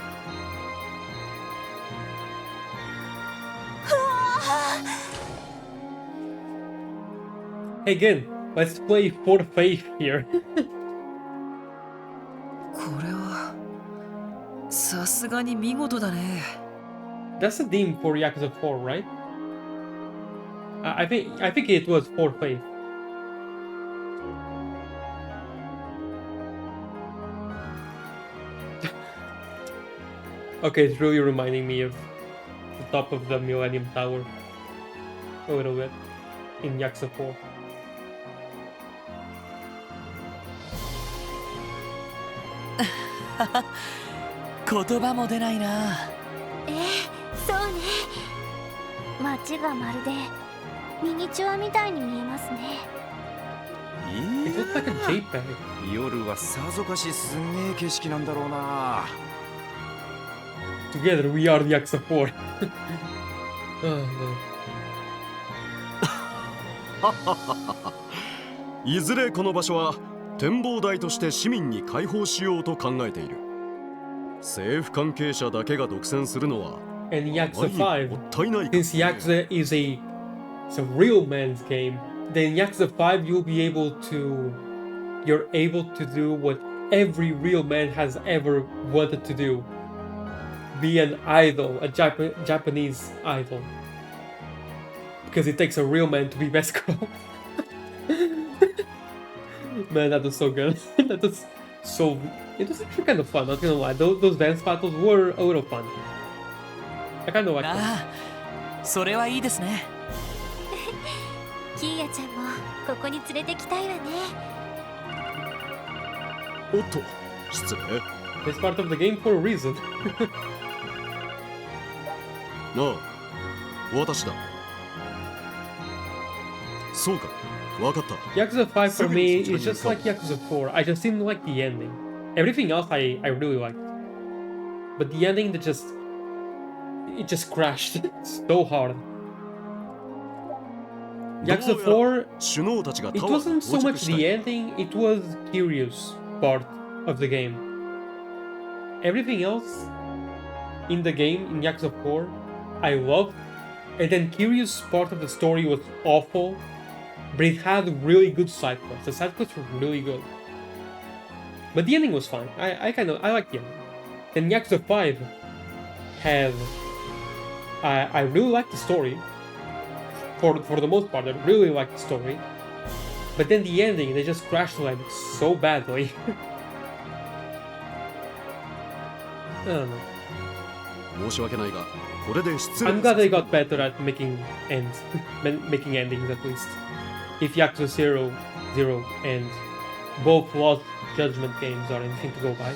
Hey, again, let's play for faith here.
これはさすがに見事だね。
That's the theme for Yakuza 4, right? I think it was for faith. Okay, it's really reminding me of the top of the Millennium Tower a little bit in Yakuza 4.
言葉も出ないな。
そうね。街がまるでミニチュアみたいに見えますね。
It looks like a JPEG.
夜はさぞかしすんげえ景色なんだろうな。
Together we are the Yakuza 4. Oh, man.
いずれこの場所は展望台として市民に開放しようと考えている。政府関係者だけが独占するのは
And Yakuza
もっ
5,
たいない。
since Yakuza is it's a real man's game, then Yakuza 5 you're able to do what every real man has ever wanted to do. Be an idol, a Japanese idol. Because it takes a real man to be best girl. Man, that was so good. That was so... It was actually kind of fun, not gonna lie. Those dance battles were a little fun. I kind of like them.
ああ、それはいいですね。
キーヤちゃんもここに連れてきたいわね。
おっと、失礼。
It's part of the game for a reason.
なあ、私だ。そうか、わかった。
Yakuza 5 for me is just like Yakuza 4. I just didn't like the ending. Everything else I really liked. But the ending it just crashed so hard. Yakuza 4,
首脳たちが
it
タワーに
wasn't so
到
much
着した
the
い。
ending, it was Kiryu's part of the game. Everything else in the game, in Yakuza 4, I loved. And then Kiryu's part of the story was awful, but it had really good side quests. The side quests were really good. But the ending was fine. I like the ending. Then Yakuza 5 had... I really liked the story. For the most part, I really liked the story. But then the ending, they just crashed like so badly. don't know.
申し訳ないが、これで失礼
I'm glad they got better at making ends, making endings at least. If Yakuza 0, 0 and both Lost Judgment games are anything to go by.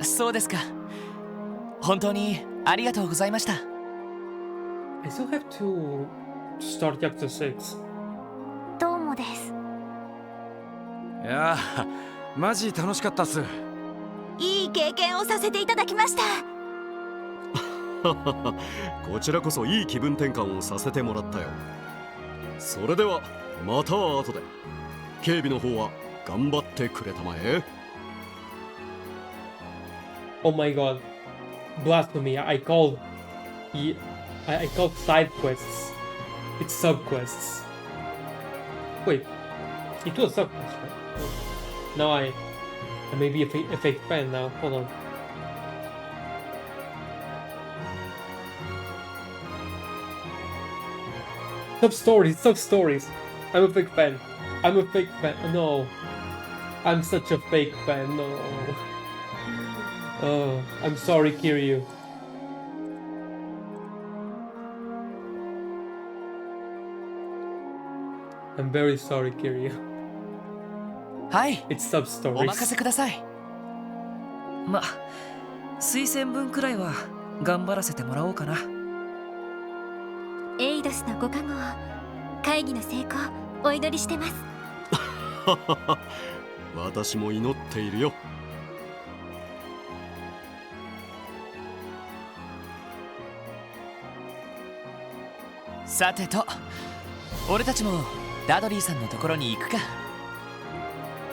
そうですか。本当にありがとうございました。
I still have to start Yakuza 6.
どうもです。
いやー、マジ楽しかったっす。
いい経験をさせていただきました。
こちらこそいい気分転換をさせてもらったよ。それではまた後で。警備の方は頑張ってくれたまえ。
Oh my god. Blasphemy. I called side quests. It's subquests. Wait. It was subquest, right? Now I may be a fake fan now. Hold on. Sub-stories. I'm a fake fan. No. I'm such a fake fan. No. Oh, I'm sorry, Kiryu. I'm very sorry, Kiryu.
はい、
It's sub-stories.
お任せください。
ま、推薦文くらいは頑張らせてもらおうかな。
エイドスのご加護を、会議の成功お祈りしてます。
私も祈っているよ。
さてと、俺たちもダドリーさんのところに行くか。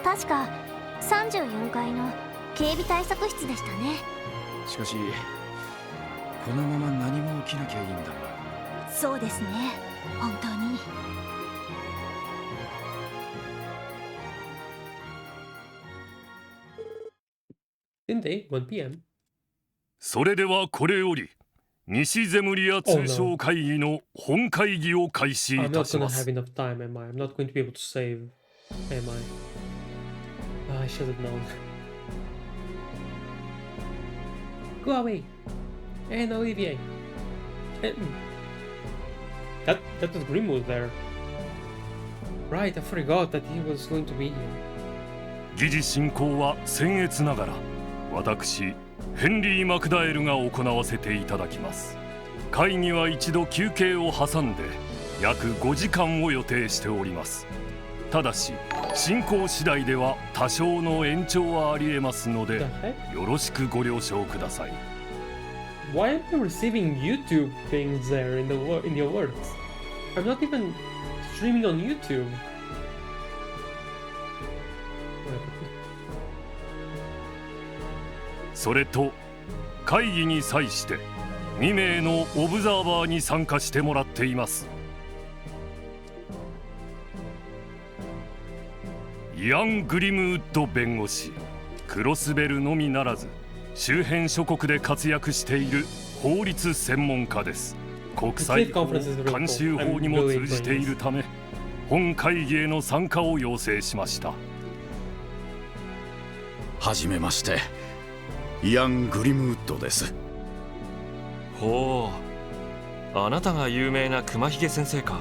確か34階の警備対策室でしたね。
しかしこのまま何も起きなきゃいいんだが。
そうですね、本当に。
Didn't they? 1 p.m.
それではこれより西ゼムリア通商会議の本会議を開始い
I'm
た
not
し
gonna
ます。
have enough time, am I? I'm not going to be able to save, am I? I should have known. Go away! And Olivier! That was Grimwood there. Right, I forgot that he was going to be here.
議事進行は僭越ながら私ヘンリー・マクダエルが行わせていただきます。会議は一度休憩を挟んで約5時間を予定しております。ただし進行次第では多少の延長はありえますので
The heck?
よろしくご了承ください。
Why am I receiving YouTube things there in the alerts? I'm not even streaming on YouTube. Whatever.
それと会議に際して2名のオブザーバーに参加してもらっています。イアン・グリムウッド弁護士、クロスベルのみならず周辺諸国で活躍している法律専門家です。国際法、慣習法にも通じているため本会議への参加を要請しました。
はじめまして、イアン・グリムウッドです。
ほう、あなたが有名な熊ひげ先生か。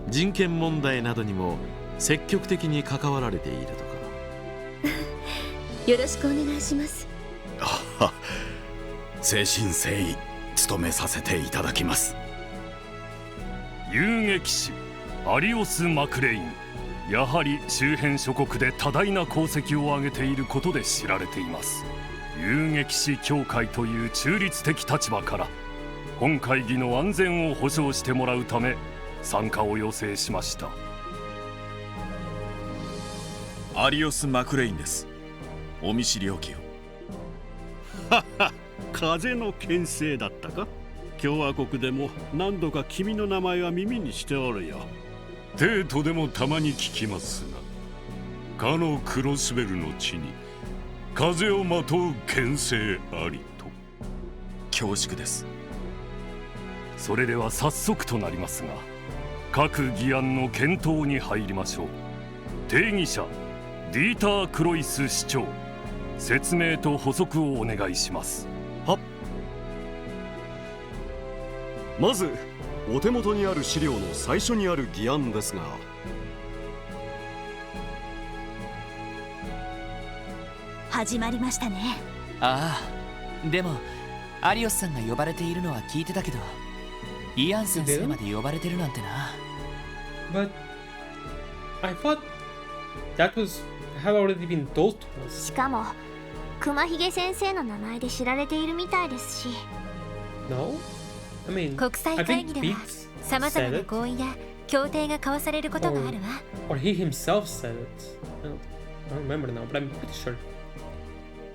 人権問題などにも積極的に関わられているとか。
よろしくお願いします。
誠心誠意務めさせていただきます。
遊撃士アリオス・マクレイン、やはり周辺諸国で多大な功績を挙げていることで知られています。遊撃士協会という中立的立場から本会議の安全を保障してもらうため参加を要請しました。
アリオス・マクレインです。お見知りおきを。
はは、風の牽制だったか。共和国でも何度か君の名前は耳にしておるよ。
帝都でもたまに聞きますが、かのクロスベルの地に風をまとう牽制ありと。
恐縮です。
それでは早速となりますが、各議案の検討に入りましょう。定議者ディーター・クロイス市長、説明と補足をお願いします。
はっ。まずお手元にある資料の最初にある議案ですが、
始まりましたね。
ああ、でもアリオスさんが呼ばれているのは聞いてたけど、イアン先生まで呼ばれてるなんてな。
But I thought that had already been told to us.
しかも熊ひげ先生の名前で知られているみたいですし。
No? I mean,
国際
I
会
think
議では
Biggs
さまざま
said
な
it,
合意や協定が交わされることがあるわ。
or he himself said it. I don't remember now, but I'm pretty sure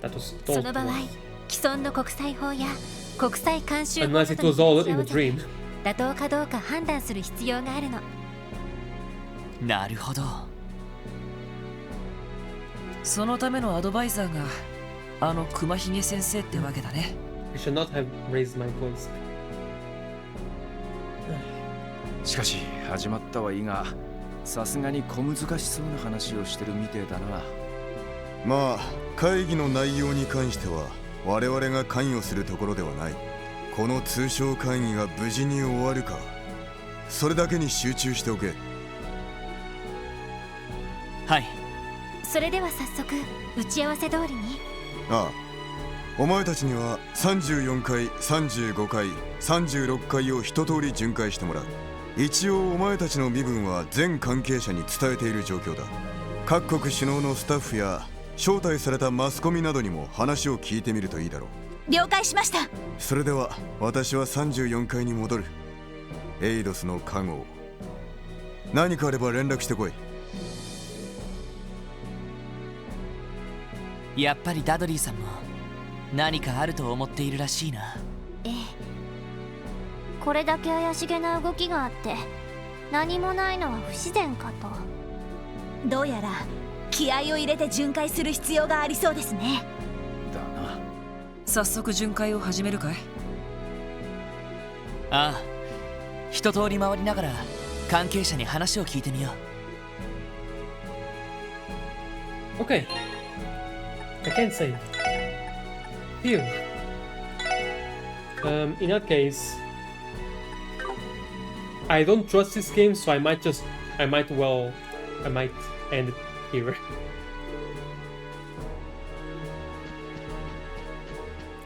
that was
そ
told
の
to
場合、
us.
既存の国際法や国際慣習法
Unless it was all in a dream.
妥当かどうか判断する必要があるの。
なるほど。
そのためのアドバイザーがあの熊ひげ先生ってわけだね。
I should not have raised my voice.
しかし始まったはいいが、さすがに小難しそうな話をしてるみてえだな。
まあ会議の内容に関しては我々が関与するところではない。この通商会議が無事に終わるか、それだけに集中しておけ。
はい。
それでは早速打ち合わせ通りに。
ああ、お前たちには34回、35回、36回を一通り巡回してもらう。一応お前たちの身分は全関係者に伝えている状況だ。各国首脳のスタッフや招待されたマスコミなどにも話を聞いてみるといいだろう。
了解しました。
それでは私は34階に戻る。エイドスの加護、何かあれば連絡してこい。
やっぱりダドリーさんも何かあると思っているらしいな。
ええ、これだけ怪しげな動きがあって何もないのは不自然かと。
どうやら気合を入れて巡回する必要がありそうですね。
だな。
早速巡回を始めるかい？
ああ、一通り回りながら関係者に話を聞いてみよ
う。Okay. I can't say. Phew. In that case, I don't trust this game, so I might end it here.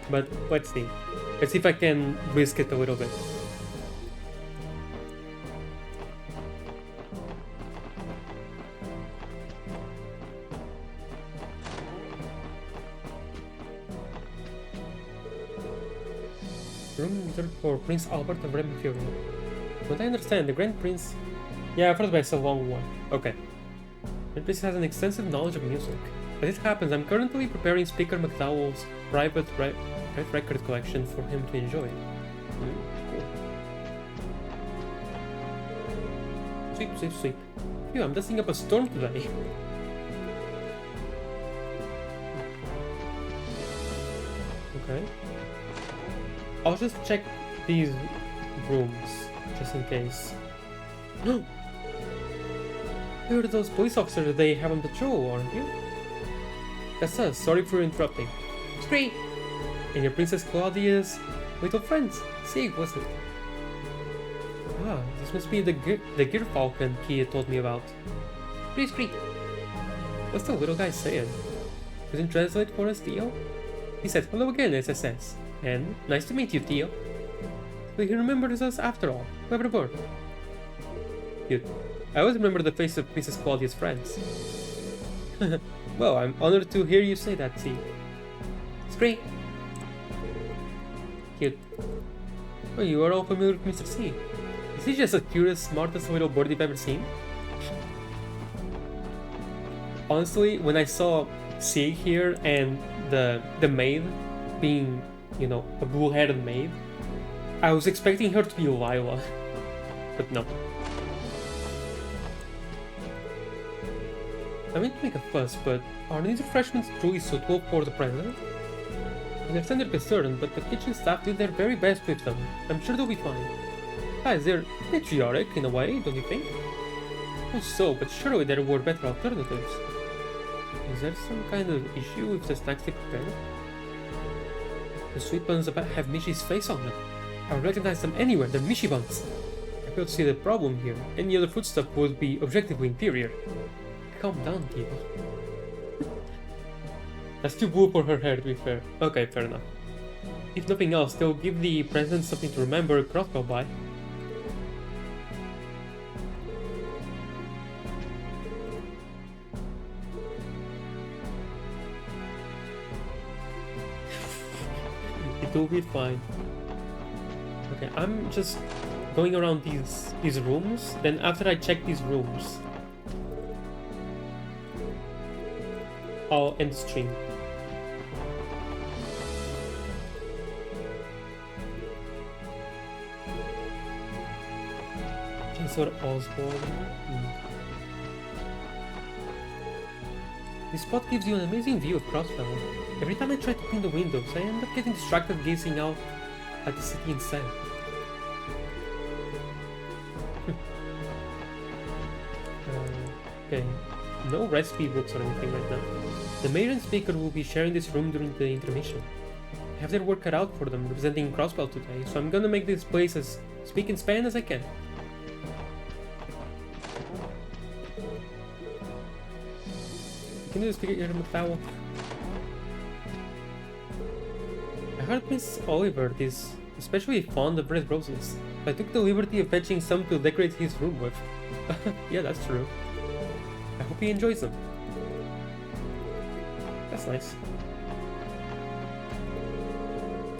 But let's see. Let's see if I can risk it a little bit. Room reserved for Prince Albert of Remfury. But I understand, the Grand Prince... Yeah, I've heard by a long one. Okay. The Prince has an extensive knowledge of music. As it happens, I'm currently preparing Speaker McDowell's private record collection for him to enjoy. Cool. Sweep, sweep, sweep. Phew, I'm dusting up a storm today. Okay. I'll just check these rooms, just in case. You're those police officers they have on the show, aren't you? That's us, sorry for interrupting. It's great! And your Princess Claudia's little friends, Sig, was it? Ah, this must be the Gear Falcon he told me about. Please, great! What's the little guy saying? Couldn't translate for us, Theo? He said, hello again, SSS. And nice to meet you, Theo. So he remembers us after all. Clever bird. Cute. I always remember the face of Princess Claudia's friends. Well, I'm honored to hear you say that, T. It's great. Cute. Oh, you are all familiar with Mr. C. Is he just the cutest, smartest little bird you've ever seen? Honestly, when I saw Sig here and the maid being, you know, a bull-headed maid, I was expecting her to be Lila, but no. I meant to make a fuss, but are these refreshments truly suitable for the president? I understand your concern, but the kitchen staff did their very best with them. I'm sure they'll be fine. Besides, they're patriotic in a way, don't you think? Oh, so, but surely there were better alternatives. Is there some kind of issue with the snacks they prepare? The sweet buns have Mishi's face on them. I would recognize them anywhere, they're Mishi buns. I don't see the problem here. Any other foodstuff would be objectively inferior. Calm down, people. That's too blue for her hair, to be fair. Okay, fair enough. If nothing else, they'll give the president something to remember a crossbow by. It'll be fine. Okay, I'm just going around these rooms. Then after I check these rooms, I'll end the stream. Chancellor Osborne. This spot gives you an amazing view of Crossfell. Every time I try to clean the windows, I end up getting distracted gazing out at the city instead. Okay, no recipe books or anything right now. The mayor and speaker will be sharing this room during the intermission. I have their work cut out for them representing Crossfell today, so I'm gonna make this place as speak in Spanish as I can. Can you speak here, McFowle? I heard Miss Oliver is especially fond of red roses. I took the liberty of fetching some to decorate his room with. Yeah, that's true. I hope he enjoys them. That's nice.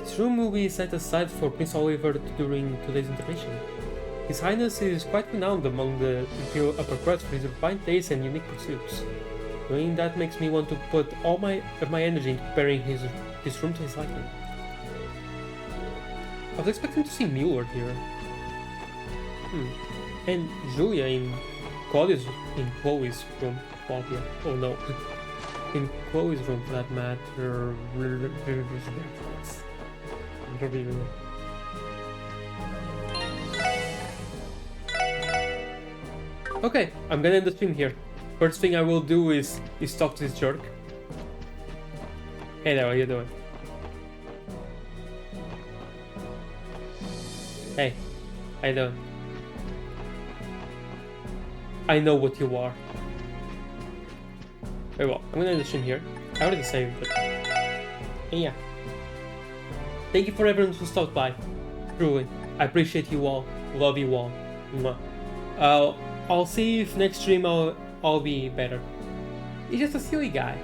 This room will be set aside for Prince Oliver during today's intermission. His Highness is quite renowned among the imperial upper crust for his refined taste and unique pursuits. Doing that makes me want to put all my energy into preparing his room to his liking. I was expecting to see Mueller here. And Julia in Chloe's room. Claudia. Oh no. In Chloe's room for that matter. Okay, I'm gonna end the stream here. First thing I will do is talk to this jerk. Hey there, how you doing? Hey, how you doing? I know what you are. Very well, I'm gonna end the stream here. I already saved it. And yeah. Thank you for everyone who stopped by. Truly, I appreciate you all. Love you all. Mwah. I'll see if next stream I'll be better. He's just a silly guy.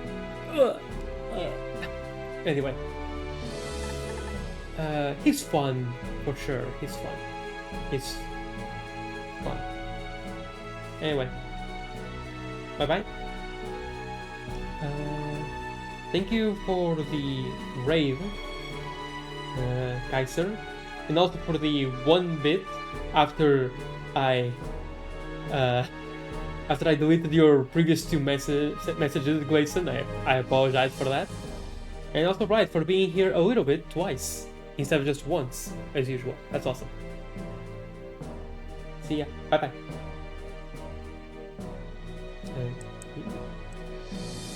Anyway. He's fun, for sure. He's fun. He's fun. Anyway. Bye-bye. Thank you for the rave, Kaiser. And also for the 1 bit after I deleted your previous 2 messages, Gleason. I apologize for that. And also Bright for being here a little bit twice, instead of just once, as usual. That's awesome. See ya. Bye-bye.